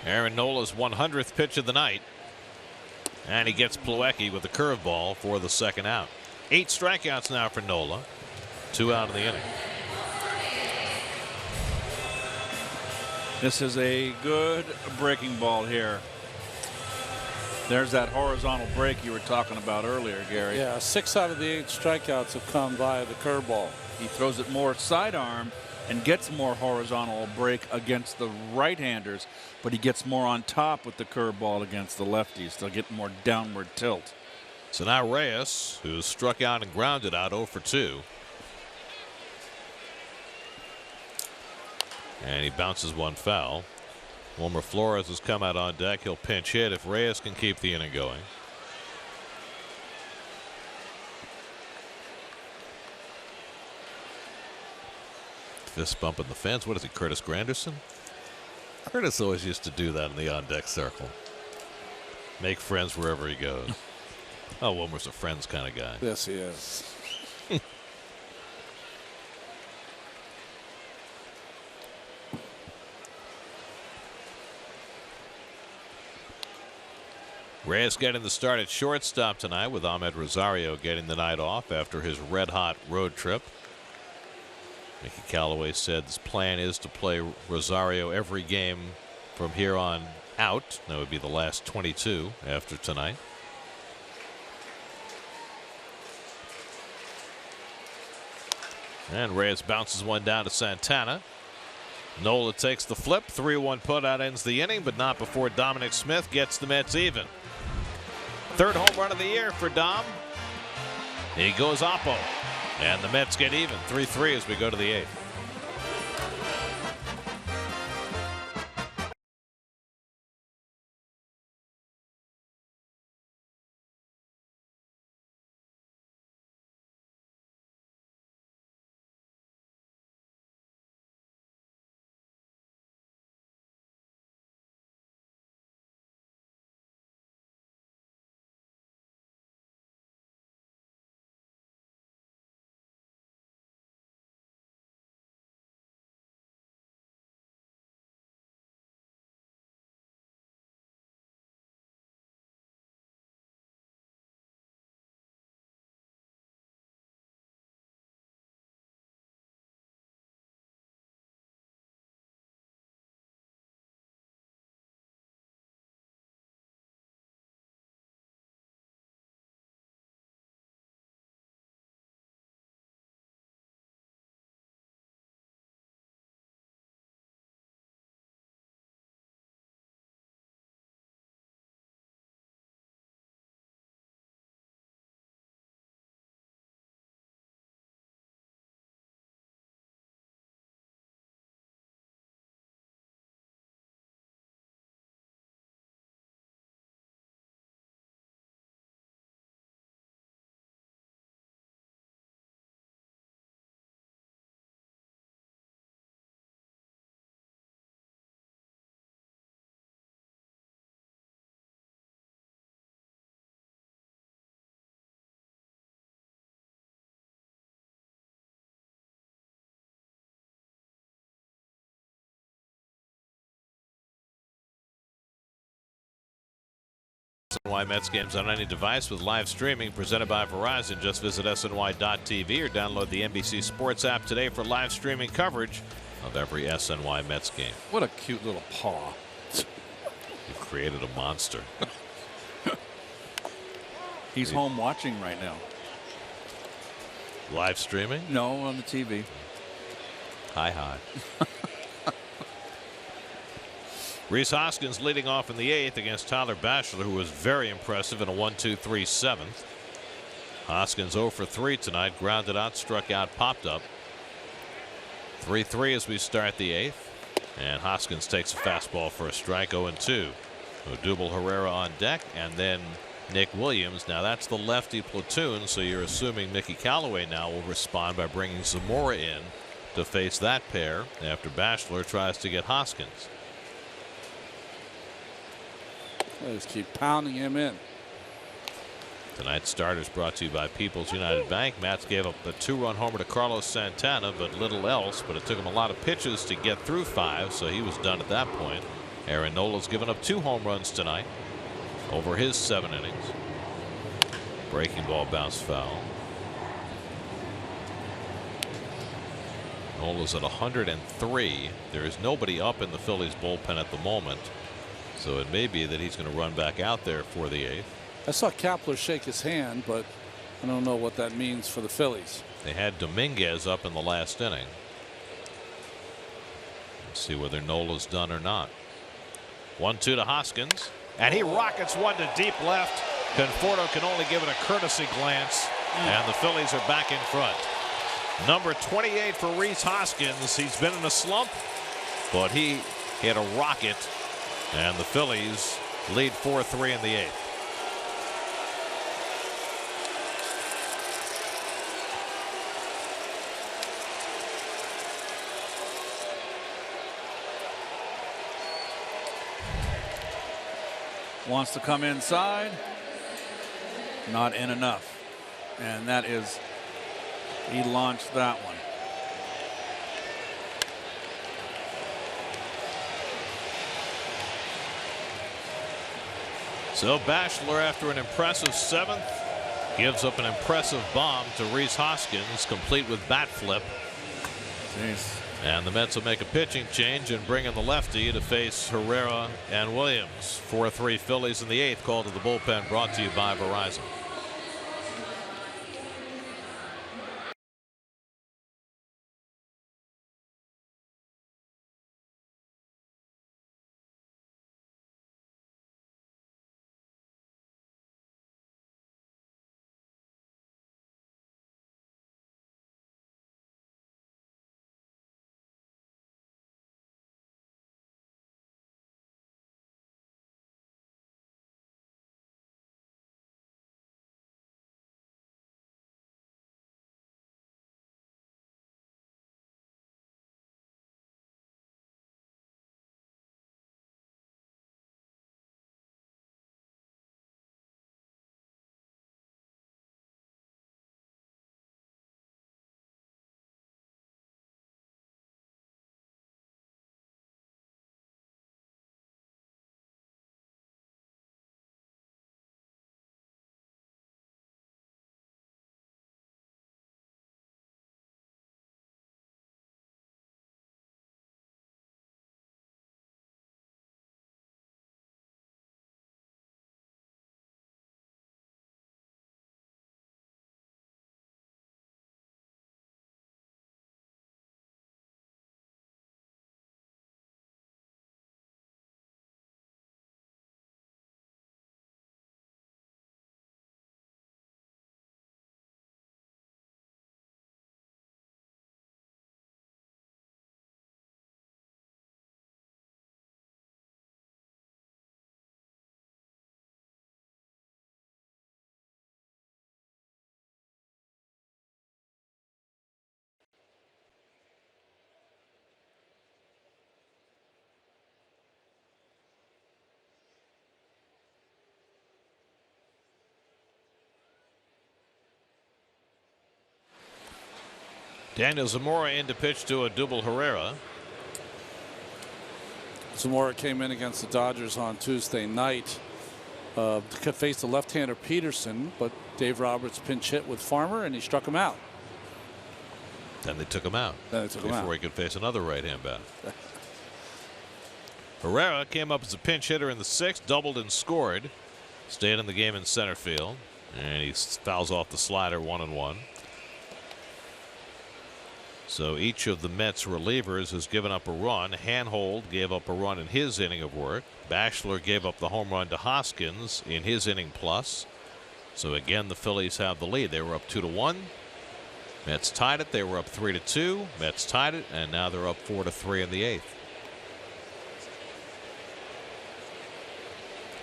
Aaron Nola's 100th pitch of the night. And he gets Plawecki with a curveball for the second out. 8 strikeouts now for Nola. 2 out of the inning. This is a good breaking ball here. There's that horizontal break you were talking about earlier, Gary. Yeah, 6 out of the 8 strikeouts have come via the curveball. He throws it more sidearm and gets more horizontal break against the right-handers, but he gets more on top with the curveball against the lefties. They'll get more downward tilt. So now Reyes, who struck out and grounded out 0 for 2. And he bounces one foul. Wilmer Flores has come out on deck. He'll pinch hit if Reyes can keep the inning going. Fist bumping the fence. What is he, Curtis Granderson? Curtis always used to do that in the on-deck circle. Make friends wherever he goes. Oh, Wilmer's a friends kind of guy. Yes, he is. Reyes getting the start at shortstop tonight, with Ahmed Rosario getting the night off after his red-hot road trip. Mickey Callaway said his plan is to play Rosario every game from here on out. That would be the last 22 after tonight. And Reyes bounces one down to Santana. Nola takes the flip. 3-1 putout ends the inning, but not before Dominic Smith gets the Mets even. 3rd home run of the year for Dom. He goes oppo. And the Mets get even. 3-3 as we go to the 8th. SNY Mets games on any device with live streaming presented by Verizon. Just visit SNY.TV or download the NBC Sports app today for live streaming coverage of every SNY Mets game. What a cute little paw. You've created a monster. He's home watching right now. Live streaming? No, on the TV. Hi. Rhys Hoskins leading off in the 8th against Tyler Bachelor, who was very impressive in a 1-2-3 7th. Hoskins 0 for 3 tonight, grounded out, struck out, popped up. 3-3 as we start the 8th, and Hoskins takes a fastball for a strike. 0-2. Odubel Herrera on deck, and then Nick Williams. Now that's the lefty platoon, so you're assuming Mickey Callaway now will respond by bringing Zamora in to face that pair after Bachelor tries to get Hoskins. They just keep pounding him in. Tonight's starters brought to you by People's United Bank. Mats gave up the 2-run homer to Carlos Santana, but little else. But it took him a lot of pitches to get through 5, so he was done at that point. Aaron Nola's given up 2 home runs tonight over his 7 innings. Breaking ball bounced foul. Nola's at 103. There is nobody up in the Phillies bullpen at the moment, so it may be that he's going to run back out there for the 8th. I saw Kapler shake his hand, but I don't know what that means for the Phillies. They had Dominguez up in the last inning. Let's see whether Nola's done or not. 1-2 to Hoskins, and he rockets one to deep left. Conforto can only give it a courtesy glance, and the Phillies are back in front. Number 28 for Rhys Hoskins. He's been in a slump, but he hit a rocket, and the Phillies lead 4-3 in the 8th. Wants to come inside. Not in enough. And that is, he launched that one. So Bachelor, after an impressive 7th, gives up an impressive bomb to Rhys Hoskins, complete with bat flip. Jeez. And the Mets will make a pitching change and bring in the lefty to face Herrera and Williams. 4-3 Phillies in the 8th. Call to the bullpen brought to you by Verizon. Daniel Zamora in to pitch to Odubel Herrera. Zamora came in against the Dodgers on Tuesday night to face the left-hander Peterson, but Dave Roberts pinch hit with Farmer, and he struck him out. Then they took him out Before he could face another right-hand bat. Herrera came up as a pinch hitter in the 6th, doubled and scored. Stayed in the game in center field, and he fouls off the slider 1-1. So each of the Mets relievers has given up a run. Handhold gave up a run in his inning of work. Bachelor gave up the home run to Hoskins in his inning plus. So again, the Phillies have the lead. They were up 2-1. Mets tied it. They were up 3-2. Mets tied it, and now they're up 4-3 in the 8th.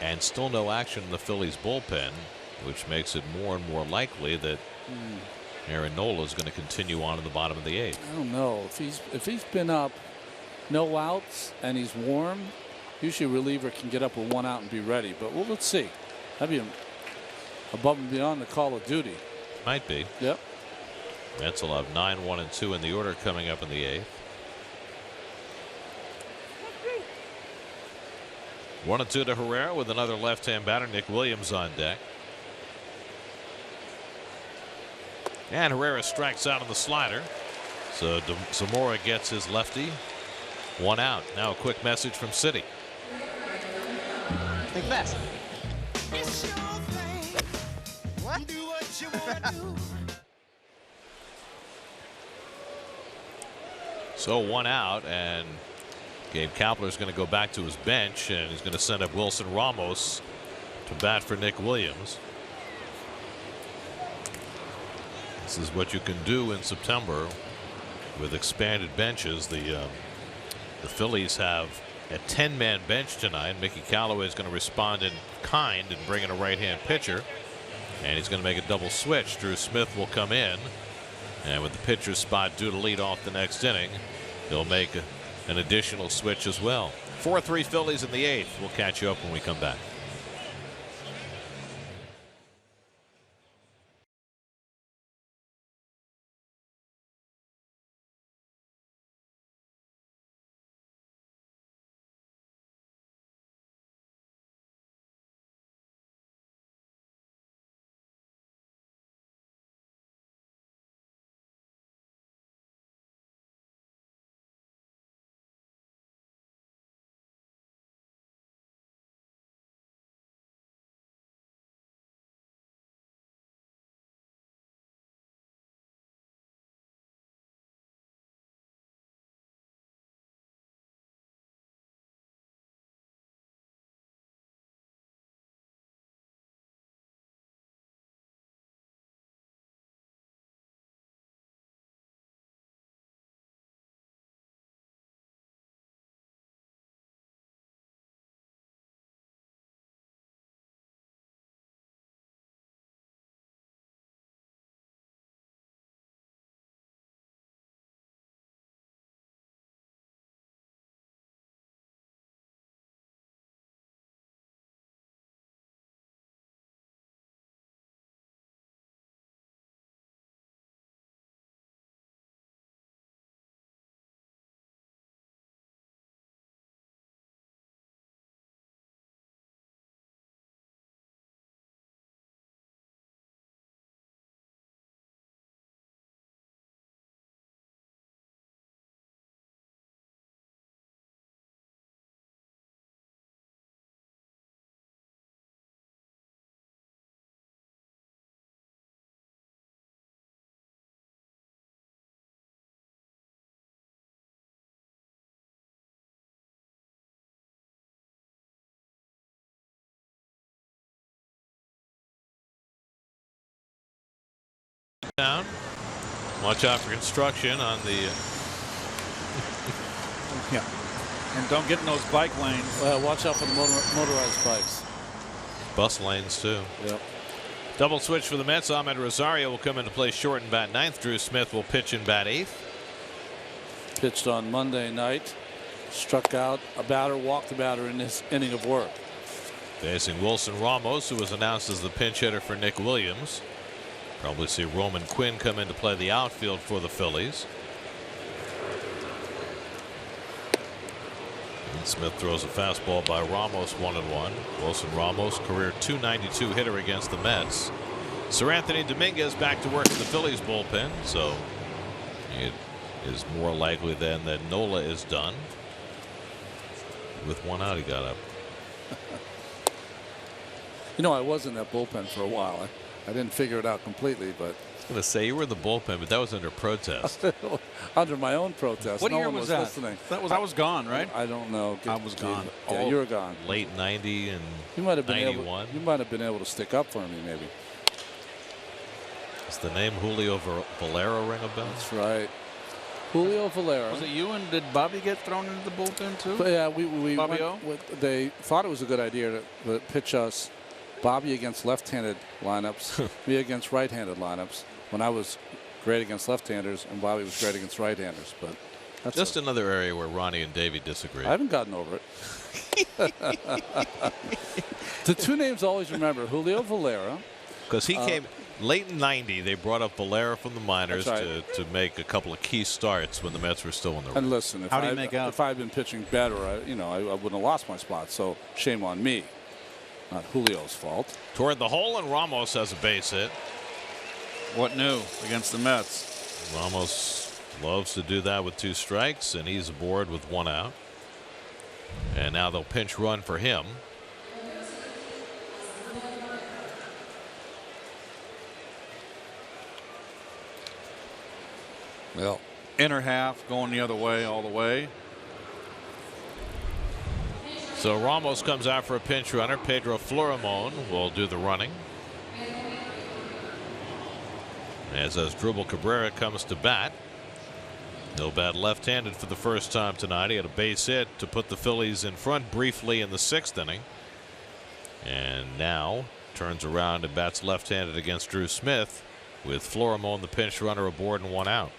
And still no action in the Phillies bullpen, which makes it more and more likely that Aaron Nola is going to continue on in the bottom of the 8th. I don't know if he's been up no outs and he's warm. Usually a reliever can get up with 1 out and be ready. But well, let's see. That'd be above and beyond the call of duty. Might be. Yep. Mets will have 9, 1, and 2 in the order coming up in the 8th. 1-2 to Herrera with another left-hand batter, Nick Williams, on deck. And Herrera strikes out on the slider. So Zamora gets his lefty. 1 out. Now a quick message from City. Think fast. It's your thing. What? Do what you wanna do. So 1 out, and Gabe Kapler is going to go back to his bench, and he's going to send up Wilson Ramos to bat for Nick Williams. This is what you can do in September with expanded benches. The Phillies have a 10-man bench tonight. Mickey Callaway is going to respond in kind and bring in a right-hand pitcher, and he's going to make a double switch. Drew Smith will come in, and with the pitcher's spot due to lead off the next inning, he'll make an additional switch as well. 4-3 Phillies in the 8th. We'll catch you up when we come back. Down. Watch out for construction on the. Yeah. And don't get in those bike lanes. Watch out for the motorized bikes. Bus lanes, too. Yep. Double switch for the Mets. Ahmed Rosario will come into play short and bat 9th. Drew Smith will pitch and bat 8th. Pitched on Monday night. Struck out a batter, walked a batter in this inning of work. Facing Wilson Ramos, who was announced as the pinch hitter for Nick Williams. Probably see Roman Quinn come in to play the outfield for the Phillies. And Smith throws a fastball by Ramos, 1-1. Wilson Ramos, career .292 hitter against the Mets. Sir Anthony Dominguez back to work in the Phillies bullpen, so it is more likely then that Nola is done. With 1 out, he got up. You know, I was in that bullpen for a while. I didn't figure it out completely, but. I was going to say you were in the bullpen, but that was under protest. Under my own protest. What no year one was that? listening. I was gone, right? I don't know. I was gone. Yeah, you were gone. Late 90 and You might have been 91. You might have been able to stick up for me, maybe. Does the name Julio Valero ring a bell? That's right. Julio Valero. Was it you, and did Bobby get thrown into the bullpen too? But yeah, we Bobby went O? they thought it was a good idea to pitch us Bobby against left-handed lineups, me against right-handed lineups. When I was great against left-handers and Bobby was great against right-handers, but that's Just another area where Ronnie and Davey disagree. I haven't gotten over it. The two names I always remember: Julio Valera. Because he came late in '90. They brought up Valera from the minors That's to make a couple of key starts when the Mets were still in the. And listen, if How do you I make out? if I'd been pitching better, I wouldn't have lost my spot. So shame on me, not Julio's fault. Toward the hole, and Ramos has a base hit. What new against the Mets? Ramos loves to do that with 2 strikes, and he's aboard with 1 out. And now they'll pinch run for him. Well, inner half going the other way all the way. So Ramos comes out for a pinch runner. Pedro Florimon will do the running. As Asdrubal Cabrera comes to bat. He'll bat left-handed for the first time tonight. He had a base hit to put the Phillies in front briefly in the 6th inning. And now turns around and bats left-handed against Drew Smith, with Florimon the pinch runner aboard and 1 out.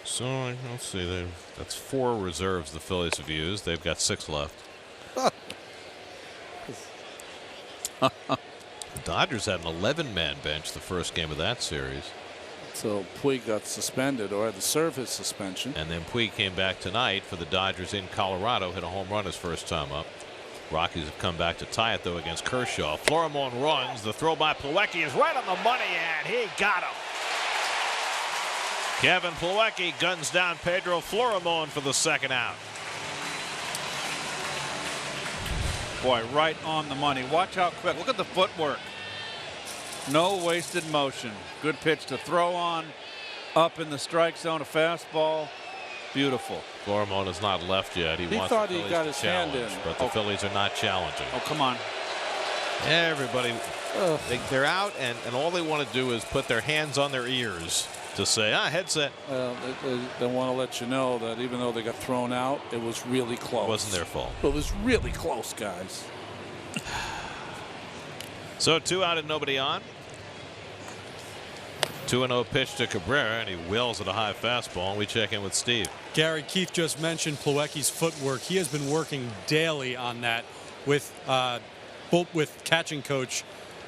So let's see, that's 4 reserves the Phillies have used. They've got 6 left. The Dodgers had an 11-man bench the first game of that series. So Puig got suspended or had to serve his suspension. And then Puig came back tonight for the Dodgers in Colorado, hit a home run his first time up. Rockies have come back to tie it though against Kershaw. Florimon runs. The throw by Plawecki is right on the money, and he got him. Kevin Plawecki guns down Pedro Florimon for the 2nd out. Boy, right on the money. Watch how quick. Look at the footwork. No wasted motion. Good pitch to throw on. Up in the strike zone, a fastball. Beautiful. Florimon has not left yet. He wants thought the he Phillies got to his hand challenge, in. but the Phillies are not challenging. Oh, come on. Everybody, they're out, and all they want to do is put their hands on their ears to say, headset. They want to let you know that even though they got thrown out, it was really close. It wasn't their fault. It was really close, guys. So 2 out and nobody on. 2-0 pitch to Cabrera, and he wheels at a high fastball. And we check in with Steve. Gary, Keith just mentioned Plawecki's footwork. He has been working daily on that with catching coach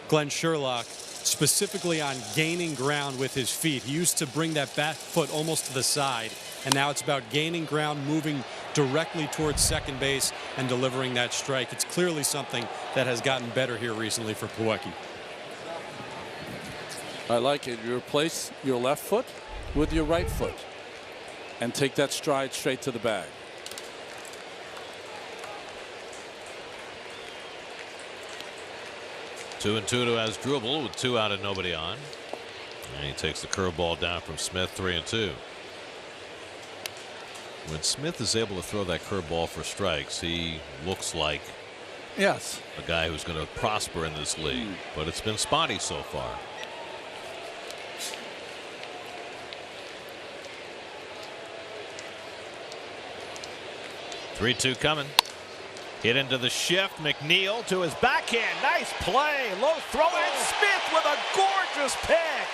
Glenn Sherlock, specifically on gaining ground with his feet. He used to bring that back foot almost to the side, and now it's about gaining ground, moving directly towards second base, and delivering that strike. It's clearly something that has gotten better here recently for Plawecki. I like it. You replace your left foot with your right foot and take that stride straight to the bag. Two and 2 to Asdrubal with 2 out and nobody on. And he takes the curveball down from Smith, 3-2. When Smith is able to throw that curveball for strikes, he looks like Yes. a guy who's going to prosper in this league. But it's been spotty so far. Three-two coming. Hit into the shift. McNeil to his backhand. Nice play. Low throw. And Smith with a gorgeous pick.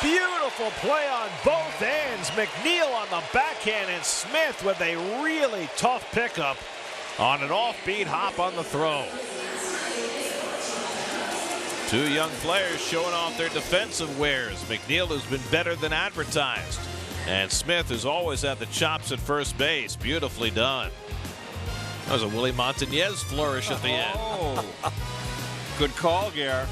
Beautiful play on both ends. McNeil on the backhand and Smith with a really tough pickup on an offbeat hop on the throw. 2 young players showing off their defensive wares. McNeil has been better than advertised. And Smith is always at the chops at first base. Beautifully done. That was a Willie Montañez flourish at the end. Oh. Good call, Gare.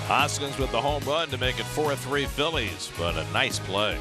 Hoskins with the home run to make it 4-3 Phillies, but a nice play.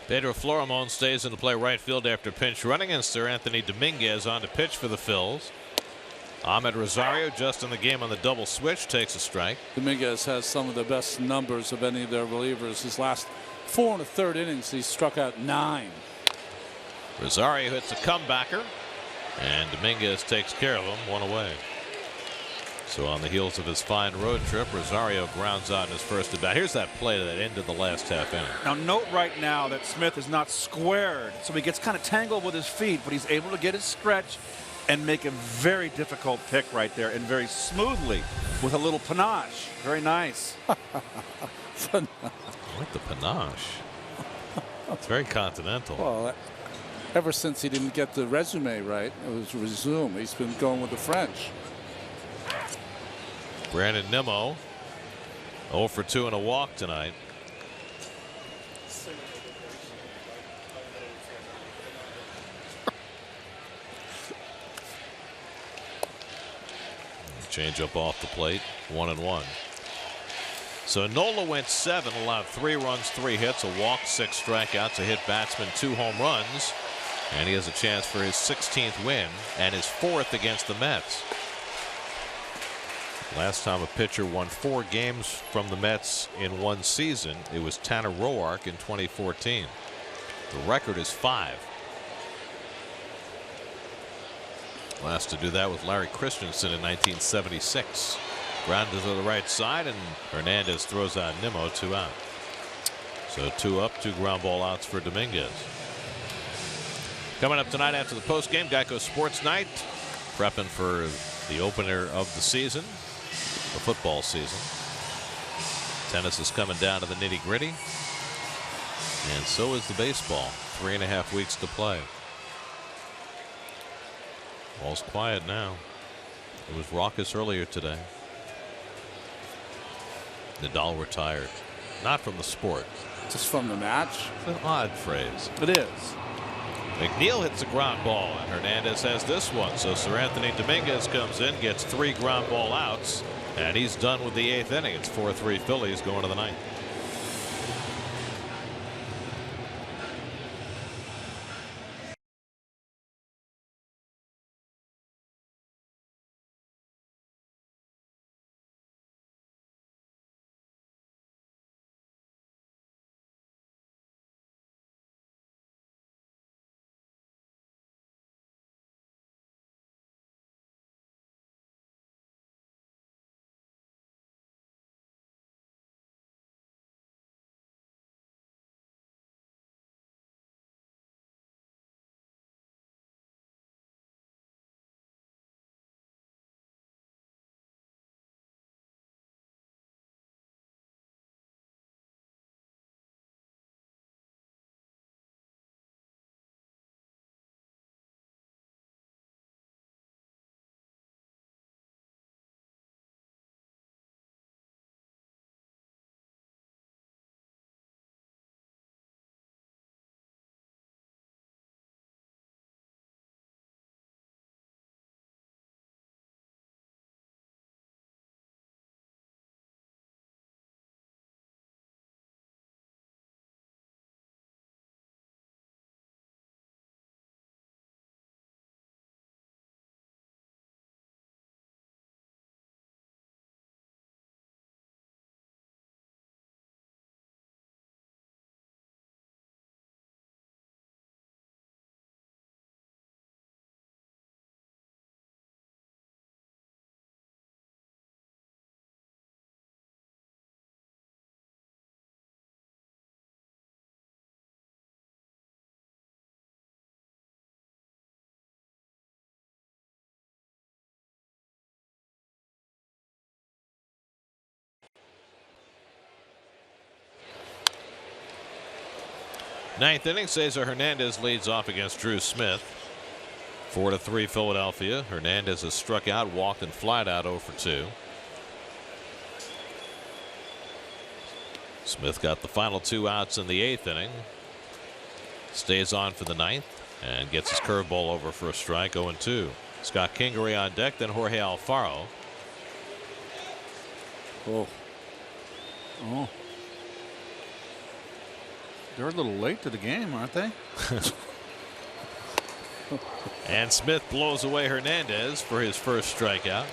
Pedro Florimon stays in to play right field after pinch running, and Sir Anthony Dominguez on to pitch for the Phils. Ahmed Rosario, just in the game on the double switch, takes a strike. Dominguez has some of the best numbers of any of their relievers. His last 4 1/3 innings, he struck out 9. Rosario hits a comebacker, and Dominguez takes care of him, 1 away. So on the heels of his fine road trip, Rosario grounds out in his first at bat. Here's that play that ended the last half inning. Now note right now that Smith is not squared, so he gets kind of tangled with his feet, but he's able to get his stretch and make a very difficult pick right there, and very smoothly with a little panache. Very nice. I like the panache. It's very continental. Well, ever since he didn't get the resume right, it was resume. He's been going with the French. Brandon Nimmo 0 for 2 and a walk tonight. Change up off the plate, 1-1. So Nola went 7, allowed 3 runs, 3 hits, a walk, 6 strikeouts, a hit batsman, 2 home runs, and he has a chance for his 16th win and his 4th against the Mets. Last time a pitcher won 4 games from the Mets in one season, it was Tanner Roark in 2014. The record is 5. Last to do that was Larry Christensen in 1976. Grounded to the right side, and Hernandez throws out Nimmo, 2 out. So 2 up, 2 ground ball outs for Dominguez. Coming up tonight after the postgame, Geico Sports Night, prepping for the opener of the season, the football season. Tennis is coming down to the nitty-gritty, and so is the baseball. 3.5 weeks to play. All's quiet now. It was raucous earlier today. Nadal retired, not from the sport, Just from the match. it's an odd phrase. It is. McNeil hits a ground ball, and Hernandez has this one. So Sir Anthony Dominguez comes in, gets 3 ground ball outs, and he's done with the 8th inning. It's 4-3 Phillies going to the 9th. Ninth inning, Cesar Hernandez leads off against Drew Smith. 4-3 Philadelphia. Hernandez has struck out, walked, and flied out 0 for 2. Smith got the final 2 outs in the 8th inning. Stays on for the 9th and gets his curveball over for a strike. 0-2. Scott Kingery on deck, then Jorge Alfaro. Oh. They're a little late to the game, aren't they? And Smith blows away Hernandez for his first strikeout.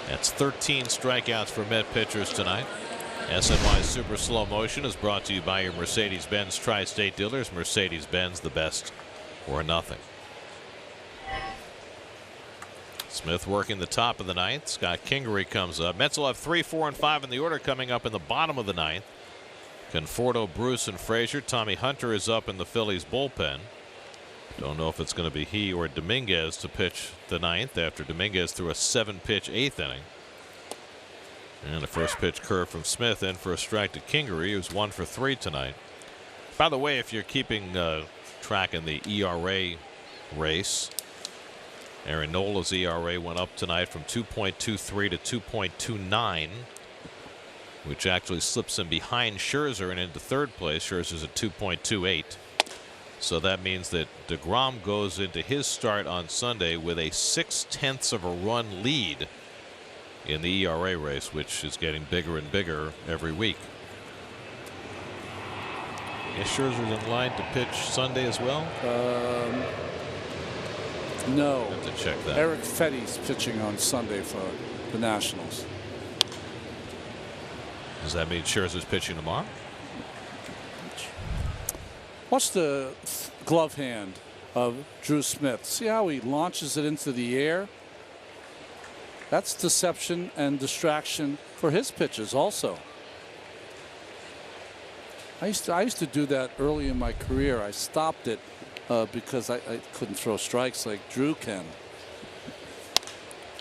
That's 13 strikeouts for Met pitchers tonight. SNY Super Slow Motion is brought to you by your Mercedes-Benz Tri-State dealers. Mercedes-Benz, the best or nothing. Smith working the top of the 9th. Scott Kingery comes up. Mets will have 3, 4, and 5 in the order coming up in the bottom of the 9th. Conforto, Bruce, and Frazier. Tommy Hunter is up in the Phillies bullpen. Don't know if it's going to be he or Dominguez to pitch the 9th after Dominguez threw a 7-pitch 8th inning. And the first pitch curve from Smith in for a strike to Kingery, who's 1 for 3 tonight. By the way, if you're keeping track in the ERA race, Aaron Nola's ERA went up tonight from 2.23 to 2.29, which actually slips him behind Scherzer and into third place. Scherzer's at 2.28. So that means that DeGrom goes into his start on Sunday with a 0.6 of a run lead in the ERA race, which is getting bigger and bigger every week. Is Scherzer's in line to pitch Sunday as well? No. Have to check that. Eric Fetty's pitching on Sunday for the Nationals. Does that mean Scherzer's pitching tomorrow? Watch the glove hand of Drew Smith. See how he launches it into the air? That's deception and distraction for his pitches also. I used to do that early in my career. I stopped it because I couldn't throw strikes like Drew can.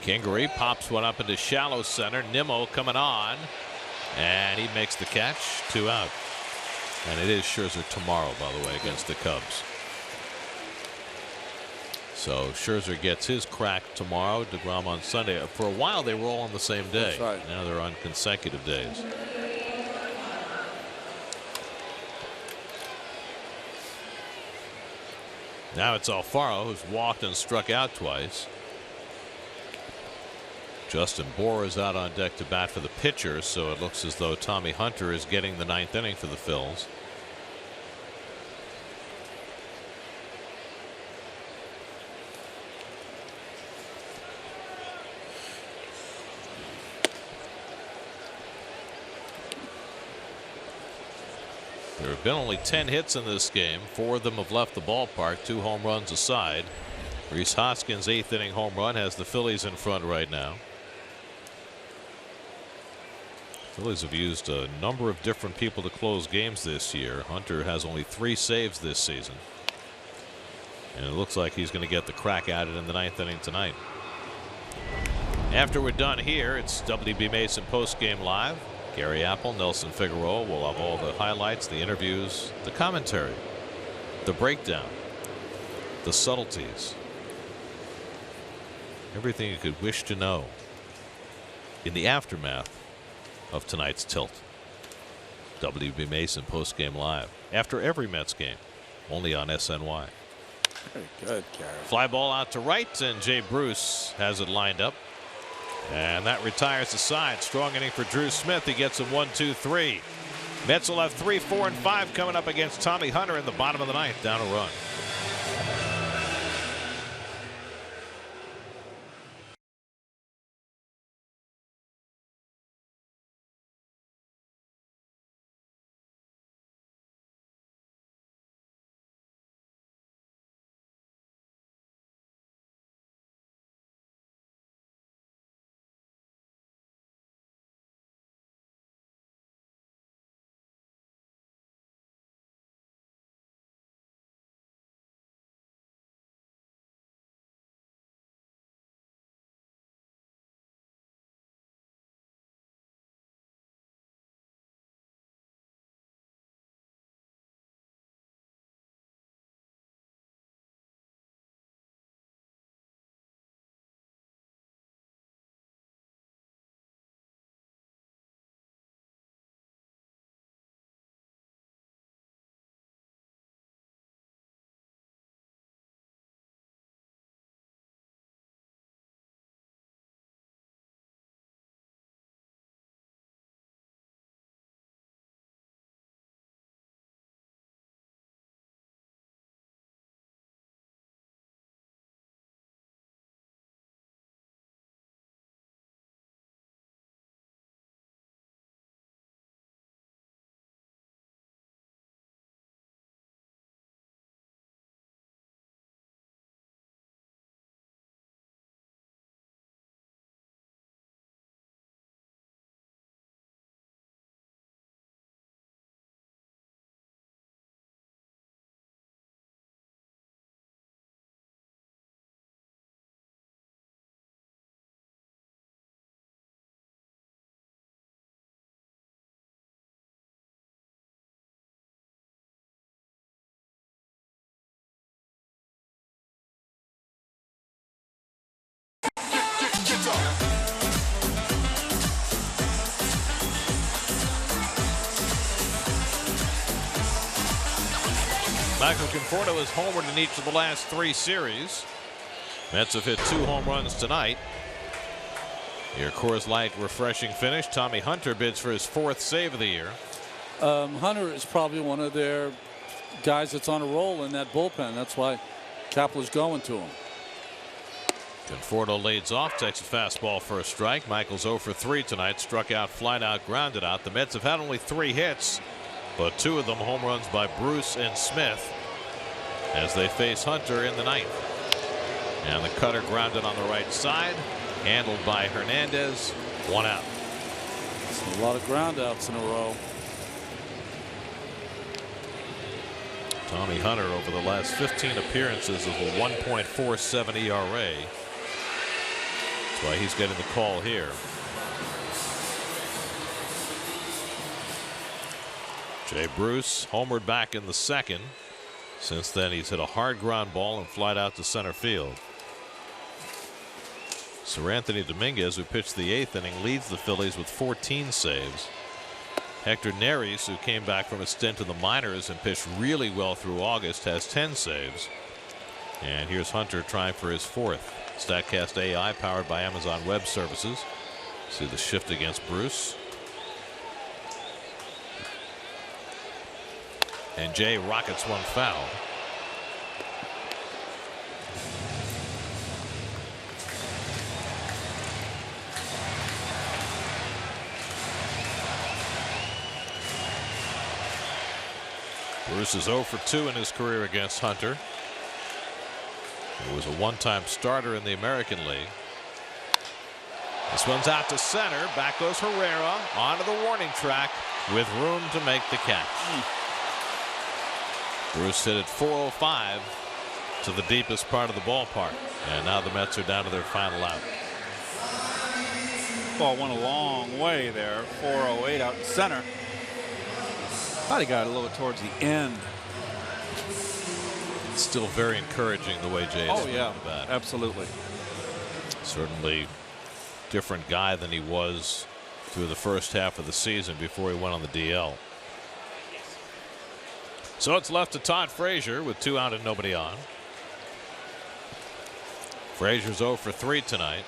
Kingery pops one up into shallow center. Nimmo coming on, and he makes the catch. 2 out. And it is Scherzer tomorrow, by the way, against the Cubs. So Scherzer gets his crack tomorrow. DeGrom on Sunday. For a while, they were all on the same day. That's right. Now they're on consecutive days. Now it's Alfaro, who's walked and struck out twice. Justin Bohr is out on deck to bat for the pitcher, so it looks as though Tommy Hunter is getting the 9th inning for the Phils. There have been only 10 hits in this game. 4 of them have left the ballpark, 2 home runs aside. Rhys Hoskins' 8th inning home run has the Phillies in front right now. Phillies have used a number of different people to close games this year. Hunter has only 3 saves this season, and it looks like he's going to get the crack at it in the 9th inning tonight. After we're done here, it's WB Mason postgame live. Gary Apple, Nelson Figueroa will have all the highlights, the interviews, the commentary, the breakdown, the subtleties, everything you could wish to know in the aftermath of tonight's tilt. WB Mason postgame live after every Mets game, only on SNY. Very good, Gary. Fly ball out to right, and Jay Bruce has it lined up. And that retires the side. Strong inning for Drew Smith. He gets him 1, 2, 3. Mets will have 3, 4, and 5 coming up against Tommy Hunter in the bottom of the 9th, down a run. Michael Conforto has homered in each of the last 3 series. Mets have hit 2 home runs tonight. Your Coors Light refreshing finish. Tommy Hunter bids for his 4th save of the year. Hunter is probably one of their guys that's on a roll in that bullpen. That's why Kapler's going to him. Conforto leads off, takes a fastball for a strike. Michael's 0 for 3 tonight. Struck out, flied out, grounded out. The Mets have had only 3 hits, but 2 of them home runs by Bruce and Smith as they face Hunter in the 9th. And the cutter grounded on the right side, handled by Hernandez. 1 out. A lot of ground outs in a row. Tommy Hunter over the last 15 appearances of a 1.47 ERA. That's why he's getting the call here. Jay Bruce homered back in the 2nd. Since then he's hit a hard ground ball and flied out to center field. Sir Anthony Dominguez, who pitched the 8th inning, leads the Phillies with 14 saves. Hector Neris, who came back from a stint in the minors and pitched really well through August, has 10 saves. And here's Hunter trying for his 4th. StatCast AI powered by Amazon Web Services. See the shift against Bruce. And Jay rockets one foul. Bruce is 0 for 2 in his career against Hunter. He was a 1-time starter in the American League. This one's out to center. Back goes Herrera onto the warning track with room to make the catch. Bruce hit it 405 to the deepest part of the ballpark. And now the Mets are down to their final out. Ball went a long way there. 408 out in center. Thought he got a little towards the end. It's still very encouraging the way Jay is oh yeah, the bat. Absolutely. Certainly different guy than he was through the first half of the season before he went on the DL. So it's left to Todd Frazier with 2 out and nobody on. Frazier's 0 for 3 tonight.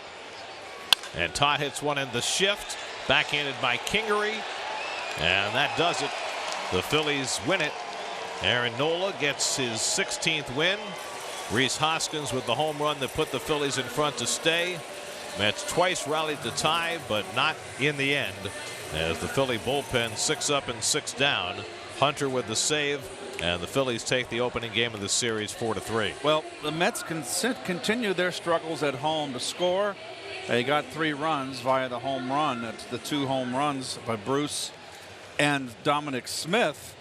And Todd hits one in the shift, backhanded by Kingery, and that does it. The Phillies win it. Aaron Nola gets his 16th win. Rhys Hoskins with the home run that put the Phillies in front to stay. Mets twice rallied to tie, but not in the end, as the Philly bullpen 6 up and 6 down. Hunter with the save, and the Phillies take the opening game of the series 4-3. Well, the Mets continue their struggles at home to score. They got 3 runs via the home run. That's the 2 home runs by Bruce and Dominic Smith,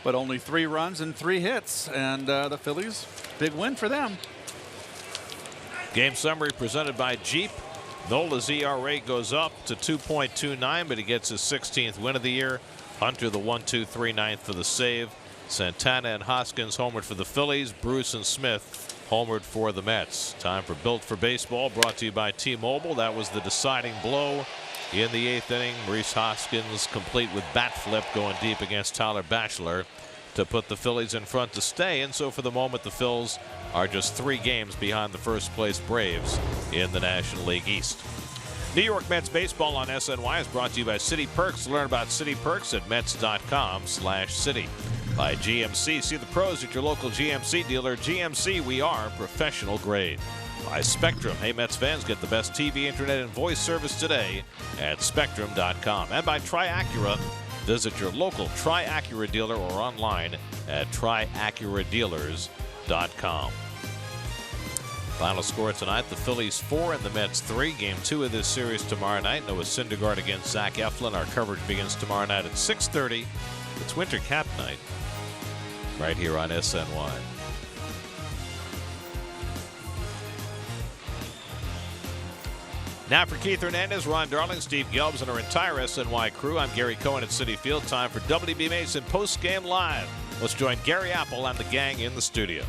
but only 3 runs and 3 hits, and the Phillies, big win for them. Game summary presented by Jeep. Nola's ERA goes up to 2.29, but he gets his 16th win of the year. Hunter the 1-2-3 ninth for the save. Santana and Hoskins homered for the Phillies. Bruce and Smith homered for the Mets. Time for Built for Baseball, brought to you by T-Mobile. That was the deciding blow in the 8th inning. Rhys Hoskins complete with bat flip going deep against Tyler Batchelor to put the Phillies in front to stay. And so for the moment, the Phils are just 3 games behind the first place Braves in the National League East. New York Mets baseball on SNY is brought to you by City Perks. Learn about City Perks at Mets.com/city. By GMC. See the pros at your local GMC dealer. GMC, we are professional grade. By Spectrum. Hey, Mets fans, get the best TV, internet, and voice service today at Spectrum.com. And by Tri-Acura. Visit your local Tri-Acura dealer or online at TriAcuraDealers.com. Final score tonight, the Phillies 4 and the Mets 3. Game 2 of this series tomorrow night. Noah Syndergaard against Zach Eflin. Our coverage begins tomorrow night at 6:30. It's Winter Cap Night right here on SNY. Now for Keith Hernandez, Ron Darling, Steve Gelbs, and our entire SNY crew, I'm Gary Cohen at Citi Field. Time for WB Mason Post Game Live. Let's join Gary Apple and the gang in the studio.